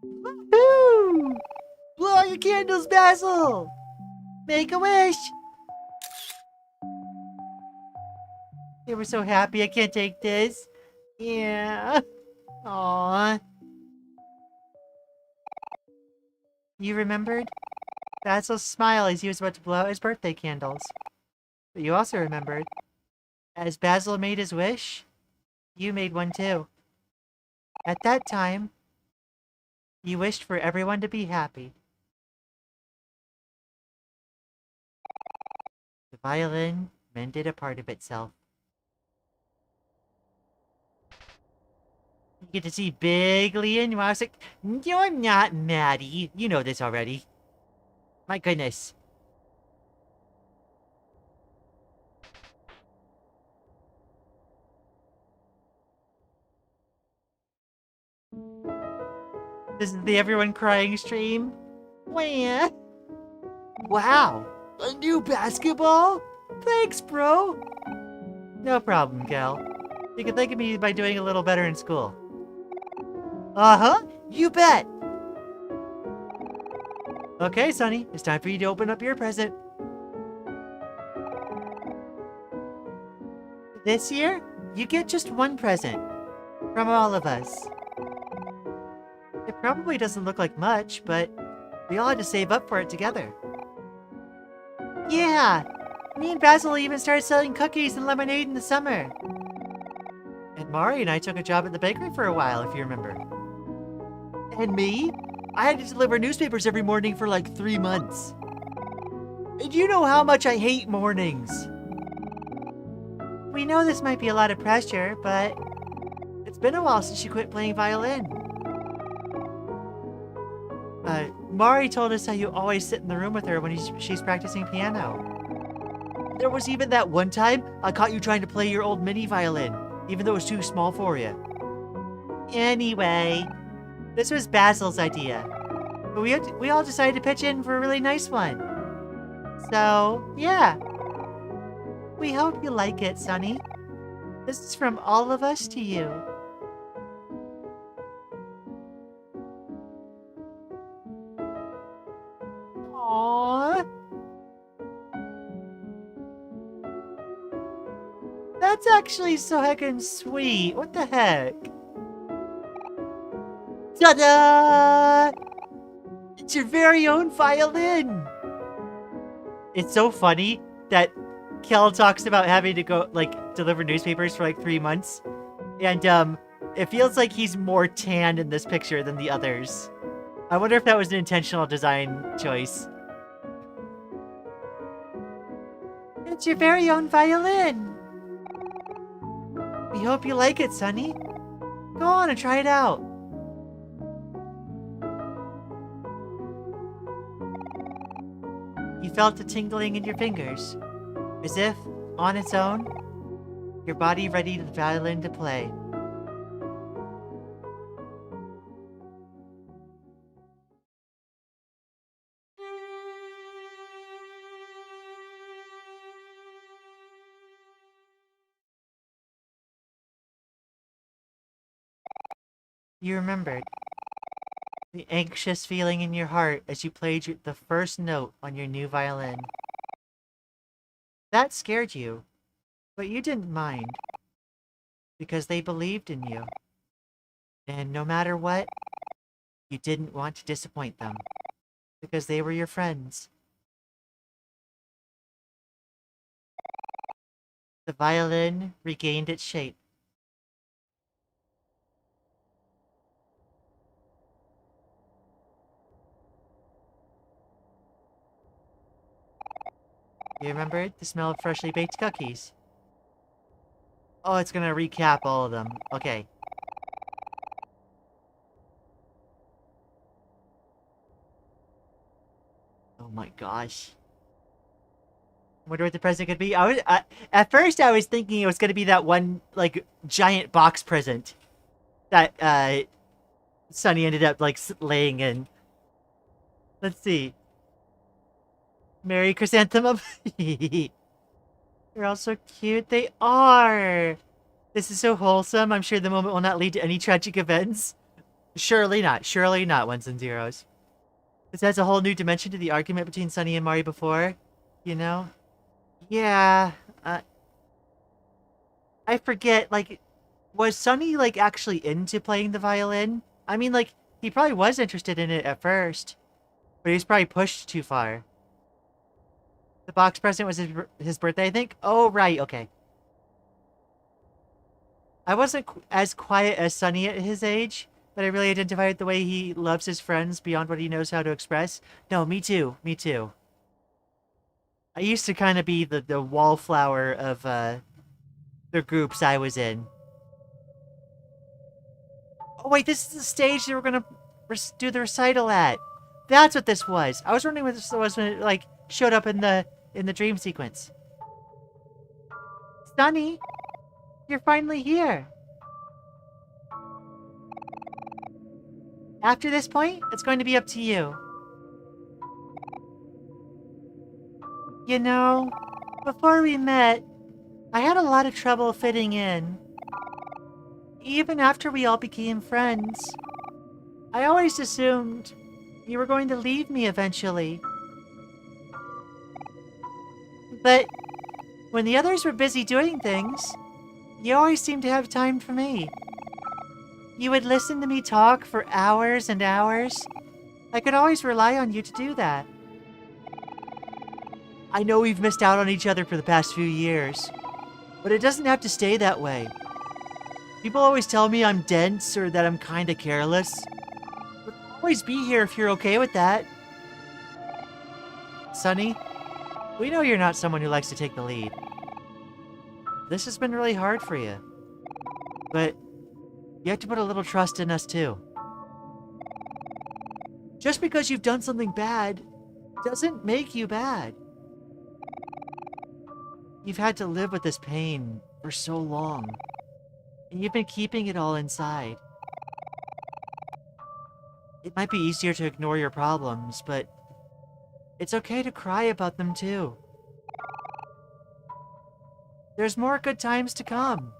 Woohoo! Blow out your candles, Basil! Make a wish! They were so happy I can't take this. Yeah. Aww. You remembered? Basil's smile as he was about to blow out his birthday candles. But you also remembered, as Basil made his wish, you made one too. At that time, you wished for everyone to be happy. The violin mended a part of itself. You get to see Big Lian. I was like, no, I'm not, Maddie. You know this already. My goodness. This is the everyone crying stream. Wah. Wow, a new basketball? Thanks, bro. No problem, Gal. You can thank me by doing a little better in school. Uh-huh, you bet. Okay, Sonny, it's time for you to open up your present. This year, you get just one present. From all of us. It probably doesn't look like much, but we all had to save up for it together. Yeah! Me and Basil even started selling cookies and lemonade in the summer. And Mari and I took a job at the bakery for a while, if you remember. And me? I had to deliver newspapers every morning for like 3 months. And you know how much I hate mornings. We know this might be a lot of pressure, but it's been a while since you quit playing violin. Mari told us how you always sit in the room with her when she's practicing piano. There was even that one time I caught you trying to play your old mini violin, even though it was too small for you. Anyway, this was Basil's idea, but we all decided to pitch in for a really nice one. So, yeah. We hope you like it, Sonny. This is from all of us to you. Aww. That's actually so heckin' sweet. What the heck? Ta-da! It's your very own violin! It's so funny that Kel talks about having to go, like, deliver newspapers for, like, 3 months. And, it feels like he's more tan in this picture than the others. I wonder if that was an intentional design choice. It's your very own violin! We hope you like it, Sonny. Go on and try it out. You felt the tingling in your fingers, as if, on its own, your body ready the violin to play. You remembered the anxious feeling in your heart as you played the first note on your new violin. That scared you, but you didn't mind, because they believed in you. And no matter what, you didn't want to disappoint them, because they were your friends. The violin regained its shape. You remembered the smell of freshly baked cookies. Oh, it's gonna recap all of them. Okay. Oh my gosh. Wonder what the present could be. At first I was thinking it was gonna be that one, like, giant box present that, Sunny ended up, like, laying in. Let's see. Merry Chrysanthemum. They're all so cute. They are. This is so wholesome. I'm sure the moment will not lead to any tragic events. Surely not. Surely not, ones and zeros. This adds a whole new dimension to the argument between Sunny and Mari before. You know? Yeah. I forget, like, was Sunny, like, actually into playing the violin? I mean, like, he probably was interested in it at first, but he was probably pushed too far. The box present was his birthday, I think? Oh, right, okay. I wasn't as quiet as Sunny at his age, but I really identified the way he loves his friends beyond what he knows how to express. No, me too. Me too. I used to kind of be the wallflower of the groups I was in. Oh, wait, this is the stage that we're gonna do the recital at. That's what this was. I was wondering what this was when it, like, showed up in the dream sequence. Sunny, you're finally here. After this point, it's going to be up to you. You know, before we met, I had a lot of trouble fitting in. Even after we all became friends, I always assumed you were going to leave me eventually. But when the others were busy doing things, you always seemed to have time for me. You would listen to me talk for hours and hours. I could always rely on you to do that. I know we've missed out on each other for the past few years, but it doesn't have to stay that way. People always tell me I'm dense or that I'm kinda careless. But I'll always be here if you're okay with that. Sunny, we know you're not someone who likes to take the lead. This has been really hard for you. But you have to put a little trust in us too. Just because you've done something bad doesn't make you bad. You've had to live with this pain for so long, and you've been keeping it all inside. It might be easier to ignore your problems, but it's okay to cry about them too. There's more good times to come.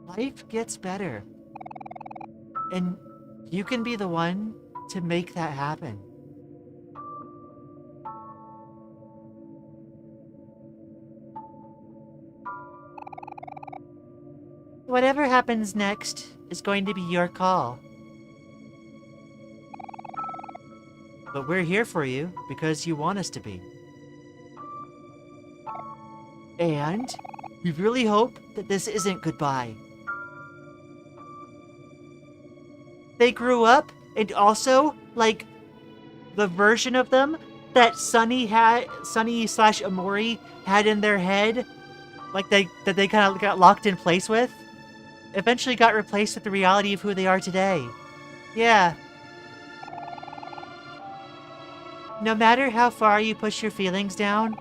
Life gets better. And you can be the one to make that happen. Whatever happens next is going to be your call. But we're here for you because you want us to be. And we really hope that this isn't goodbye. They grew up, and also, like, the version of them that Sunny slash Omori had in their head, like that they kind of got locked in place with, eventually got replaced with the reality of who they are today. Yeah. No matter how far you push your feelings down,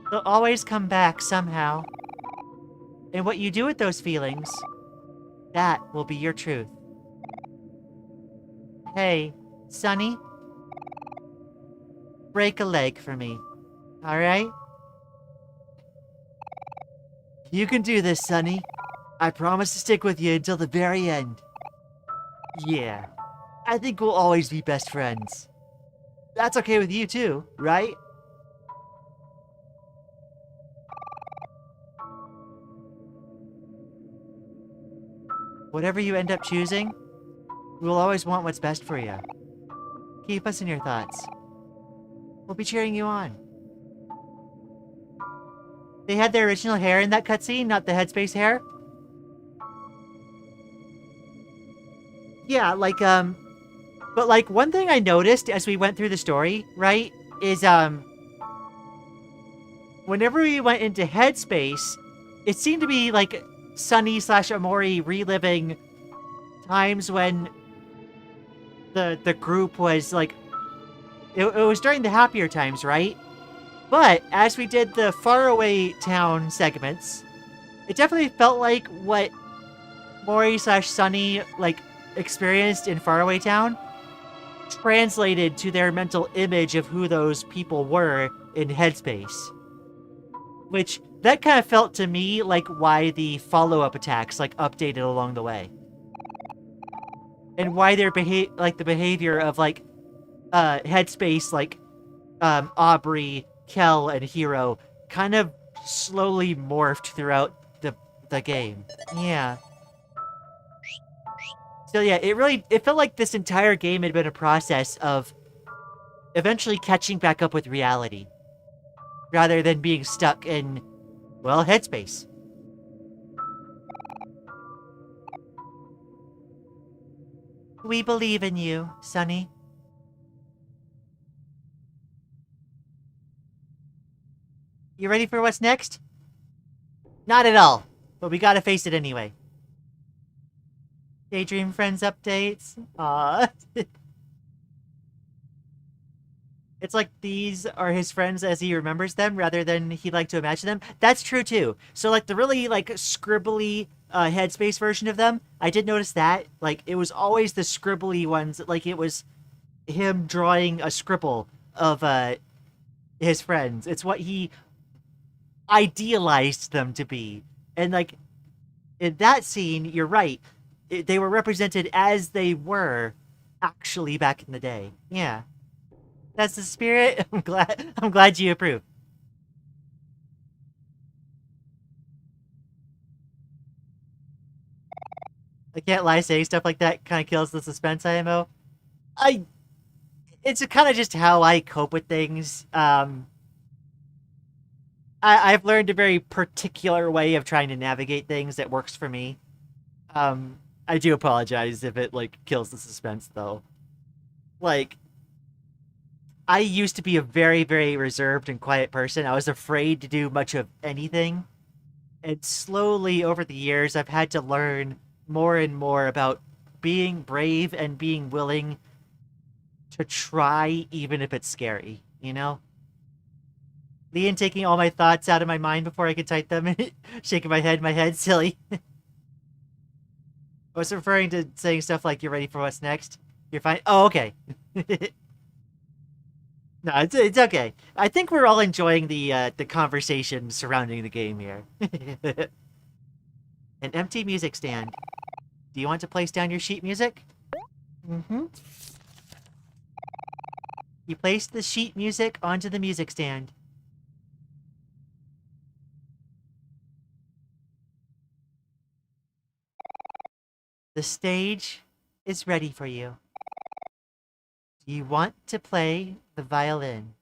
they'll always come back somehow. And what you do with those feelings, that will be your truth. Hey, Sunny, break a leg for me, alright? You can do this, Sunny. I promise to stick with you until the very end. Yeah, I think we'll always be best friends. That's okay with you too, right? Whatever you end up choosing, we'll always want what's best for you. Keep us in your thoughts. We'll be cheering you on. They had their original hair in that cutscene, not the Headspace hair. Yeah, like, but like, one thing I noticed as we went through the story, right, is, whenever we went into Headspace, it seemed to be, like, Sunny slash Omori reliving times when the group was, like, it was during the happier times, right? But as we did the faraway town segments, it definitely felt like what Mori slash Sunny, like, experienced in faraway town translated to their mental image of who those people were in Headspace. Which, that kind of felt to me like why the follow-up attacks, like, updated along the way. And why their the behavior of, like, Headspace, like, Aubrey, Kel, and Hero kind of slowly morphed throughout the game. Yeah. So yeah, it felt like this entire game had been a process of eventually catching back up with reality, rather than being stuck in, well, Headspace. We believe in you, Sunny. You ready for what's next? Not at all, but we gotta face it anyway. Daydream Friends updates. Aww. It's like these are his friends as he remembers them rather than he'd like to imagine them. That's true too. So like the really like scribbly headspace version of them, I did notice that. Like it was always the scribbly ones, like it was him drawing a scribble of his friends. It's what he idealized them to be. And like in that scene, you're right. They were represented as they were actually back in the day. Yeah. That's the spirit. I'm glad you approve. I can't lie, saying stuff like that kind of kills the suspense, IMO. I it's kind of just how I cope with things. I've learned a very particular way of trying to navigate things that works for me. I do apologize if it like kills the suspense though. Like I used to be a very, very reserved and quiet person. I was afraid to do much of anything. And slowly over the years, I've had to learn more and more about being brave and being willing to try, even if it's scary, you know? Lian taking all my thoughts out of my mind before I could type them, shaking my head, silly. I was referring to saying stuff like, you're ready for what's next? You're fine? Oh, okay. No, it's okay. I think we're all enjoying the conversation surrounding the game here. An empty music stand. Do you want to place down your sheet music? Mm-hmm. You place the sheet music onto the music stand. The stage is ready for you. Do you want to play the violin?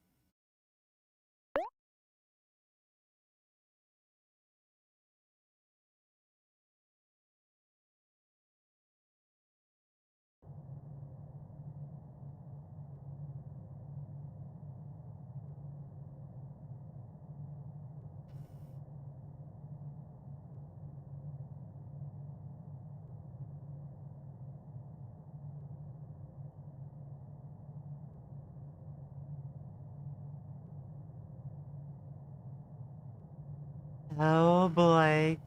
Oh boy.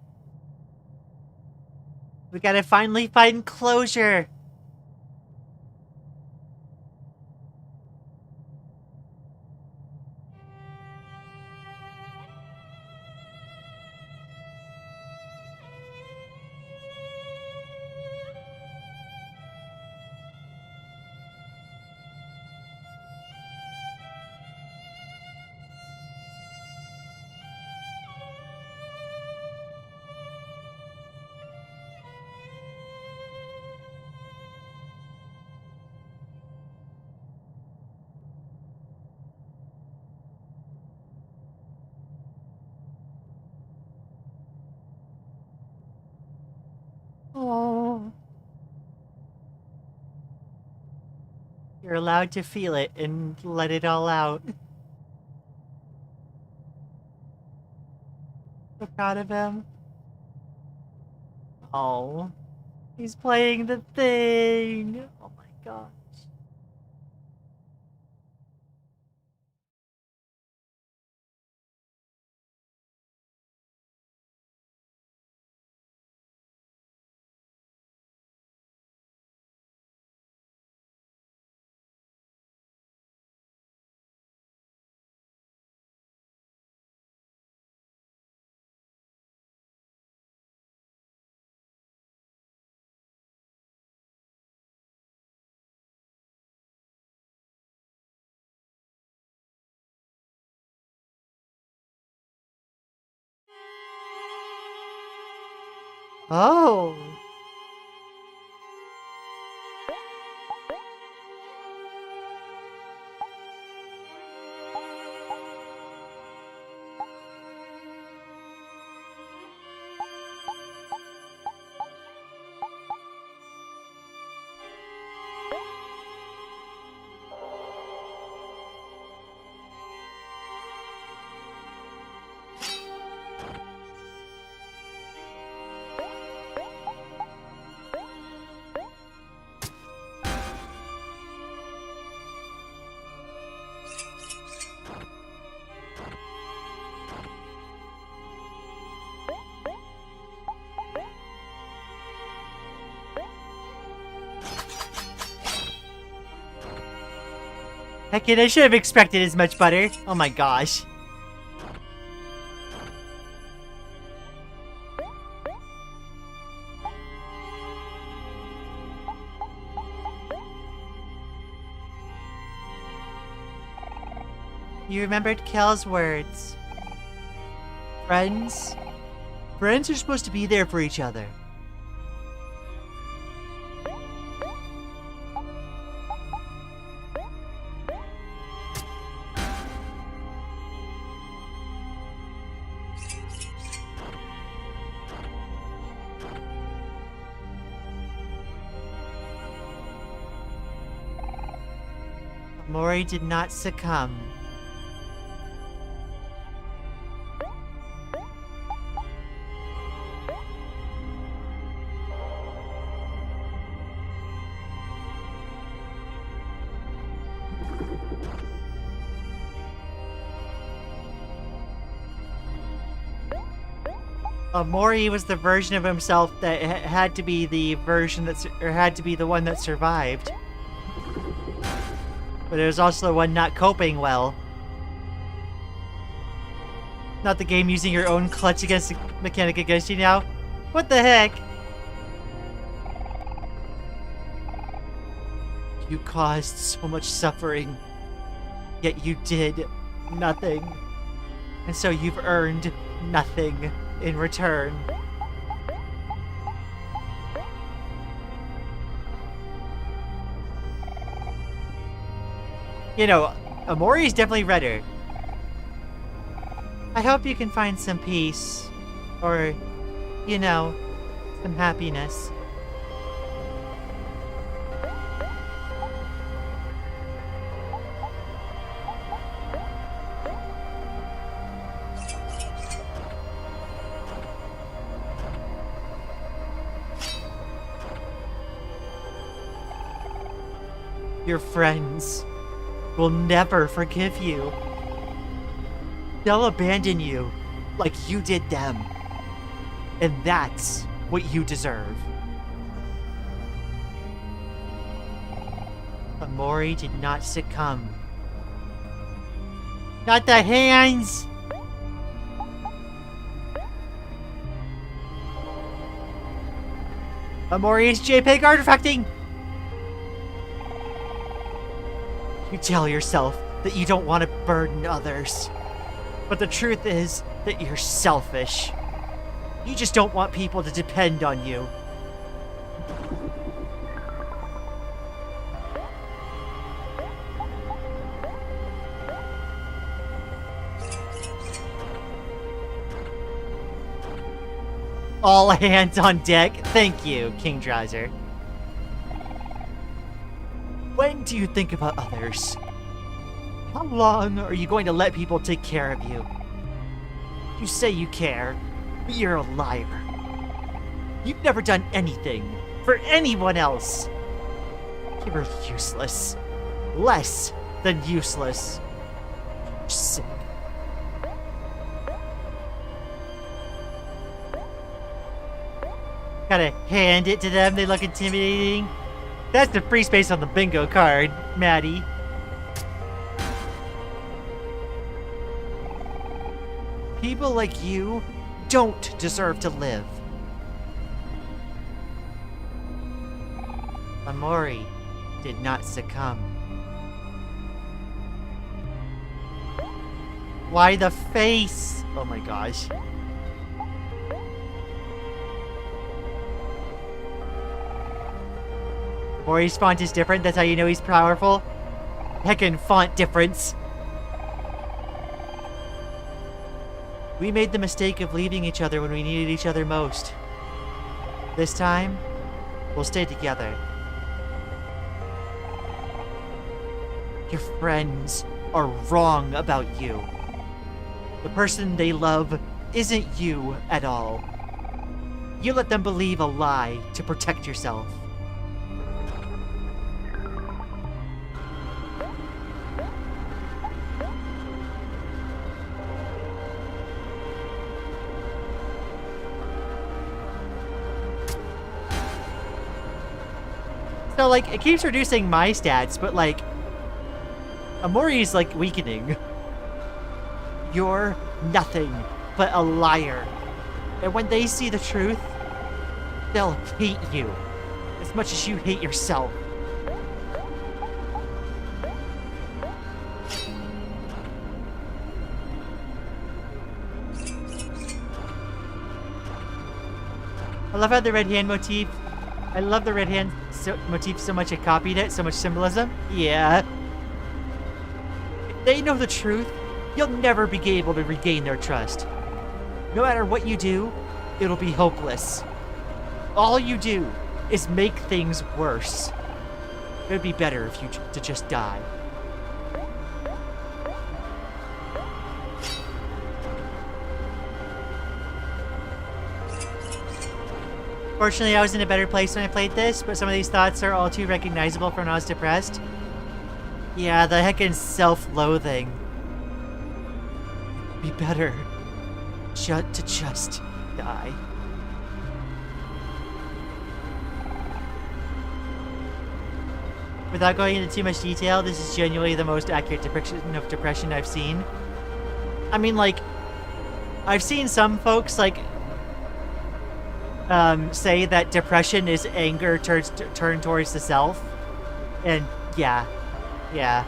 We gotta finally find closure. Oh. You're allowed to feel it and let it all out. So proud of him. Oh. He's playing the thing. Oh my god. Oh. Heck, I should have expected as much butter. Oh my gosh. You remembered Kel's words. Friends? Friends are supposed to be there for each other. Omori did not succumb. Omori was the version of himself that had to be the version had to be the one that survived. But it was also the one not coping well. Not the game using your own clutch against the mechanic against you now. What the heck? You caused so much suffering, yet you did nothing. And so you've earned nothing in return. You know, Omori's definitely redder. I hope you can find some peace. Or, you know, some happiness. Your friends will never forgive you. They'll abandon you like you did them. And that's what you deserve. Omori did not succumb. Not the hands! Omori is JPEG artifacting! You tell yourself that you don't want to burden others. But the truth is that you're selfish. You just don't want people to depend on you. All hands on deck. Thank you, King Dreiser. When do you think about others? How long are you going to let people take care of you? You say you care, but you're a liar. You've never done anything for anyone else. You're useless. Less than useless. You're sick. Gotta hand it to them, they look intimidating. That's the free space on the bingo card, Maddie. People like you don't deserve to live. Omori did not succumb. Why the face? Oh my gosh. Omori's font is different, that's how you know he's powerful. Heckin' font difference. We made the mistake of leaving each other when we needed each other most. This time, we'll stay together. Your friends are wrong about you. The person they love isn't you at all. You let them believe a lie to protect yourself. So, like, it keeps reducing my stats, but, like, Omori's like weakening. You're nothing but a liar. And when they see the truth, they'll hate you as much as you hate yourself. I love how the red hand motif. I love the red hand motif so much I copied it, so much symbolism. Yeah. If they know the truth, you'll never be able to regain their trust. No matter what you do, it'll be hopeless. All you do is make things worse. It'd be better if you to just die. Fortunately, I was in a better place when I played this, but some of these thoughts are all too recognizable from when I was depressed. Yeah, the heckin' self-loathing. Be better to just die. Without going into too much detail, this is genuinely the most accurate depiction of depression I've seen. I mean, like, I've seen some folks, like, say that depression is anger turned towards the self. And, yeah. Yeah.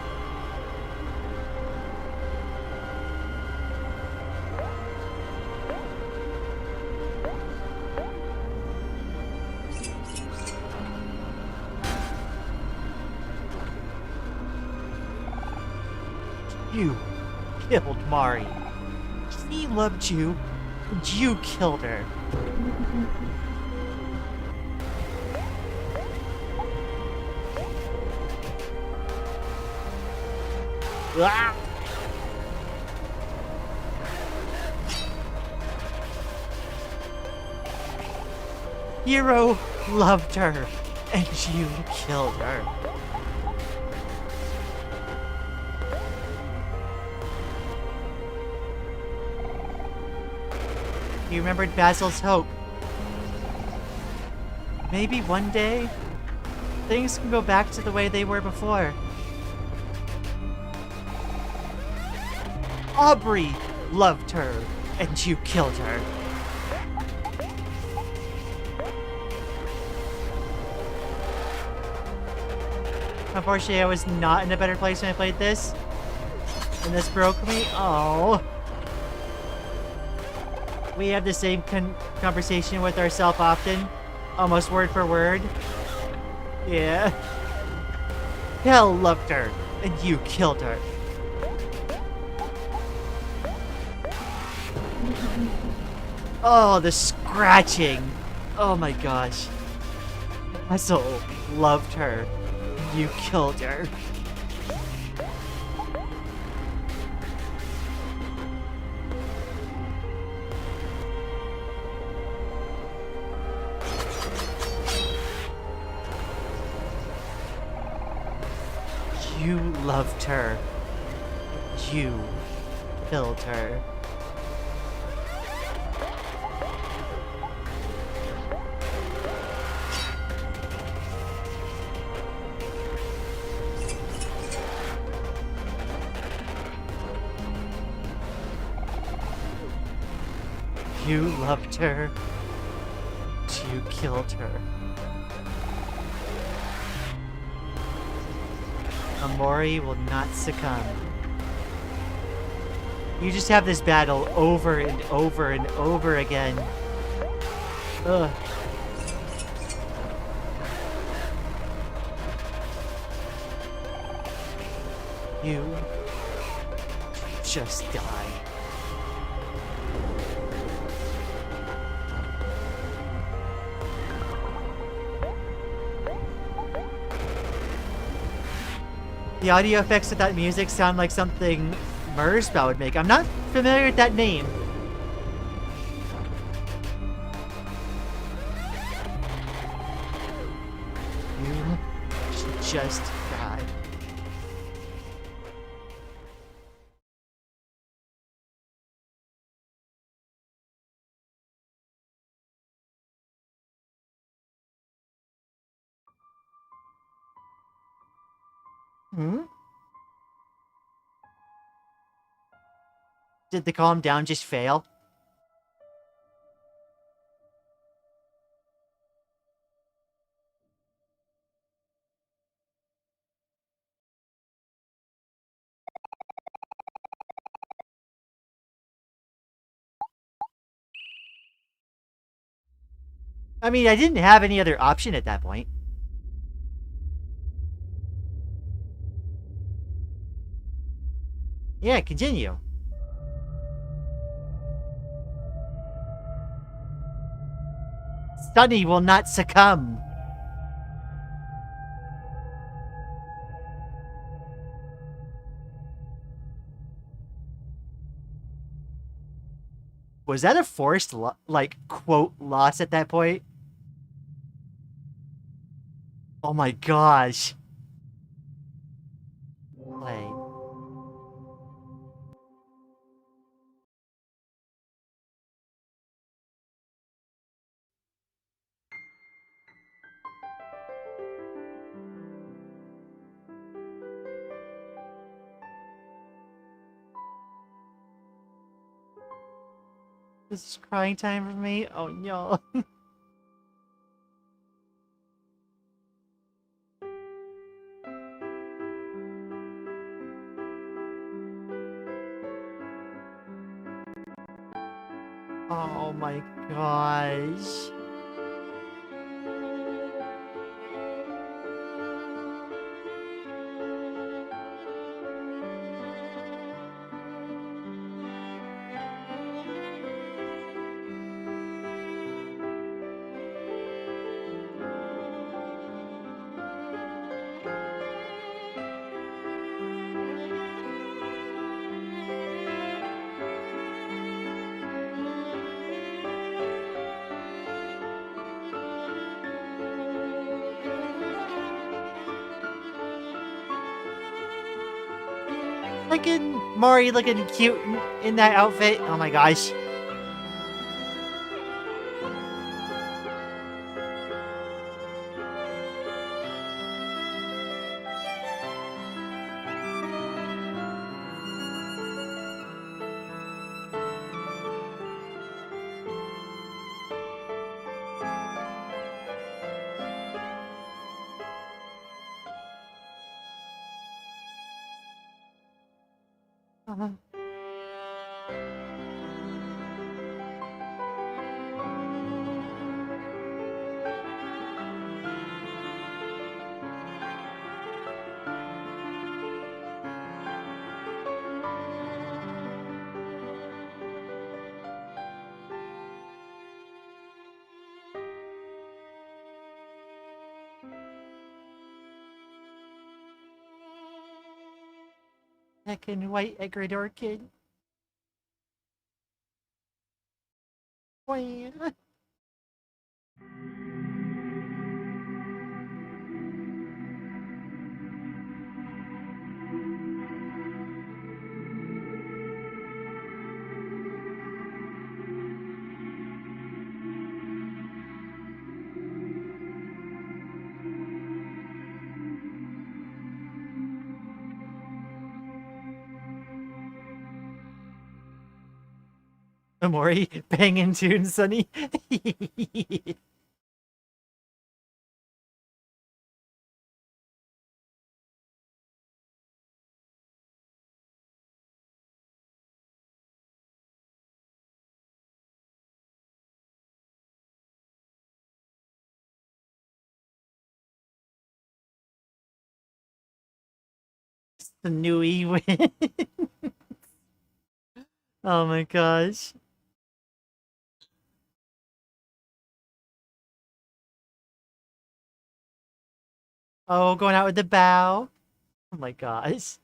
You killed Mari. She loved you, and you killed her. Ah! Hero loved her, and you killed her. You remembered Basil's hope. Maybe one day, things can go back to the way they were before. Aubrey loved her, and you killed her. Unfortunately, I was not in a better place when I played this. And this broke me. Oh. We have the same conversation with ourselves often. Almost word for word. Yeah. Hell loved her, and you killed her. Oh, the scratching. Oh my gosh. Basil loved her. You killed her. You loved her. You killed her. You loved her. You killed her. Omori will not succumb. You just have this battle over and over and over again. Ugh. You just die. The audio effects of that music sound like something Merzbow would make. I'm not familiar with that name. You should just die. Hmm? Did the calm down just fail? I mean, I didn't have any other option at that point. Yeah, continue. Sunny will not succumb. Was that a forced, like, quote, loss at that point? Oh my gosh. Play. This is crying time for me? Oh no. Oh my gosh. Looking Mori looking cute in that outfit. Oh my gosh. Uh-huh. Heckin' white egret orchid. Boy. Omori banging tunes, Sunny. The newy win. Oh my gosh. Oh, going out with the bow. Oh my gosh.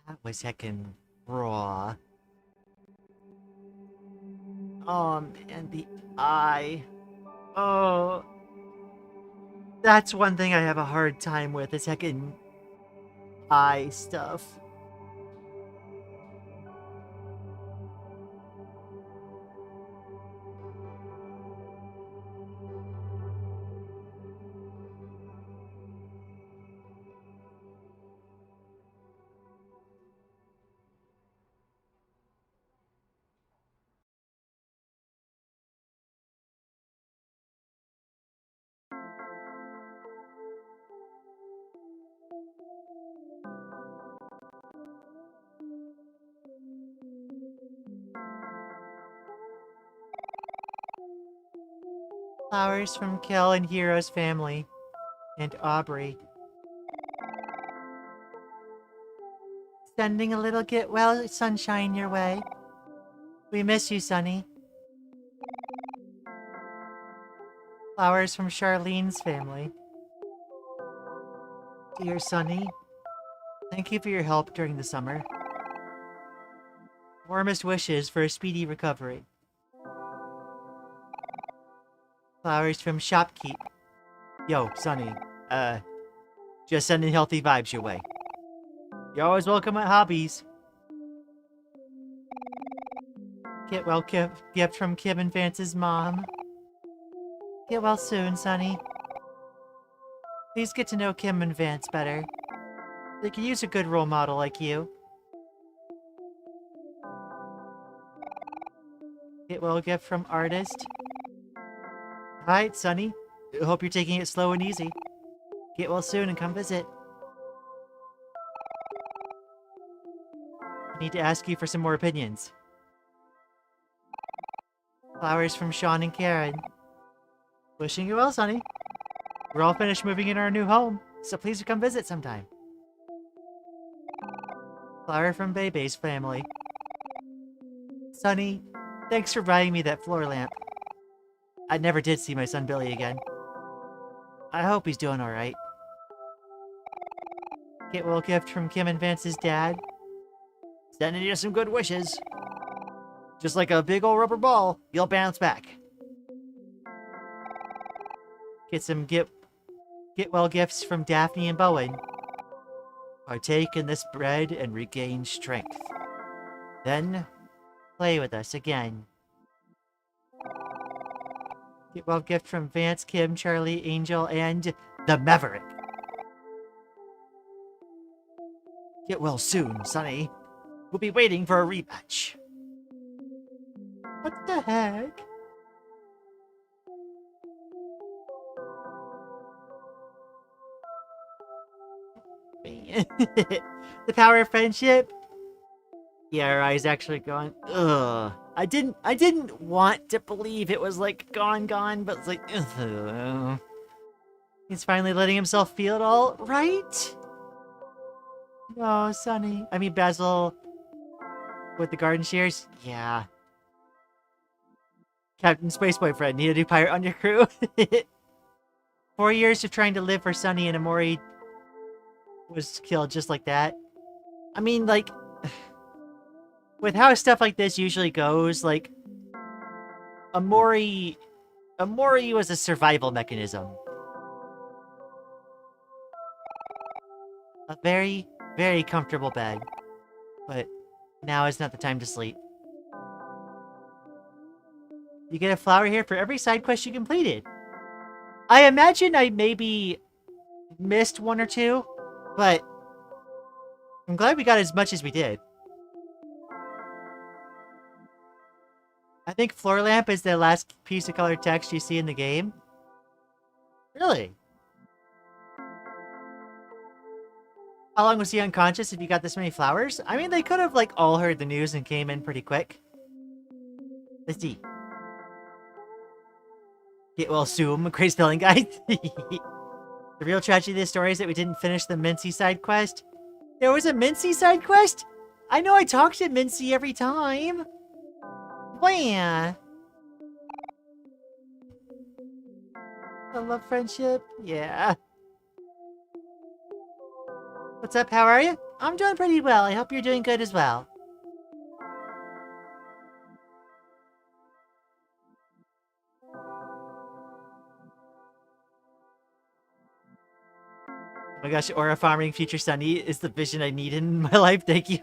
That was heckin' raw. And the eye. Oh, that's one thing I have a hard time with is heckin' eye stuff. Flowers from Kel and Hero's family. And Aubrey. Sending a little get well sunshine your way. We miss you, Sunny. Flowers from Charlene's family. Dear Sunny, thank you for your help during the summer. Warmest wishes for a speedy recovery. Flowers from Shopkeep. Yo, Sunny, just sending healthy vibes your way. You're always welcome at Hobbies. Get well gift from Kim and Vance's mom. Get well soon, Sunny. Please get to know Kim and Vance better. They could use a good role model like you. Get well gift from Artist. Alright, Sunny. Hope you're taking it slow and easy. Get well soon and come visit. I need to ask you for some more opinions. Flowers from Sean and Karen. Wishing you well, Sunny. We're all finished moving in our new home, so please come visit sometime. Flower from Bebe's family. Sunny, thanks for buying me that floor lamp. I never did see my son Billy again. I hope he's doing alright. Get well gift from Kim and Vance's dad. Sending you some good wishes. Just like a big old rubber ball, you'll bounce back. Get some get well gifts from Daphne and Bowen. Partake in this bread and regain strength. Then, play with us again. Get well gift from Vance, Kim, Charlie, Angel, and the Maverick. Get well soon, Sunny. We'll be waiting for a rematch. What the heck? The power of friendship? Yeah, her eyes actually gone. Ugh. I didn't want to believe it was like gone, but it's like, ugh. He's finally letting himself feel it all, right? Oh, Sunny. I mean, Basil with the garden shears? Yeah. Captain Space Boyfriend, need a new pirate on your crew? 4 years of trying to live for Sunny and Omori was killed just like that. I mean, like, with how stuff like this usually goes, like, Omori was a survival mechanism. A very, very comfortable bed. But now is not the time to sleep. You get a flower here for every side quest you completed. I imagine I maybe missed one or two, but I'm glad we got as much as we did. I think floor lamp is the last piece of colored text you see in the game. Really? How long was he unconscious if you got this many flowers? I mean, they could have, like, all heard the news and came in pretty quick. Let's see. Get well soon, great spelling guide. The real tragedy of this story is that we didn't finish the Mincy side quest. There was a Mincy side quest? I know I talk to Mincy every time. Blah. I love friendship. Yeah. What's up? How are you? I'm doing pretty well. I hope you're doing good as well. Oh my gosh, aura farming future Sunny is the vision I need in my life. Thank you.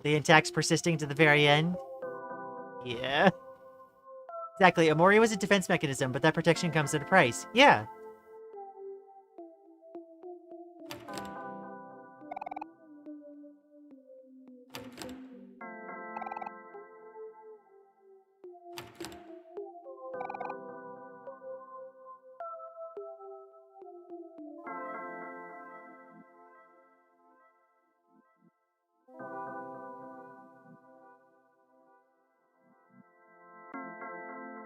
The attacks persisting to the very end. Yeah. Exactly. Omori was a defense mechanism, but that protection comes at a price. Yeah.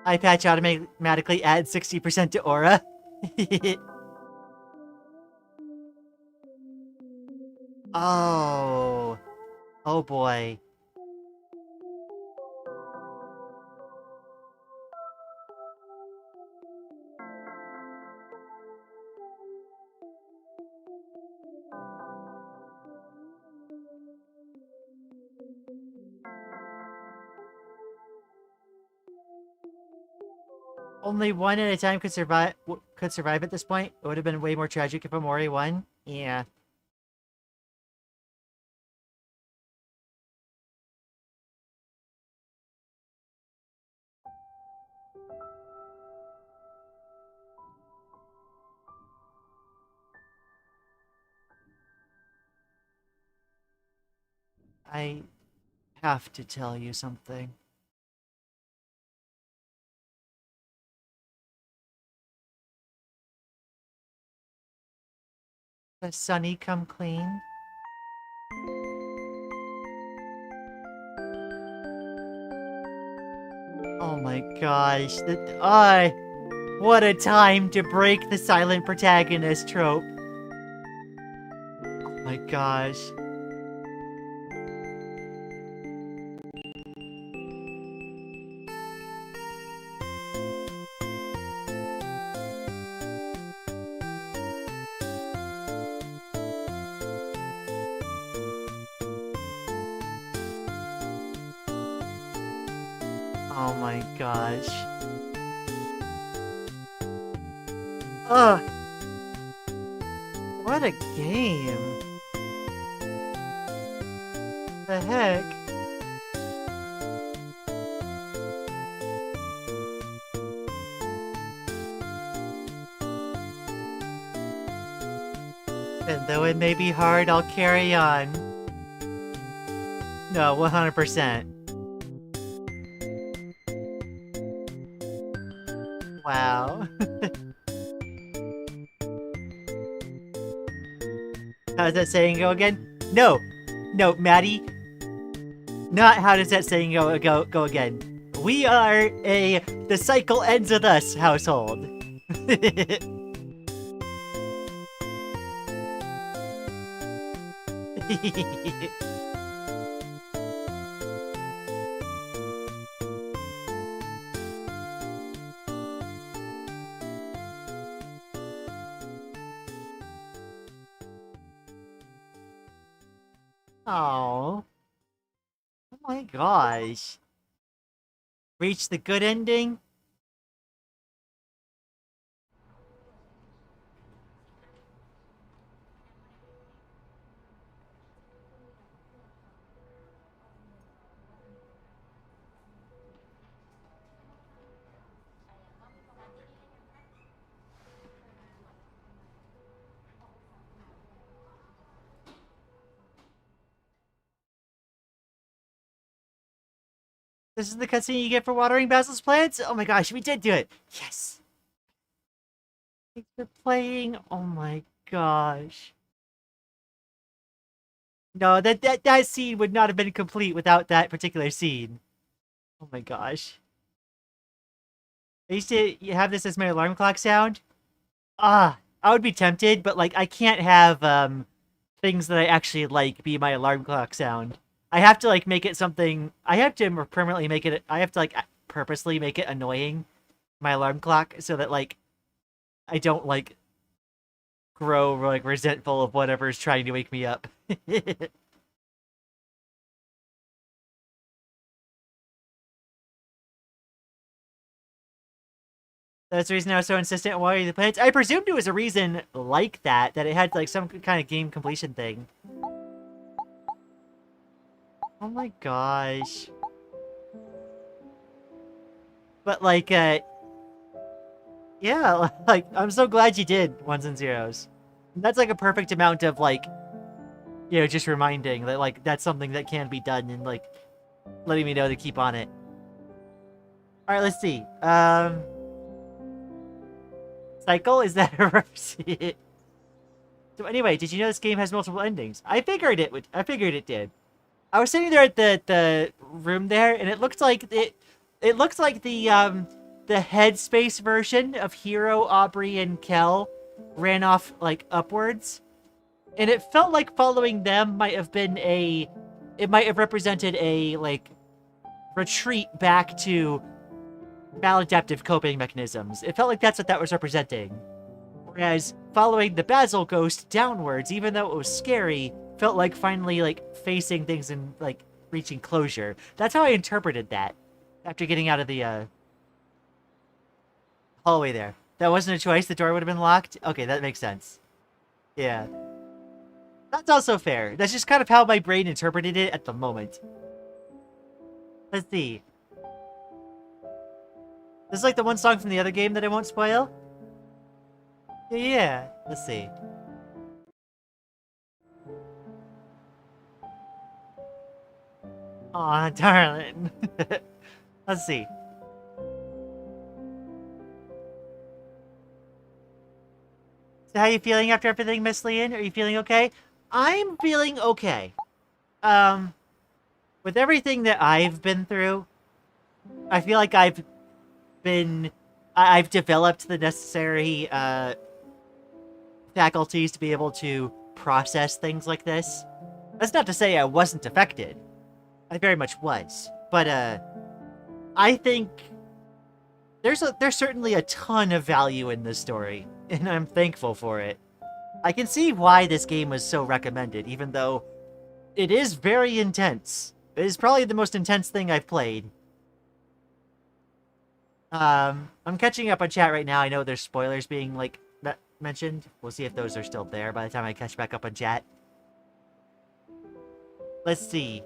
eye patch automatically adds 60% to aura. Oh. Oh boy. Only one at a time could survive. Could survive at this point. It would have been way more tragic if Omori won. Yeah. I have to tell you something. Does Sunny come clean? Oh my gosh. What a time to break the silent protagonist trope. Oh my gosh. Oh my gosh. Ugh. What a game. The heck? And though it may be hard, I'll carry on. No, 100%. Wow. How does that saying go again? No! No, Maddie. Not how does that saying go again. We are the cycle ends with us household. Oh. Oh my gosh. Reach the good ending? This is the cutscene you get for watering Basil's plants? Oh my gosh, we did do it! Yes! Thanks for playing. Oh my gosh. No, that scene would not have been complete without that particular scene. Oh my gosh. I used to have this as my alarm clock sound. I would be tempted, but like I can't have things that I actually like be my alarm clock sound. I have to like make it something. I have to permanently make it. I have to like purposely make it annoying, my alarm clock, so that like I don't like grow like resentful of whatever's trying to wake me up. That's the reason I was so insistent on watering the plants. I presumed it was a reason like that it had like some kind of game completion thing. Oh my gosh. But like, yeah, like I'm so glad you did ones and zeros. That's like a perfect amount of like, you know, just reminding that like that's something that can be done and like letting me know to keep on it. All right, let's see. Cycle, is that a reverse? So anyway, did you know this game has multiple endings? I figured it would. I figured it did. I was sitting there at the room there, and it looks like the the headspace version of Hero, Aubrey, and Kel ran off, like, upwards. And it felt like following them might have been it might have represented a, like, retreat back to maladaptive coping mechanisms. It felt like that's what that was representing. Whereas following the Basil ghost downwards, even though it was scary, felt like finally, like, facing things and, like, reaching closure. That's how I interpreted that after getting out of the, hallway there. That wasn't a choice. The door would have been locked. Okay, that makes sense. Yeah. That's also fair. That's just kind of how my brain interpreted it at the moment. Let's see. This is like the one song from the other game that I won't spoil. Yeah. Let's see. Aw, darling. Let's see. So how you feeling after everything, Miss Lian? Are you feeling okay? I'm feeling okay. With everything that I've been through, I feel like I've developed the necessary, faculties to be able to process things like this. That's not to say I wasn't affected. I very much was. But, I think there's certainly a ton of value in this story, and I'm thankful for it. I can see why this game was so recommended, even though it is very intense. It is probably the most intense thing I've played. I'm catching up on chat right now. I know there's spoilers being, like, mentioned. We'll see if those are still there by the time I catch back up on chat. Let's see.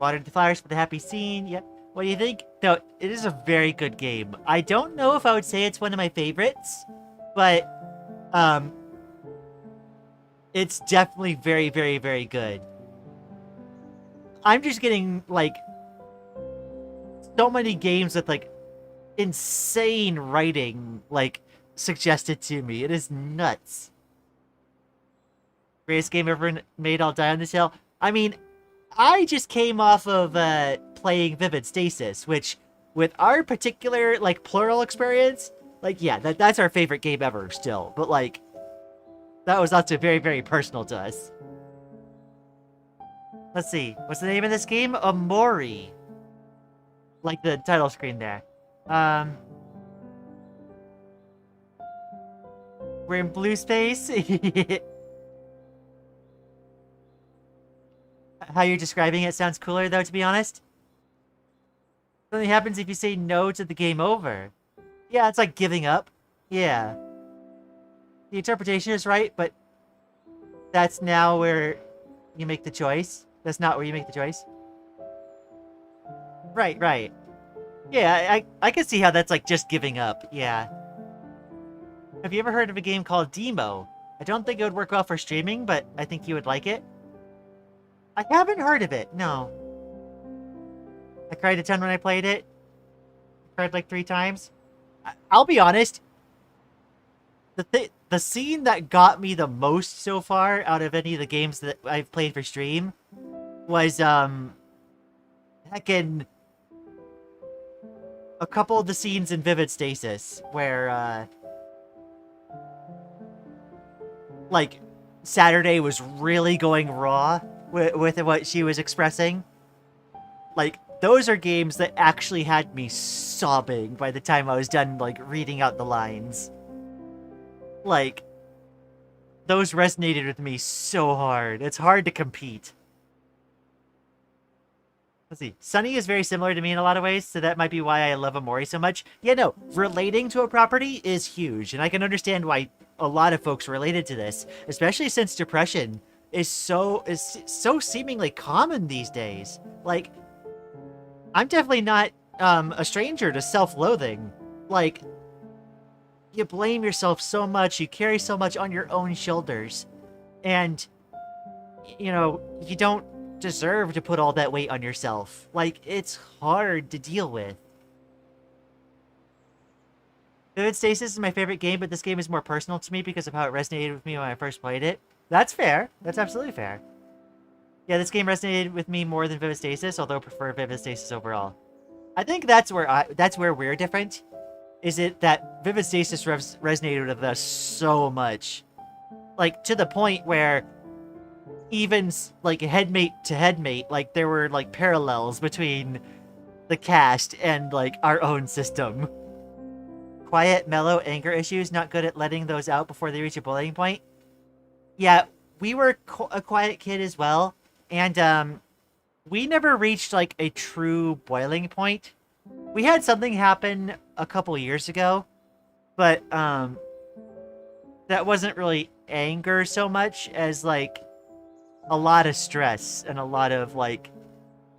Watered the flowers for the happy scene. Yep. What do you think? No, it is a very good game. I don't know if I would say it's one of my favorites, but, it's definitely very, very, very good. I'm just getting, like, so many games with, like, insane writing, like, suggested to me. It is nuts. Greatest game ever made, I'll die on this hill. I mean, I just came off of, playing Vivid Stasis, which, with our particular, like, plural experience, like, yeah, that's our favorite game ever still. But, like, that was also very, very personal to us. Let's see. What's the name of this game? Omori. Like the title screen there. We're in blue space. How you're describing it sounds cooler, though, to be honest. Something happens if you say no to the game over. Yeah, it's like giving up. Yeah. The interpretation is right, but that's now where you make the choice. That's not where you make the choice. Right, right. Yeah, I can see how that's like just giving up. Yeah. Have you ever heard of a game called Demo? I don't think it would work well for streaming, but I think you would like it. I haven't heard of it, no. I cried a ton when I played it. I cried like 3 times. I'll be honest. The scene that got me the most so far out of any of the games that I've played for stream was, heckin' a couple of the scenes in Vivid Stasis where, like, Saturday was really going raw with what she was expressing. Like, those are games that actually had me sobbing by the time I was done, like, reading out the lines. Like, those resonated with me so hard. It's hard to compete. Let's see. Sunny is very similar to me in a lot of ways, so that might be why I love Omori so much. Yeah, no, relating to a property is huge, and I can understand why a lot of folks related to this, especially since depression is so seemingly common these days. Like, I'm definitely not a stranger to self-loathing. Like, you blame yourself so much, you carry so much on your own shoulders, and, you know, you don't deserve to put all that weight on yourself. Like, it's hard to deal with. Vivid Stasis is my favorite game, but this game is more personal to me because of how it resonated with me when I first played it. That's fair. That's absolutely fair. Yeah, this game resonated with me more than Vivid Stasis, although I prefer Vivid Stasis overall. I think that's where we're different. Is it that Vivid Stasis resonated with us so much, like to the point where even like headmate to headmate, like there were like parallels between the cast and like our own system. Quiet, mellow anger issues, not good at letting those out before they reach a boiling point. Yeah, we were a quiet kid as well, and we never reached like a true boiling point. We had something happen a couple years ago, but that wasn't really anger so much as like a lot of stress and a lot of like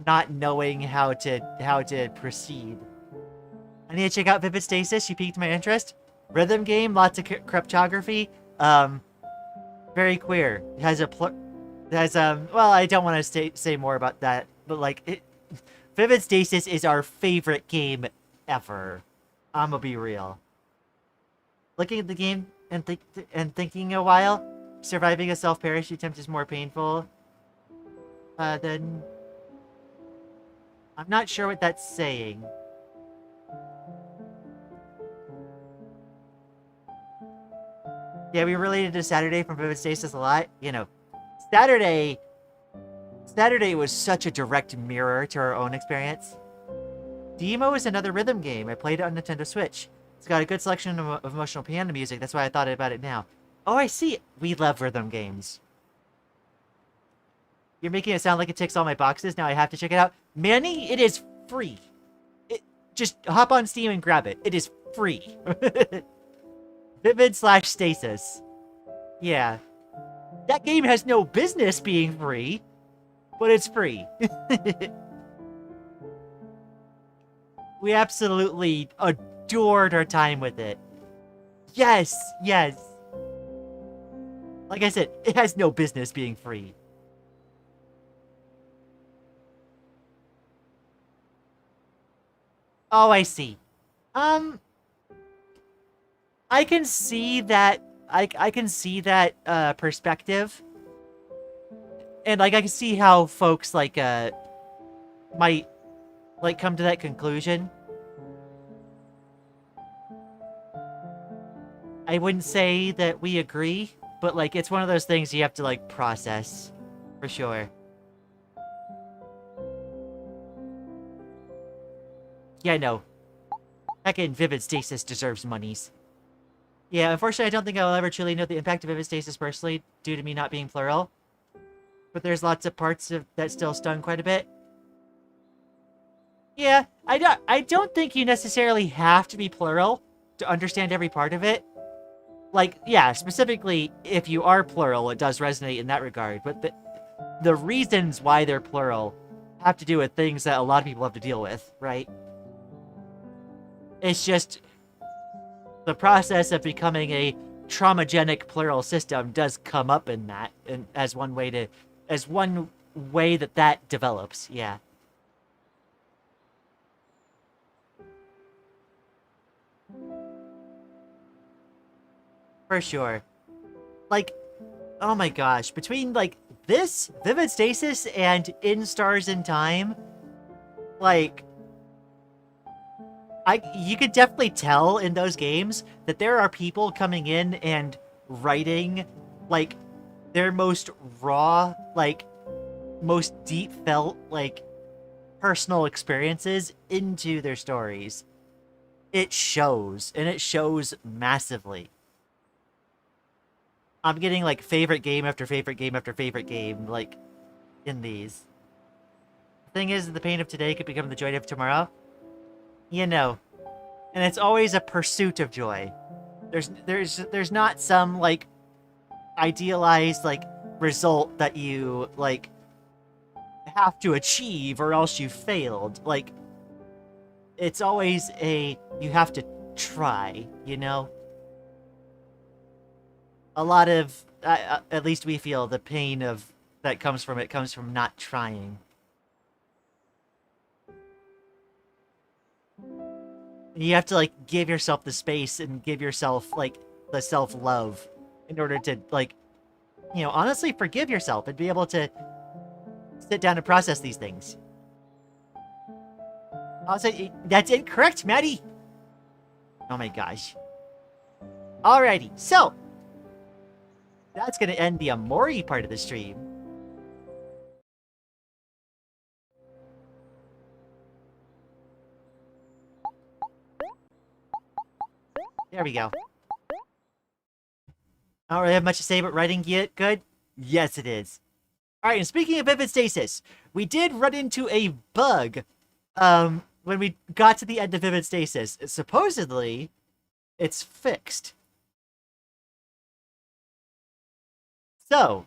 not knowing how to proceed. I need to check out Vivid Stasis. She piqued my interest. Rhythm game, lots of cryptography. Very queer. It has well, I don't want to say more about that, but like Vivid Stasis is our favorite game ever. I'm gonna be real. Looking at the game and thinking a while, surviving a self-parachute attempt is more painful than... I'm not sure what that's saying. Yeah, we related to Saturday from Vivid Stasis a lot. You know, Saturday was such a direct mirror to our own experience. Demo is another rhythm game. I played it on Nintendo Switch. It's got a good selection of emotional piano music. That's why I thought about it now. Oh, I see. We love rhythm games. You're making it sound like it ticks all my boxes. Now I have to check it out. Manny, it is free. Just hop on Steam and grab it. It is free. Vivid/Stasis. Yeah. That game has no business being free, but it's free. We absolutely adored our time with it. Yes, yes. Like I said, it has no business being free. Oh, I see. I can see that. I can see that perspective, and like I can see how folks like might like come to that conclusion. I wouldn't say that we agree, but like it's one of those things you have to like process, for sure. Yeah, no. Heckin' Vivid Stasis deserves monies. Yeah, unfortunately, I don't think I'll ever truly know the impact of Vivid Stasis personally, due to me not being plural. But there's lots of parts of that still stung quite a bit. Yeah, I don't think you necessarily have to be plural to understand every part of it. Like, yeah, specifically, if you are plural, it does resonate in that regard. But the reasons why they're plural have to do with things that a lot of people have to deal with, right? It's just... the process of becoming a traumagenic plural system does come up in that, and as one way that develops, yeah. For sure. Like, oh my gosh, between like this, Vivid Stasis, and In Stars in Time, like, you could definitely tell in those games that there are people coming in and writing, like, their most raw, like, most deep felt, like, personal experiences into their stories. It shows, and it shows massively. I'm getting, like, favorite game after favorite game after favorite game, like, in these. The thing is, the pain of today could become the joy of tomorrow. You know, and it's always a pursuit of joy. There's not some like idealized like result that you like have to achieve or else you failed. Like, it's always you have to try, you know? A lot of at least we feel the pain of that comes from not trying. You have to, like, give yourself the space and give yourself, like, the self-love in order to, like, you know, honestly forgive yourself and be able to sit down and process these things. Also, that's incorrect, Maddie. Oh my gosh. Alrighty, so that's gonna end the Omori part of the stream. There we go. I don't really have much to say, but writing yet good? Yes, it is. Alright, and speaking of vivid stasis, we did run into a bug when we got to the end of vivid stasis. Supposedly, it's fixed. So,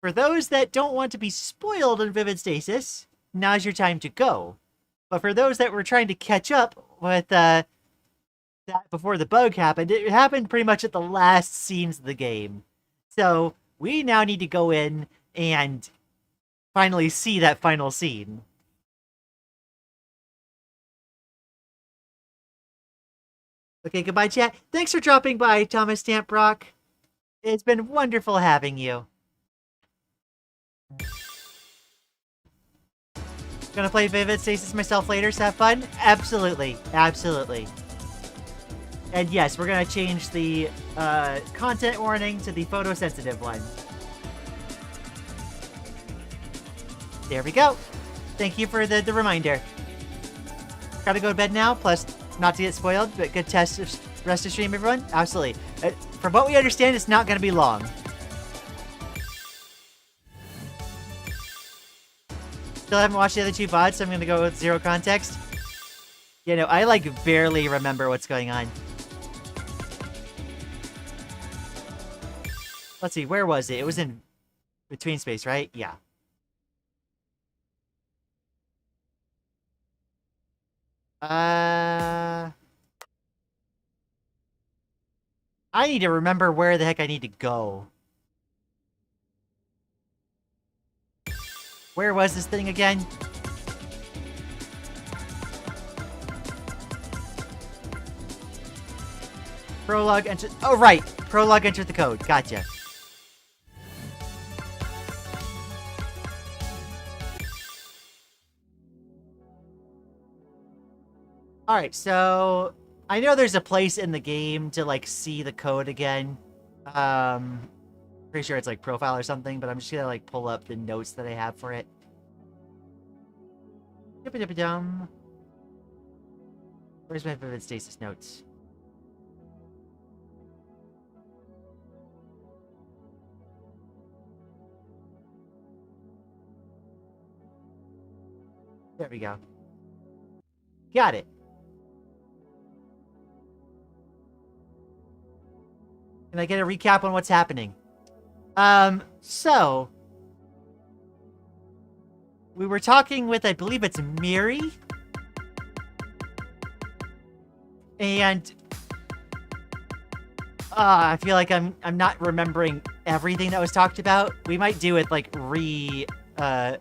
for those that don't want to be spoiled in vivid stasis, now's your time to go. But for those that were trying to catch up with that before the bug happened, it happened pretty much at the last scenes of the game. So, we now need to go in and finally see that final scene. Okay, goodbye, chat. Thanks for dropping by, Thomas Stampbrock. It's been wonderful having you. Gonna play Vivid Stasis myself later, so have fun? Absolutely. Absolutely. And yes, we're gonna change the content warning to the photosensitive one. There we go. Thank you for the reminder. Gotta go to bed now, plus not to get spoiled, but good rest of stream, everyone. Absolutely. From what we understand, it's not gonna be long. Still haven't watched the other two VODs, so I'm gonna go with zero context. You know, I like barely remember what's going on. Let's see, where was it? It was in between space, right? Yeah. I need to remember where the heck I need to go. Where was this thing again? Prologue enter. Oh, right. Prologue entered the code. Gotcha. Alright, so I know there's a place in the game to, like, see the code again. Pretty sure it's, like, profile or something, but I'm just gonna, like, pull up the notes that I have for it. Dum. Where's my Vivid Stasis notes? There we go. Got it. Can I get a recap on what's happening? So we were talking with, I believe it's Miri. And I feel like I'm not remembering everything that was talked about. We might do it like I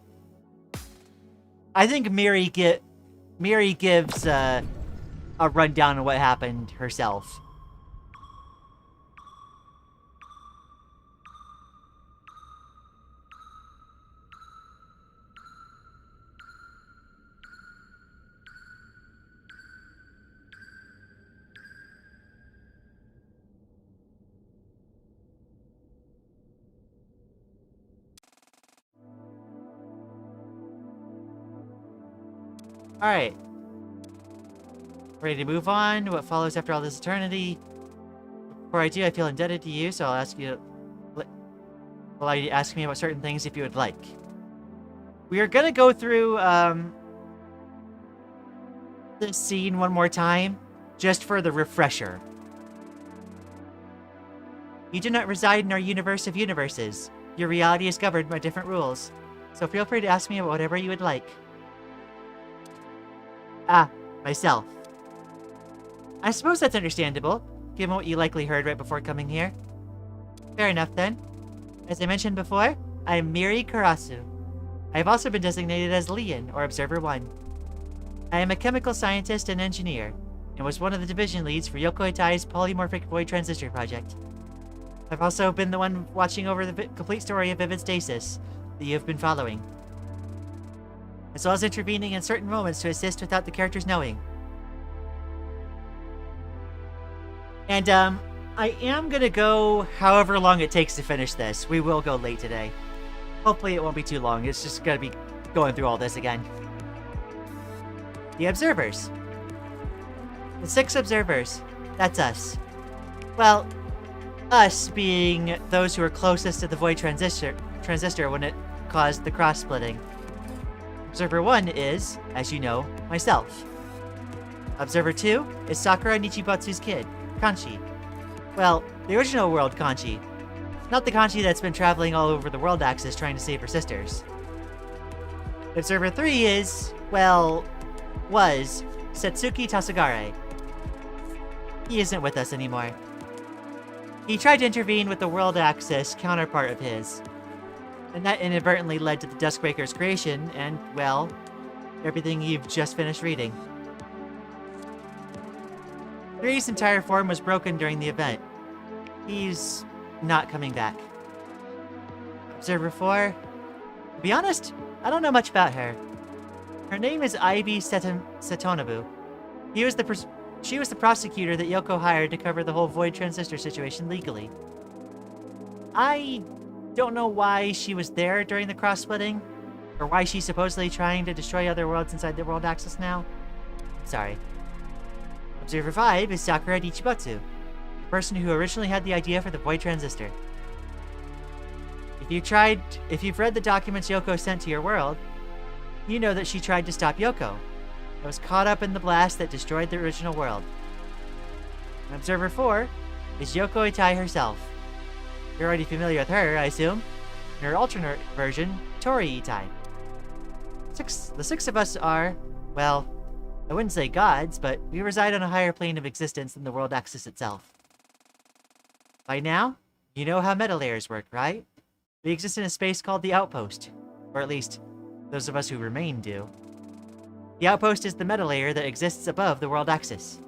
think Miri gives a rundown on what happened herself. Alright. Ready to move on? What follows after all this eternity? Before I do, I feel indebted to you, so I'll ask you to allow you to ask me about certain things if you would like. We are gonna go through this scene one more time, just for the refresher. You do not reside in our universe of universes. Your reality is governed by different rules, so feel free to ask me about whatever you would like. Ah, myself. I suppose that's understandable, given what you likely heard right before coming here. Fair enough, then. As I mentioned before, I am Miri Karasu. I have also been designated as Lian, or Observer 1. I am a chemical scientist and engineer, and was one of the division leads for Yoko Itai's polymorphic void transistor project. I've also been the one watching over the complete story of Vivid Stasis that you have been following. as well as intervening in certain moments to assist without the characters knowing. And, I am gonna go however long it takes to finish this. We will go late today. Hopefully it won't be too long. It's just gonna be going through all this again. The observers. The 6 observers. That's us. Well, us being those who are closest to the void transistor when it caused the cross-splitting. Observer 1 is, as you know, myself. Observer 2 is Sakura Nichibatsu's kid, Kanchi. Well, the original world Kanchi. Not the Kanchi that's been traveling all over the world axis trying to save her sisters. Observer 3 is, well, was Setsuki Tasagare. He isn't with us anymore. He tried to intervene with the world axis counterpart of his, and that inadvertently led to the Duskbreaker's creation and, well, everything you've just finished reading. 3's entire form was broken during the event. He's not coming back. Observer 4. To be honest, I don't know much about her. Her name is Ivy Setonobu. She was the prosecutor that Yoko hired to cover the whole void transistor situation legally. I don't know why she was there during the cross-splitting, or why she's supposedly trying to destroy other worlds inside the world axis now. Sorry. Observer 5 is Sakura Nichibatsu, the person who originally had the idea for the void transistor. If you've read the documents Yoko sent to your world, you know that she tried to stop Yoko. I was caught up in the blast that destroyed the original world. And Observer 4 is Yoko Itai herself. You're already familiar with her, I assume. In her alternate version, Tori Itai. The 6 of us are, well, I wouldn't say gods, but we reside on a higher plane of existence than the world axis itself. By now, you know how meta layers work, right? We exist in a space called the Outpost. Or at least, those of us who remain do. The Outpost is the meta layer that exists above the world axis.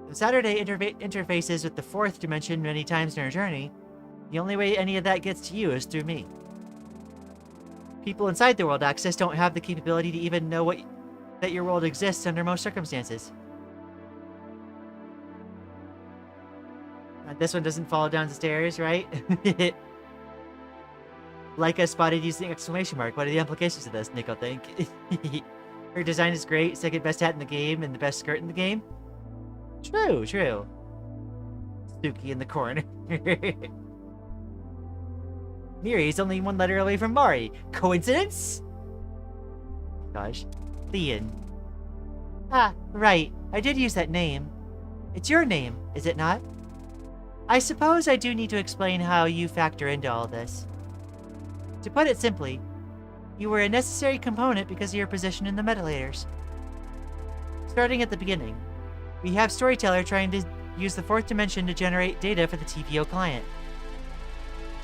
When Saturday interfaces with the 4th dimension many times in our journey, the only way any of that gets to you is through me. People inside the world axis don't have the capability to even know that your world exists under most circumstances. This one doesn't fall down the stairs, right? Leica spotted using exclamation mark. What are the implications of this, Nico think? Her design is great, second best hat in the game, and the best skirt in the game. True. Suki in the corner. Miri's only 1 letter away from Mari. Coincidence? Gosh. Lian. Ah, right. I did use that name. It's your name, is it not? I suppose I do need to explain how you factor into all this. To put it simply, you were a necessary component because of your position in the meta layers. Starting at the beginning, we have Storyteller trying to use the 4th dimension to generate data for the TPO client.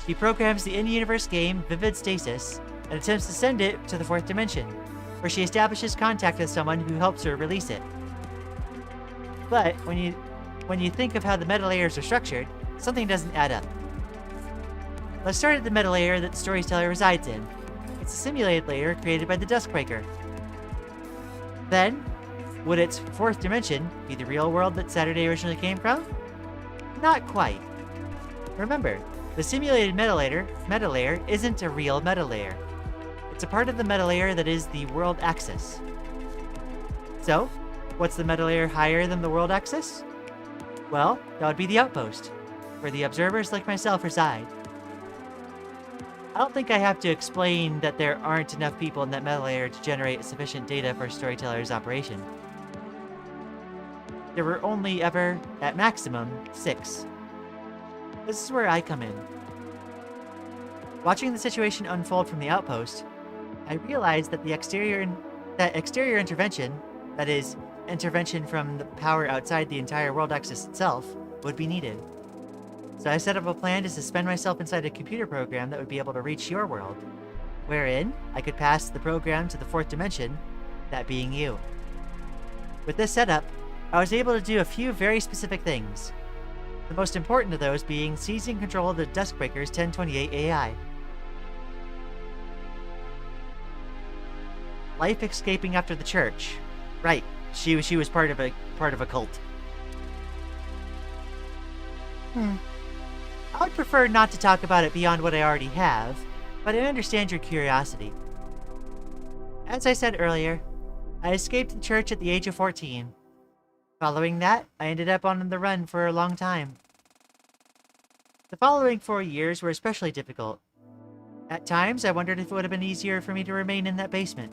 She programs the in-universe game Vivid Stasis and attempts to send it to the 4th dimension, where she establishes contact with someone who helps her release it. But when you think of how the meta layers are structured, something doesn't add up. Let's start at the meta layer that the Storyteller resides in. It's a simulated layer created by the Duskbreaker. Then, would its 4th dimension be the real world that Saturday originally came from? Not quite. Remember, the simulated meta layer isn't a real meta layer. It's a part of the meta layer that is the world axis. So, what's the meta layer higher than the world axis? Well, that would be the Outpost, where the observers like myself reside. I don't think I have to explain that there aren't enough people in that meta layer to generate sufficient data for Storyteller's operation. There were only ever, at maximum, 6. This is where I come in. Watching the situation unfold from the Outpost, I realized that exterior intervention, that is, intervention from the power outside the entire world axis itself, would be needed. So I set up a plan to suspend myself inside a computer program that would be able to reach your world, wherein I could pass the program to the 4th dimension, that being you. With this setup, I was able to do a few very specific things. The most important of those being seizing control of the Duskbreaker's 1028 AI. life escaping after the church. Right, she was part of a cult. I would prefer not to talk about it beyond what I already have, but I understand your curiosity. As I said earlier, I escaped the church at the age of 14. Following that, I ended up on the run for a long time. The following 4 years were especially difficult. At times, I wondered if it would have been easier for me to remain in that basement.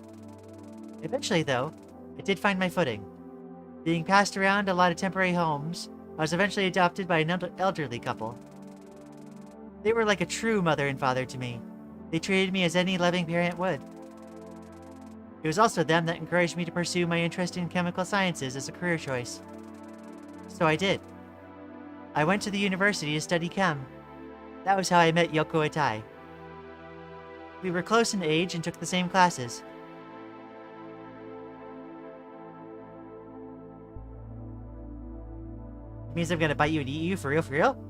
Eventually, though, I did find my footing. Being passed around a lot of temporary homes, I was eventually adopted by an elderly couple. They were like a true mother and father to me. They treated me as any loving parent would. It was also them that encouraged me to pursue my interest in chemical sciences as a career choice. So I did. I went to the university to study chem. That was how I met Yoko Itai. We were close in age and took the same classes. Means I'm gonna bite you and eat you for real, for real?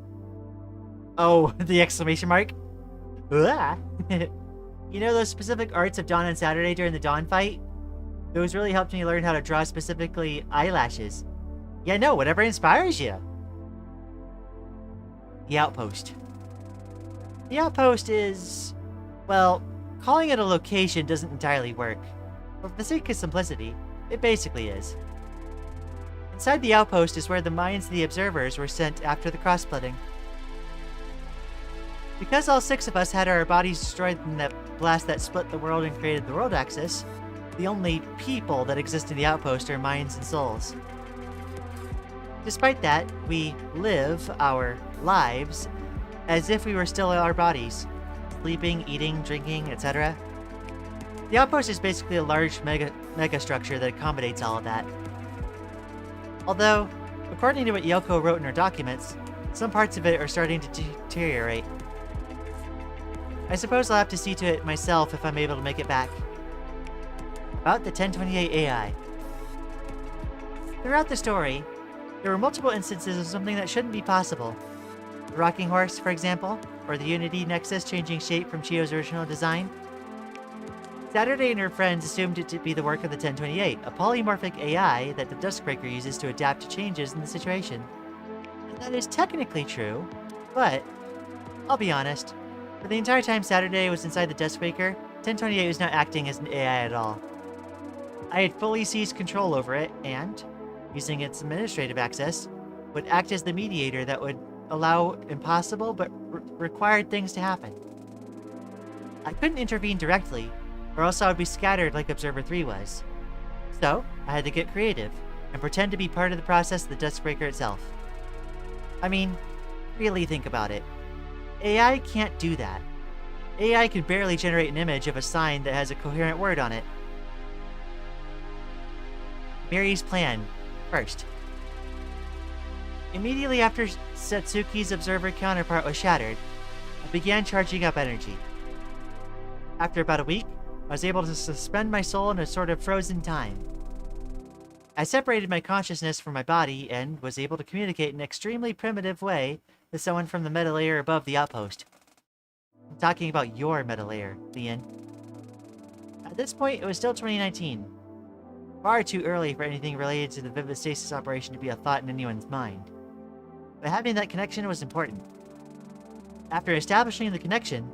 Oh, the exclamation mark? You know those specific arts of Dawn and Saturday during the Dawn fight? Those really helped me learn how to draw specifically eyelashes. Yeah, no, whatever inspires you. The Outpost. The Outpost is... well, calling it a location doesn't entirely work. But for the sake of simplicity, it basically is. Inside the Outpost is where the minds of the observers were sent after the cross-splitting. Because all 6 of us had our bodies destroyed in that blast that split the world and created the world axis, the only people that exist in the Outpost are minds and souls. Despite that, we live our lives as if we were still in our bodies, sleeping, eating, drinking, etc. The Outpost is basically a large mega structure that accommodates all of that. Although, according to what Yoko wrote in her documents, some parts of it are starting to deteriorate. I suppose I'll have to see to it myself if I'm able to make it back. About the 1028 AI. Throughout the story, there were multiple instances of something that shouldn't be possible. The rocking horse, for example, or the Unity Nexus changing shape from Chio's original design. Saturday and her friends assumed it to be the work of the 1028, a polymorphic AI that the Duskbreaker uses to adapt to changes in the situation. And that is technically true, but I'll be honest, for the entire time Saturday was inside the Duskbreaker, 1028 was not acting as an AI at all. I had fully seized control over it and, using its administrative access, would act as the mediator that would allow impossible but required things to happen. I couldn't intervene directly, or else I would be scattered like Observer 3 was. So, I had to get creative, and pretend to be part of the process of the Duskbreaker itself. I mean, really think about it. AI can't do that. AI can barely generate an image of a sign that has a coherent word on it. Mary's plan, first. Immediately after Setsuki's observer counterpart was shattered, I began charging up energy. After about a week, I was able to suspend my soul in a sort of frozen time. I separated my consciousness from my body and was able to communicate in an extremely primitive way with someone from the meta layer above the Outpost. I'm talking about your meta layer, Lian. At this point, it was still 2019. Far too early for anything related to the Vivid Stasis operation to be a thought in anyone's mind. But having that connection was important. After establishing the connection,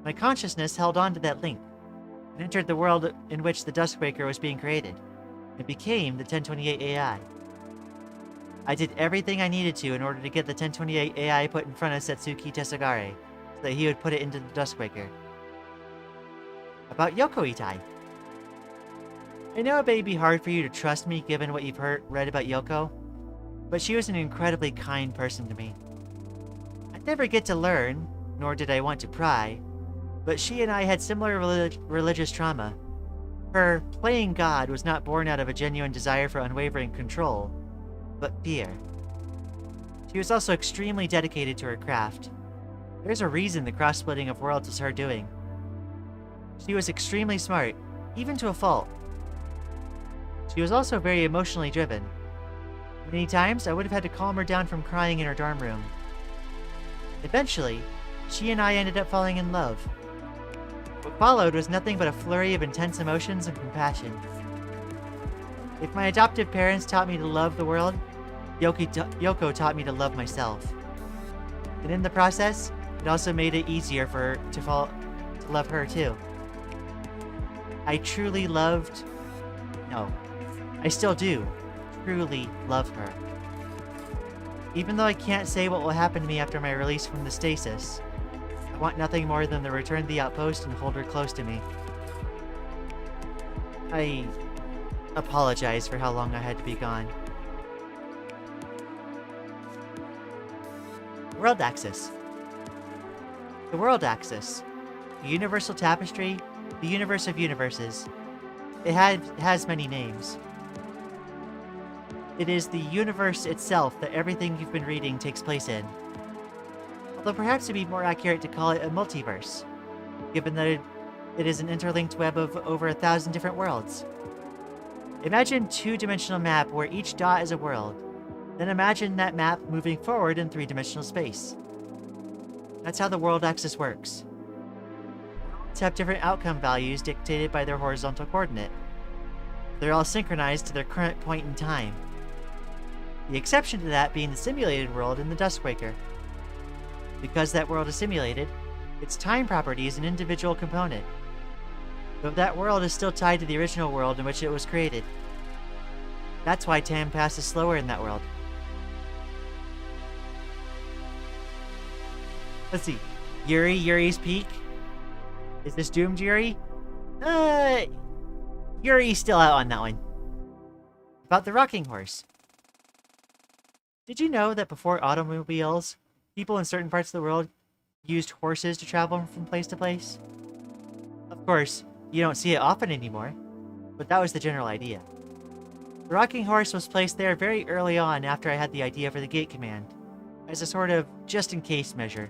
my consciousness held on to that link, and entered the world in which the Duskbreaker was being created, and became the 1028 AI. I did everything I needed to in order to get the 1028 AI put in front of Setsuki Tesagare, so that he would put it into the Duskbreaker. About Yoko Itai. I know it may be hard for you to trust me given what you've read about Yoko, but she was an incredibly kind person to me. I'd never get to learn, nor did I want to pry, but she and I had similar religious trauma. Her playing God was not born out of a genuine desire for unwavering control, but fear. She was also extremely dedicated to her craft. There's a reason the cross-splitting of worlds was her doing. She was extremely smart, even to a fault. She was also very emotionally driven. Many times, I would have had to calm her down from crying in her dorm room. Eventually, she and I ended up falling in love. What followed was nothing but a flurry of intense emotions and compassion. If my adoptive parents taught me to love the world, Yoko taught me to love myself. And in the process, it also made it easier to love her too. I truly loved... No, I still do truly love her. Even though I can't say what will happen to me after my release from the stasis, I want nothing more than to return to the outpost and hold her close to me. I apologize for how long I had to be gone. World Axis. The World Axis. The Universal Tapestry. The Universe of Universes. It has many names. It is the universe itself that everything you've been reading takes place in. Although perhaps it'd be more accurate to call it a multiverse, given that it is an interlinked web of over 1,000 different worlds. Imagine a two-dimensional map where each dot is a world. Then imagine that map moving forward in three-dimensional space. That's how the world axis works. Worlds have different outcome values dictated by their horizontal coordinate. They're all synchronized to their current point in time. The exception to that being the simulated world in the Duskwaker. Because that world is simulated, its time property is an individual component. But that world is still tied to the original world in which it was created. That's why time passes slower in that world. Let's see. Yuri's Peak? Is this doomed Yuri? Yuri's still out on that one. About the rocking horse. Did you know that before automobiles, people in certain parts of the world used horses to travel from place to place? Of course, you don't see it often anymore, but that was the general idea. The rocking horse was placed there very early on after I had the idea for the gate command, as a sort of just-in-case measure.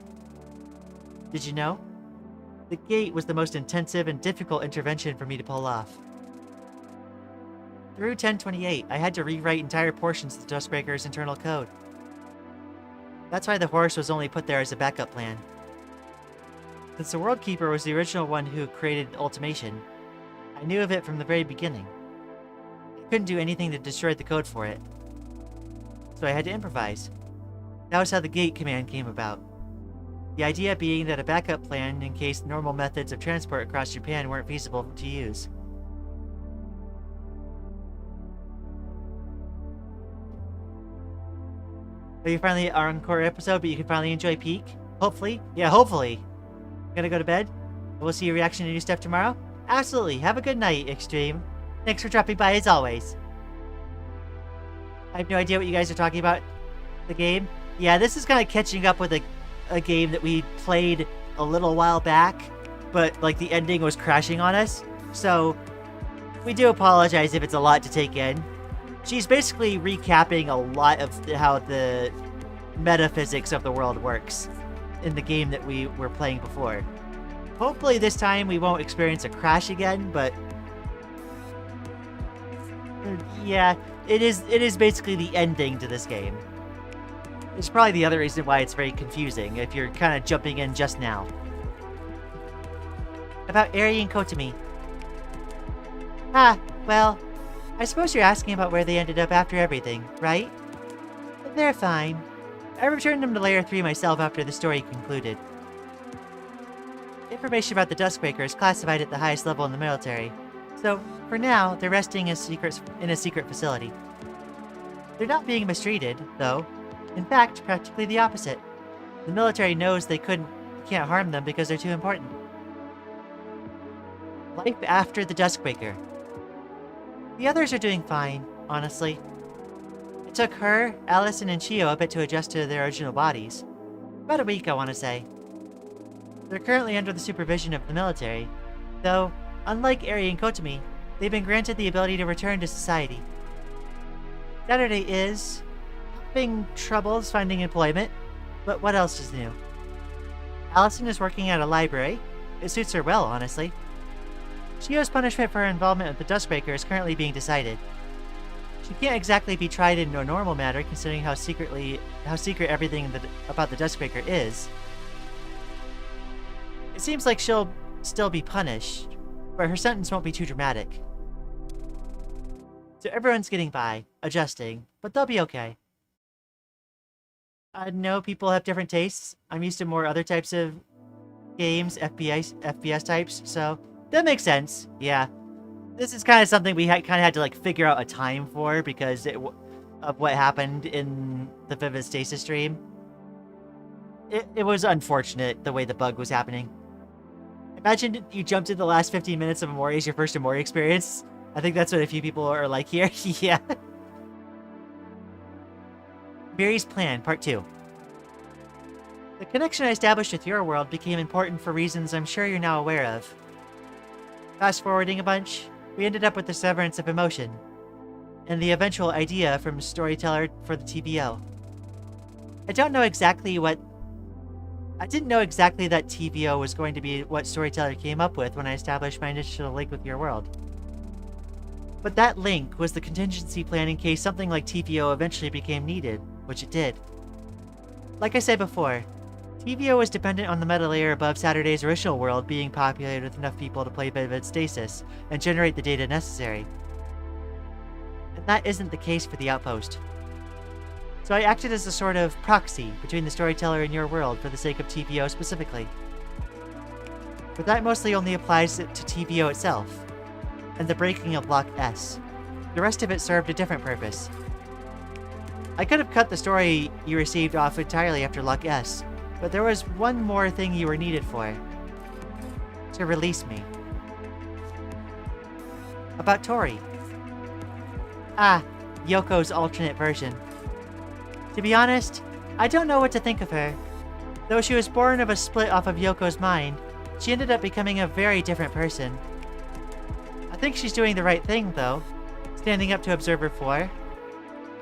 Did you know? The gate was the most intensive and difficult intervention for me to pull off. Through 1028, I had to rewrite entire portions of the Duskbreaker's internal code. That's why the horse was only put there as a backup plan. Since the World Keeper was the original one who created Ultimation, I knew of it from the very beginning. I couldn't do anything to destroy the code for it, so I had to improvise. That was how the gate command came about. The idea being that a backup plan in case normal methods of transport across Japan weren't feasible to use. Are you finally at our encore episode, but you can finally enjoy Peak? Hopefully. Yeah, hopefully. Gonna go to bed? We'll see your reaction to new stuff tomorrow? Absolutely. Have a good night, Extreme. Thanks for dropping by as always. I have no idea what you guys are talking about. The game? Yeah, this is kind of catching up with a game that we played a little while back, but like the ending was crashing on us. So we do apologize if it's a lot to take in. She's basically recapping a lot of how the metaphysics of the world works in the game that we were playing before. Hopefully this time we won't experience a crash again, but yeah, it is basically the ending to this game. It's probably the other reason why it's very confusing if you're kind of jumping in just now. About Eri and Kotami. Well, I suppose you're asking about where they ended up after everything, right? They're fine. I returned them to Layer 3 myself after the story concluded. Information about the Duskbreaker is classified at the highest level in the military, so for now, they're resting in a secret facility. They're not being mistreated, though. In fact, practically the opposite. The military knows they can't harm them because they're too important. Life after the Duskbreaker. The others are doing fine, honestly. It took her, Allison, and Chio a bit to adjust to their original bodies. About a week, I want to say. They're currently under the supervision of the military, though, unlike Eri and Kotami, they've been granted the ability to return to society. Saturday is having troubles finding employment, but what else is new? Allison is working at a library. It suits her well, honestly. Chio's punishment for her involvement with the Duskbreaker is currently being decided. She can't exactly be tried in a normal matter, considering how secret everything about the Duskbreaker is. It seems like she'll still be punished, but her sentence won't be too dramatic. So everyone's getting by, adjusting, but they'll be okay. I know people have different tastes. I'm used to more other types of games, FPS types, so that makes sense. Yeah, this is kind of something we kind of had to like figure out a time for because of what happened in the Vivid Stasis stream. It was unfortunate the way the bug was happening. Imagine you jumped in the last 15 minutes of Omori as your first Omori experience. I think that's what a few people are like here. Yeah. Miri's plan, part 2. The connection I established with your world became important for reasons I'm sure you're now aware of. Fast forwarding a bunch, we ended up with the severance of emotion, and the eventual idea from storyteller for the TVO. I didn't know exactly that TVO was going to be what storyteller came up with when I established my initial link with your world. But that link was the contingency plan in case something like TVO eventually became needed, which it did. Like I said before, TVO was dependent on the meta layer above Saturday's original world being populated with enough people to play Vivid Stasis and generate the data necessary. And that isn't the case for the outpost. So I acted as a sort of proxy between the storyteller and your world for the sake of TVO specifically. But that mostly only applies to TVO itself, and the breaking of Lock S. The rest of it served a different purpose. I could have cut the story you received off entirely after Lock S, but there was one more thing you were needed for. To release me. About Tori. Ah, Yoko's alternate version. To be honest, I don't know what to think of her. Though she was born of a split off of Yoko's mind, she ended up becoming a very different person. I think she's doing the right thing, though, standing up to Observer 4.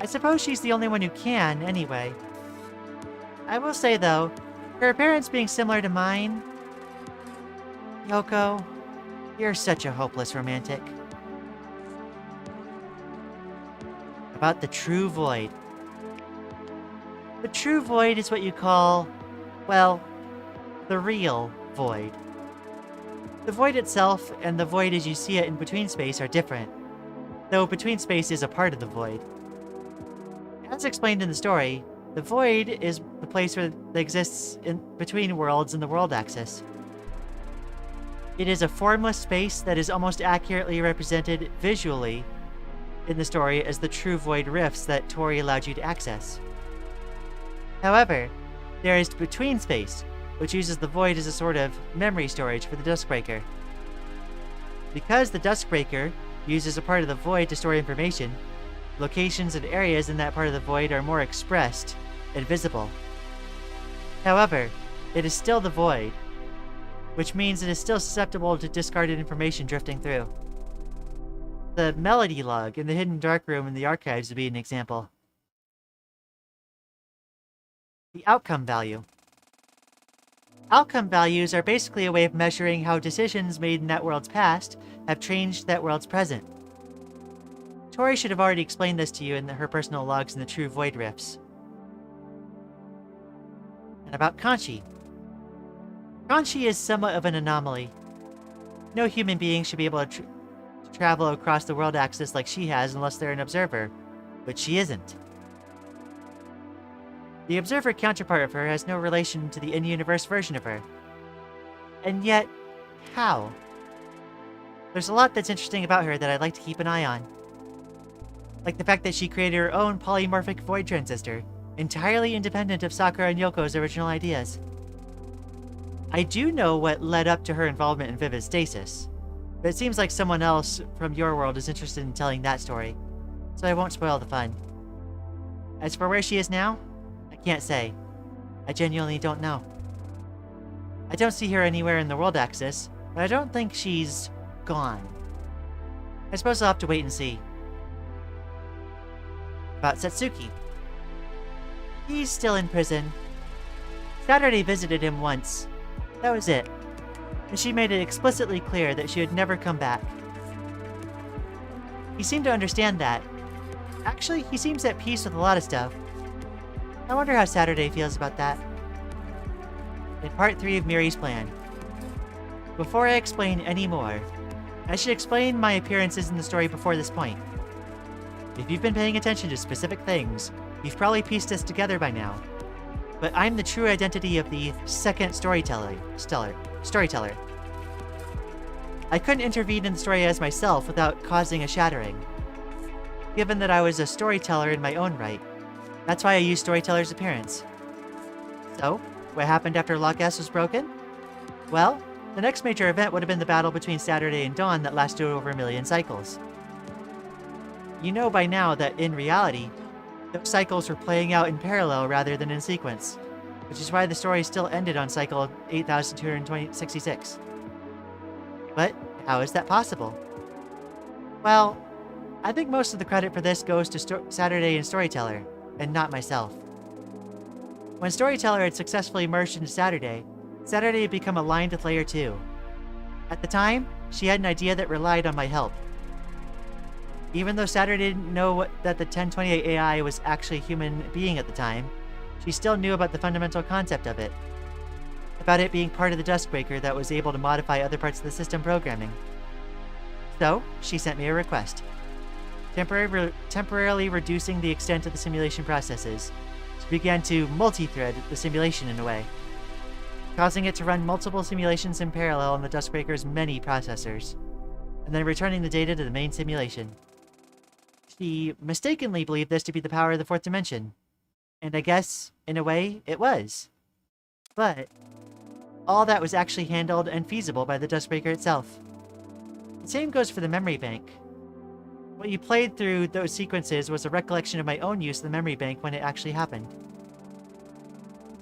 I suppose she's the only one who can, anyway. I will say, though, her appearance being similar to mine... Yoko, you're such a hopeless romantic. About the true void. The true void is what you call, well, the real void. The void itself and the void as you see it in between space are different, though between space is a part of the void. As explained in the story, the void is the place that exists in between worlds and the world axis. It is a formless space that is almost accurately represented visually in the story as the true void rifts that Tori allowed you to access. However, there is between space, which uses the void as a sort of memory storage for the Duskbreaker. Because the Duskbreaker uses a part of the void to store information, locations and areas in that part of the void are more expressed and visible. However, it is still the void, which means it is still susceptible to discarded information drifting through. The melody log in the hidden darkroom in the archives would be an example. The outcome value. Outcome values are basically a way of measuring how decisions made in that world's past have changed that world's present. Tori should have already explained this to you in her personal logs in the True Void Rifts. And about Kanchi. Kanchi is somewhat of an anomaly. No human being should be able to travel across the world axis like she has unless they're an observer, but she isn't. The observer counterpart of her has no relation to the in-universe version of her. And yet, how? There's a lot that's interesting about her that I'd like to keep an eye on. Like the fact that she created her own polymorphic void transistor, entirely independent of Sakura and Yoko's original ideas. I do know what led up to her involvement in Vivid Stasis, but it seems like someone else from your world is interested in telling that story, so I won't spoil the fun. As for where she is now, I can't say. I genuinely don't know. I don't see her anywhere in the world axis, but I don't think she's gone. I suppose I'll have to wait and see. About Satsuki. He's still in prison. Saturday visited him once. That was it. And she made it explicitly clear that she would never come back. He seemed to understand that. Actually, he seems at peace with a lot of stuff. I wonder how Saturday feels about that. In part 3 of Miri's plan. Before I explain any more, I should explain my appearances in the story before this point. If you've been paying attention to specific things, you've probably pieced this together by now. But I'm the true identity of the second storyteller. I couldn't intervene in the story as myself without causing a shattering. Given that I was a storyteller in my own right, that's why I used storyteller's appearance. So, what happened after Lock S was broken? Well, the next major event would have been the battle between Saturday and Dawn that lasted over 1 million cycles. You know by now that in reality, those cycles were playing out in parallel rather than in sequence, which is why the story still ended on cycle 8266. But how is that possible? Well, I think most of the credit for this goes to Saturday and Storyteller, and not myself. When Storyteller had successfully merged into Saturday, Saturday had become aligned with Layer 2. At the time, she had an idea that relied on my help. Even though Saturday didn't know that the 1028 AI was actually a human being at the time, she still knew about the fundamental concept of it. About it being part of the Duskbreaker that was able to modify other parts of the system programming. So, she sent me a request. Temporarily reducing the extent of the simulation processes, she began to multi-thread the simulation in a way, causing it to run multiple simulations in parallel on the Duskbreaker's many processors, and then returning the data to the main simulation. She mistakenly believed this to be the power of the fourth dimension, and I guess, in a way, it was. But all that was actually handled and feasible by the Duskbreaker itself. The same goes for the memory bank. What you played through those sequences was a recollection of my own use of the memory bank when it actually happened.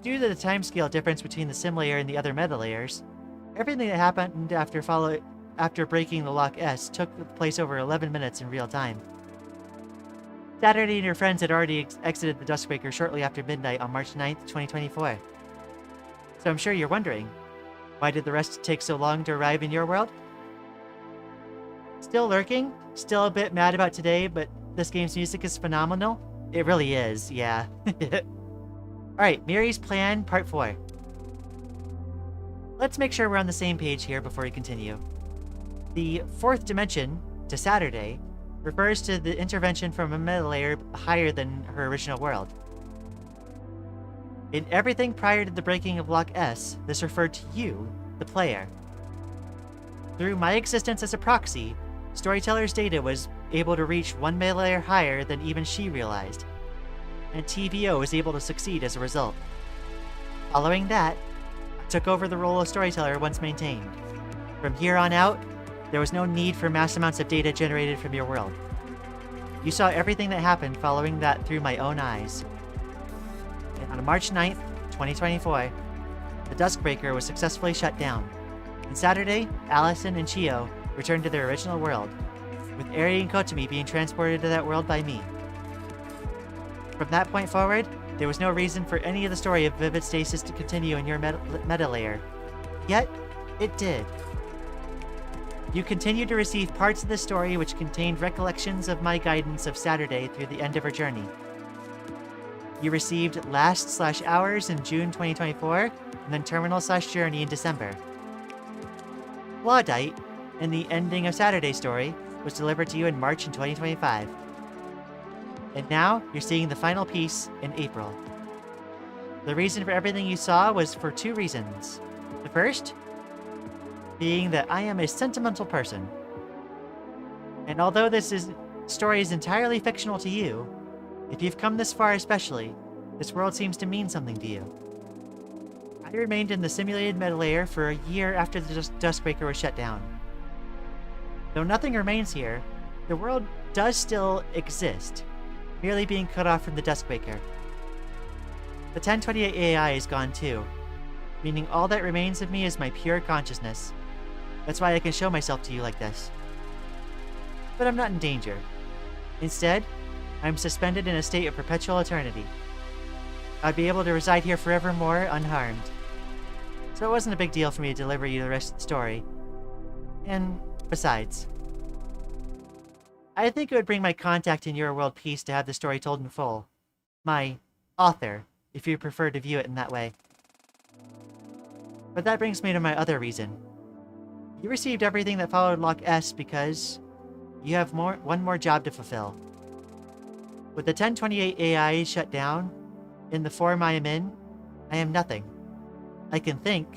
Due to the timescale difference between the sim layer and the other meta layers, everything that happened after breaking the Lock S took place over 11 minutes in real time. Saturday and her friends had already exited the Duskbreaker shortly after midnight on March 9th, 2024. So I'm sure you're wondering, why did the rest take so long to arrive in your world? Still lurking? Still a bit mad about today, but this game's music is phenomenal? It really is, yeah. Alright, Miri's Plan, Part 4. Let's make sure we're on the same page here before we continue. The fourth dimension, to Saturday, refers to the intervention from a meta layer higher than her original world. In everything prior to the breaking of Lock S, this referred to you, the player. Through my existence as a proxy, Storyteller's data was able to reach one meta layer higher than even she realized, and TVO was able to succeed as a result. Following that, I took over the role of Storyteller once maintained. From here on out, there was no need for mass amounts of data generated from your world. You saw everything that happened following that through my own eyes. And on March 9th, 2024, the Duskbreaker was successfully shut down. On Saturday, Allison and Chio returned to their original world, with Eri and Kotomi being transported to that world by me. From that point forward, there was no reason for any of the story of Vivid Stasis to continue in your meta layer. Yet, it did. You continued to receive parts of the story which contained recollections of my guidance of Saturday through the end of her journey. You received Last/Hours in June 2024, and then Terminal/Journey in December. Laudite, and the ending of Saturday's story, was delivered to you in March in 2025. And now, you're seeing the final piece in April. The reason for everything you saw was for two reasons. The first, being that I am a sentimental person. And although story is entirely fictional to you, if you've come this far especially, this world seems to mean something to you. I remained in the simulated meta layer for a year after the Duskbreaker was shut down. Though nothing remains here, the world does still exist, merely being cut off from the Duskbreaker. The 1028 AI is gone too, meaning all that remains of me is my pure consciousness. That's why I can show myself to you like this. But I'm not in danger. Instead, I'm suspended in a state of perpetual eternity. I'd be able to reside here forevermore unharmed. So it wasn't a big deal for me to deliver you the rest of the story. And besides, I think it would bring my contact in your world peace to have the story told in full. My author, if you prefer to view it in that way. But that brings me to my other reason. You received everything that followed Lock S because you have one more job to fulfill. With the 1028 AI shut down, in the form I am in, I am nothing. I can think,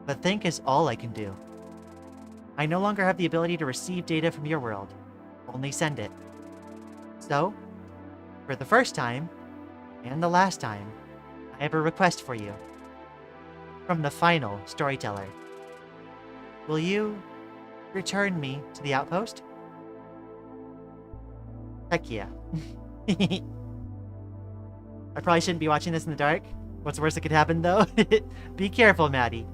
but think is all I can do. I no longer have the ability to receive data from your world, only send it. So, for the first time, and the last time, I have a request for you. From the final storyteller. Will you return me to the outpost? Heck yeah. I probably shouldn't be watching this in the dark. What's the worst that could happen, though? Be careful, Maddie.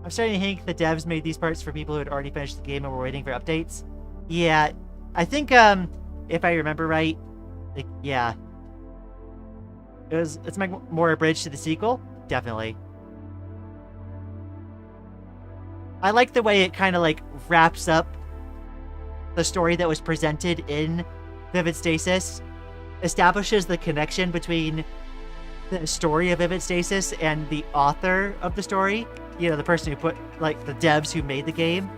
I'm starting to think the devs made these parts for people who had already finished the game and were waiting for updates. Yeah, I think, if I remember right, like, yeah. It's more a bridge to the sequel? Definitely. I like the way it kind of, like, wraps up the story that was presented in Vivid Stasis, establishes the connection between the story of Vivid Stasis and the author of the story, you know, the person who put, like, the devs who made the game,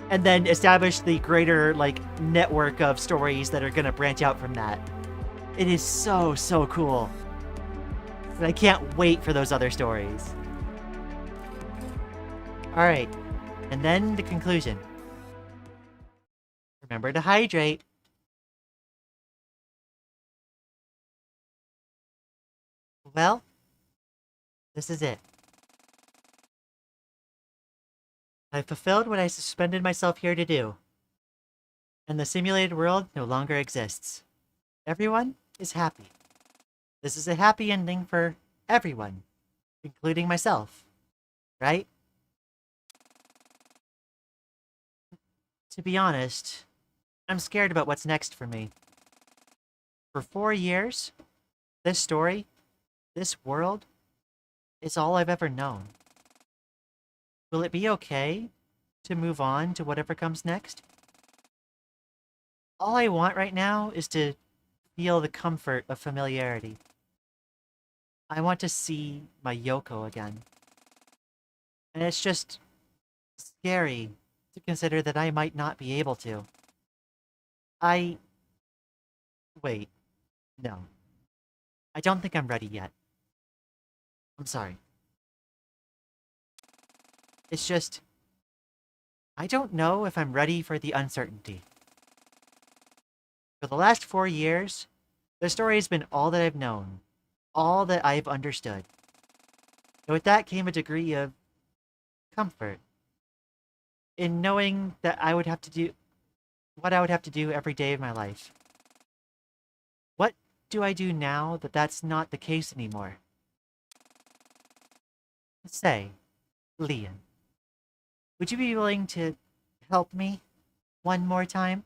and then establish the greater, like, network of stories that are going to branch out from that. It is so, so cool. And I can't wait for those other stories. Alright, and then the conclusion. Remember to hydrate. Well, this is it. I've fulfilled what I suspended myself here to do. And the simulated world no longer exists. Everyone is happy. This is a happy ending for everyone, including myself. Right? To be honest, I'm scared about what's next for me. For 4 years, this story, this world, is all I've ever known. Will it be okay to move on to whatever comes next? All I want right now is to feel the comfort of familiarity. I want to see my Yoko again. And it's just scary to consider that I might not be able to. Wait. No. I don't think I'm ready yet. I'm sorry. It's just, I don't know if I'm ready for the uncertainty. For the last 4 years, the story has been all that I've known, all that I've understood. And with that came a degree of comfort in knowing that I would have to do what I would have to do every day of my life. What do I do now that that's not the case anymore? Say, Lian, would you be willing to help me one more time?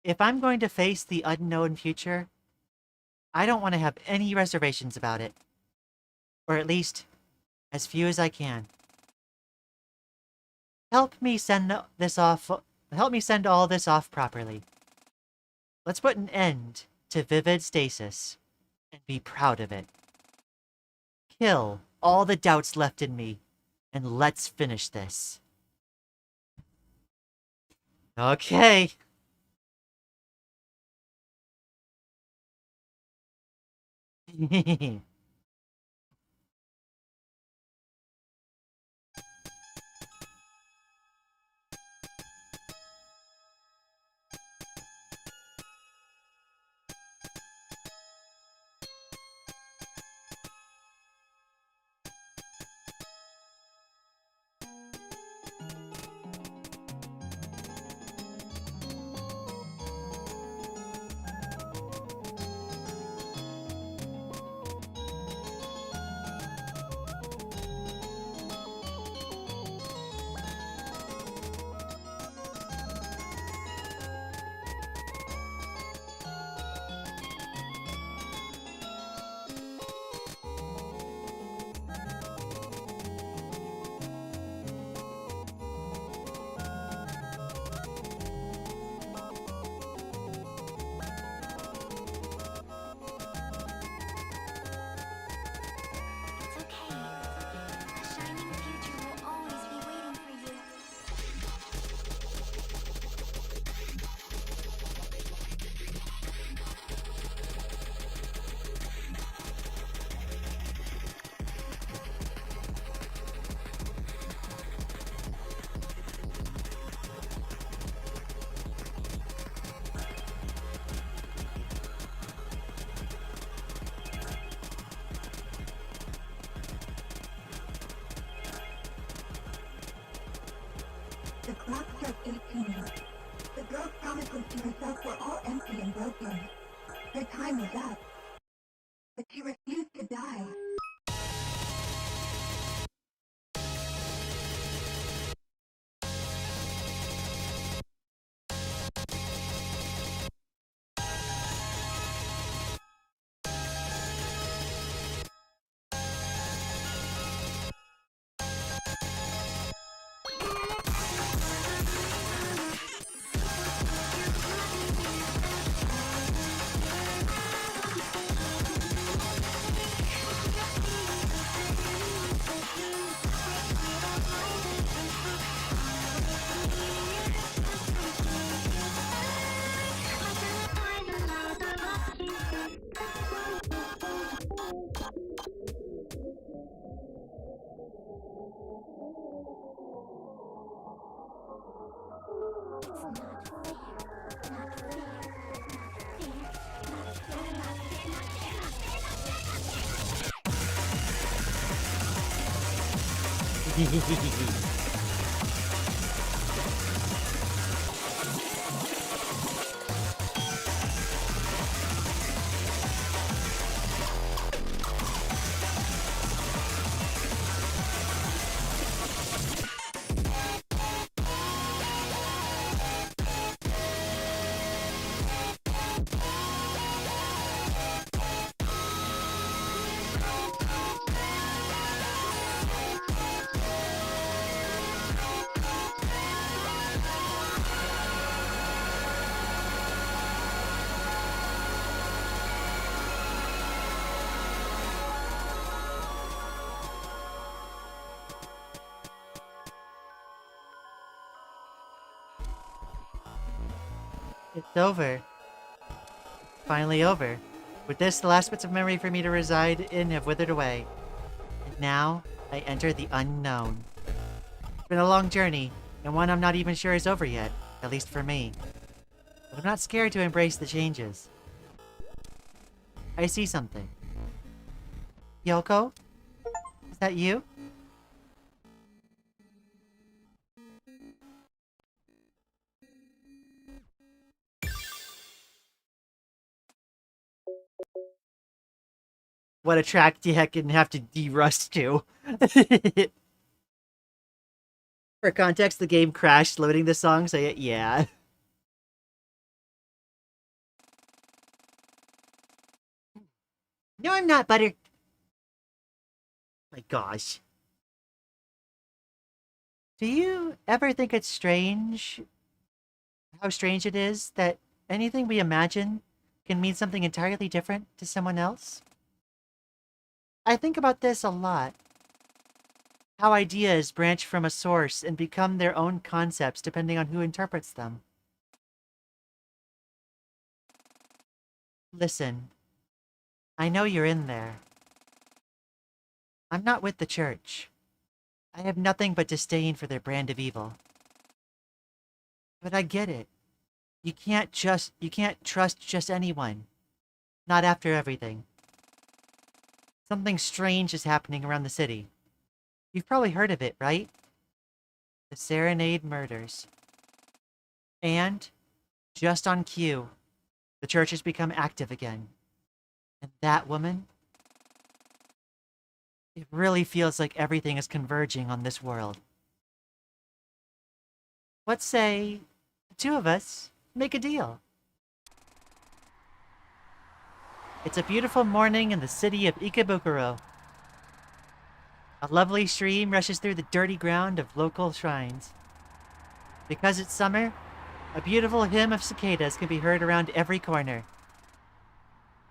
If I'm going to face the unknown future, I don't want to have any reservations about it. Or at least, as few as I can. Help me send all this off properly. Let's put an end to Vivid Stasis and be proud of it. Kill all the doubts left in me, and let's finish this. Okay. The clock struck 18. The girl's promises to herself were all empty and broken. Her time was up. But she refused to die. It's over. Finally over. With this, the last bits of memory for me to reside in have withered away. And now, I enter the unknown. It's been a long journey, and one I'm not even sure is over yet, at least for me. But I'm not scared to embrace the changes. I see something. Yoko? Is that you? What a track the heck can have to de-rust to. For context, the game crashed loading the song, so yeah. No, I'm not, Butter. My gosh. Do you ever think it's strange how strange it is that anything we imagine can mean something entirely different to someone else? I think about this a lot. How ideas branch from a source and become their own concepts depending on who interprets them. Listen, I know you're in there. I'm not with the church. I have nothing but disdain for their brand of evil. But I get it. You can't trust just anyone. Not after everything. Something strange is happening around the city. You've probably heard of it, right? The Serenade murders. And, just on cue, the church has become active again. And that woman? It really feels like everything is converging on this world. Let's say, the two of us make a deal. It's a beautiful morning in the city of Ikebukuro. A lovely stream rushes through the dirty ground of local shrines. Because it's summer, a beautiful hymn of cicadas can be heard around every corner.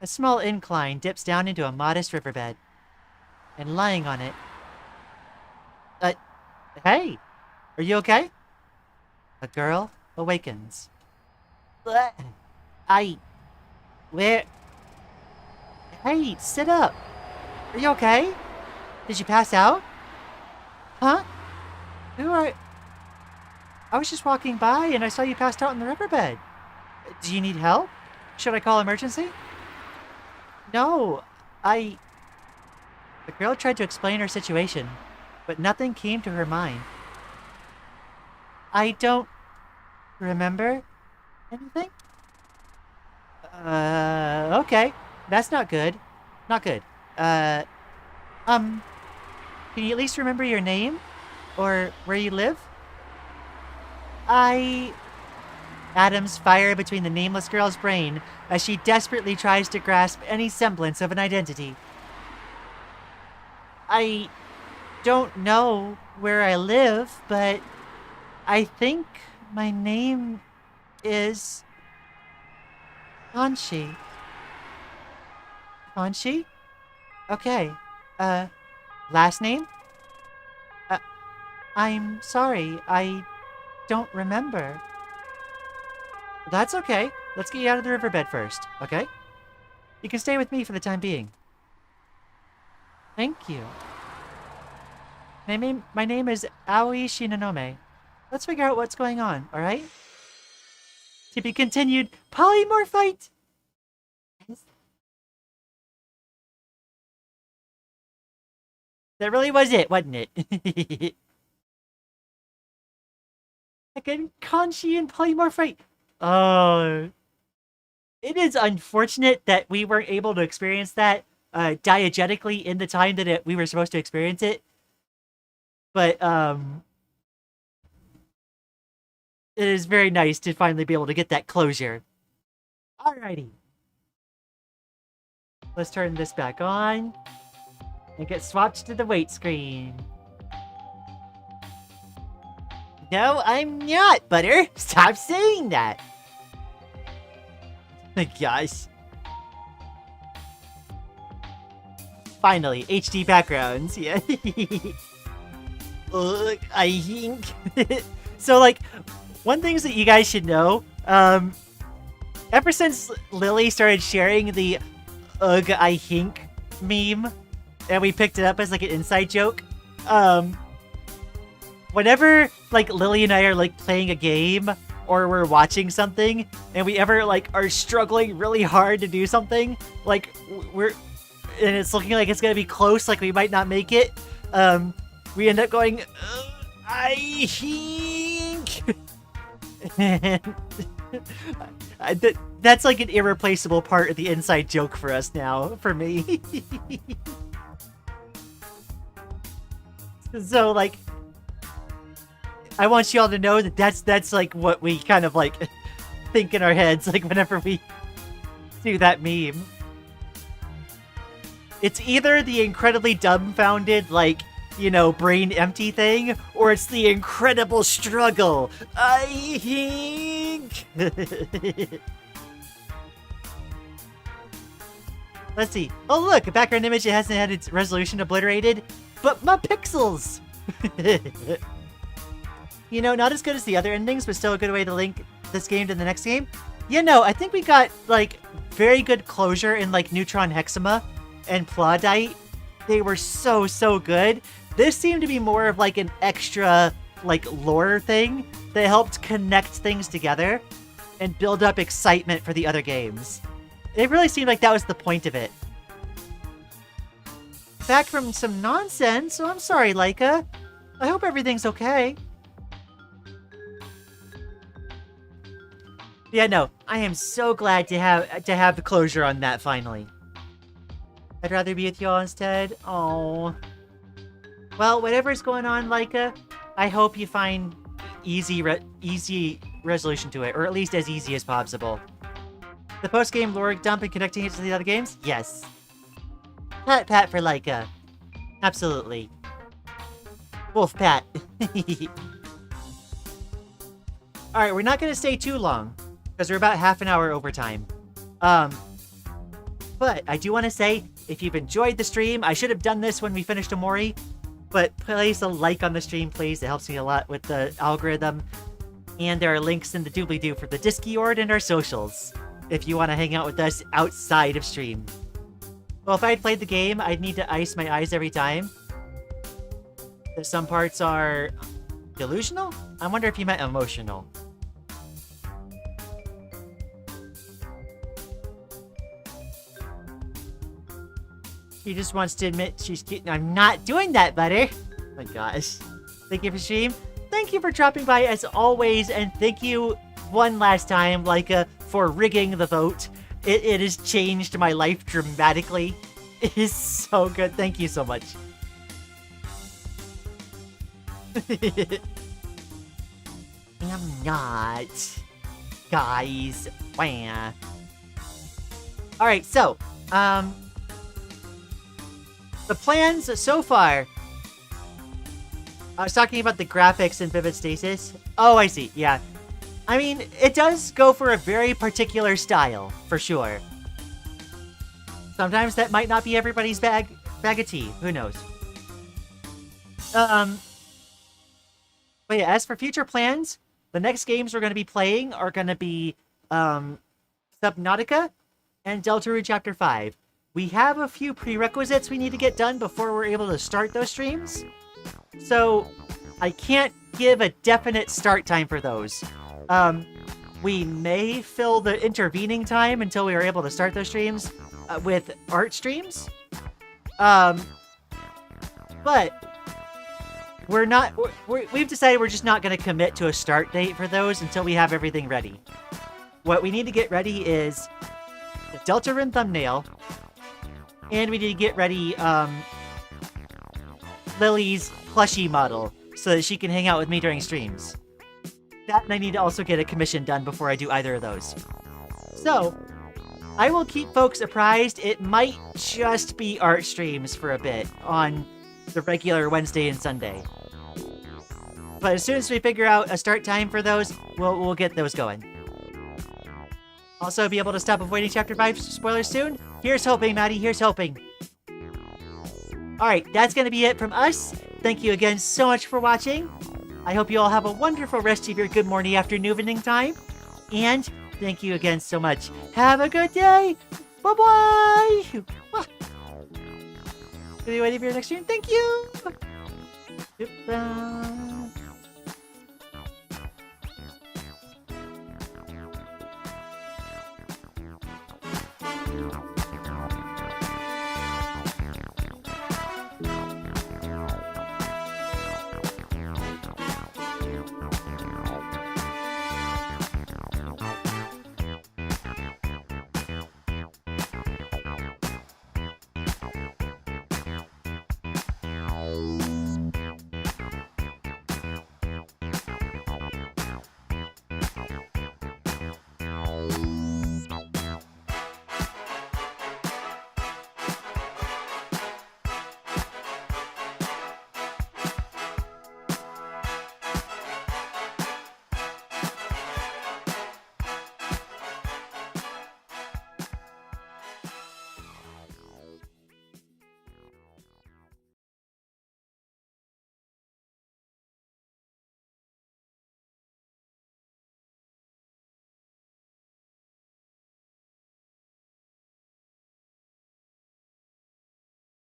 A small incline dips down into a modest riverbed. And lying on it... hey! Are you okay? A girl awakens. Where... Hey, sit up! Are you okay? Did you pass out? Huh? Who are... I was just walking by and I saw you passed out in the riverbed. Do you need help? Should I call emergency? No, The girl tried to explain her situation, but nothing came to her mind. I don't remember anything. Okay. That's not good. Not good. Can you at least remember your name? Or where you live? Atoms fire between the nameless girl's brain as she desperately tries to grasp any semblance of an identity. I don't know where I live, but I think my name is Hanshi. Hanshi? Okay. Last name? I'm sorry, I don't remember. That's okay. Let's get you out of the riverbed first, okay? You can stay with me for the time being. Thank you. My name is Aoi Shinonome. Let's figure out what's going on, alright? To be continued, polymorphite! That really was it, wasn't it? Again, Kanshi and polymorphite. Oh. It is unfortunate that we weren't able to experience that diegetically in the time that we were supposed to experience it. But, it is very nice to finally be able to get that closure. Alrighty. Let's turn this back on. And get swapped to the wait screen. No, I'm not, Butter. Stop saying that. My gosh. Finally, HD backgrounds. Yeah. Ugh, I think. So, like, one thing that you guys should know, ever since Lily started sharing the "Ugh, I think" meme, and we picked it up as like an inside joke, whenever like Lily and I are like playing a game or we're watching something and we ever like are struggling really hard to do something, like and it's looking like it's gonna be close, like we might not make it, we end up going, I think. That's like an irreplaceable part of the inside joke for us now, for me. So, like, I want you all to know that that's like what we kind of like think in our heads, like whenever we do that meme. It's either the incredibly dumbfounded, like, you know, brain empty thing, or it's the incredible struggle. I think. Let's see. Oh, look, a background image that hasn't had its resolution obliterated, but my pixels. You know, not as good as the other endings, but still a good way to link this game to the next game. You know, I think we got, like, very good closure in, like, Neutron Hexima and Plaudite. They were so, so good. This seemed to be more of, like, an extra, like, lore thing that helped connect things together and build up excitement for the other games. It really seemed like that was the point of it. Back from some nonsense, so I'm sorry, Laika. I hope everything's okay. Yeah, no, I am so glad to have the closure on that finally. I'd rather be with y'all instead. Oh. Well, whatever's going on, Laika, I hope you find easy resolution to it, or at least as easy as possible. The post-game lore dump and connecting it to the other games? Yes. Pat for Laika. Absolutely. Wolf Pat. Alright, we're not going to stay too long, because we're about half an hour over time. But I do want to say, if you've enjoyed the stream, I should have done this when we finished Omori, but place a like on the stream, please. It helps me a lot with the algorithm. And there are links in the doobly-doo for the Discord and our socials, if you want to hang out with us outside of stream. Well, if I had played the game, I'd need to ice my eyes every time. Some parts are delusional? I wonder if you meant emotional. She just wants to admit she's cute. I'm not doing that, Butter. Oh my gosh. Thank you for stream. thank you for dropping by as always, and thank you one last time, Leica, for rigging the vote. It has changed my life dramatically. It is so good. Thank you so much. I'm not. Guys. Wah. Alright, so, the plans so far. I was talking about the graphics in Vivid Stasis. Oh, I see. Yeah. I mean, it does go for a very particular style, for sure. Sometimes that might not be everybody's bag of tea. Who knows? But yeah, as for future plans, the next games we're going to be playing are going to be Subnautica and Deltarune Chapter 5. We have a few prerequisites we need to get done before we're able to start those streams. So, I can't give a definite start time for those. We may fill the intervening time until we are able to start those streams with art streams. But we're not. We've decided we're just not going to commit to a start date for those until we have everything ready. What we need to get ready is the Deltarune thumbnail, and we need to get ready Lily's plushie model so that she can hang out with me during streams. That, and I need to also get a commission done before I do either of those. So, I will keep folks apprised. It might just be art streams for a bit on the regular Wednesday and Sunday. But as soon as we figure out a start time for those, we'll get those going. Also, be able to stop avoiding Chapter 5 spoilers soon? Here's hoping, Maddie. Here's hoping. Alright, that's going to be it from us. Thank you again so much for watching. I hope you all have a wonderful rest of your good morning, afternoon, evening time. And thank you again so much. Have a good day. Bye-bye. Are you ready for your next stream? Thank you. Goodbye.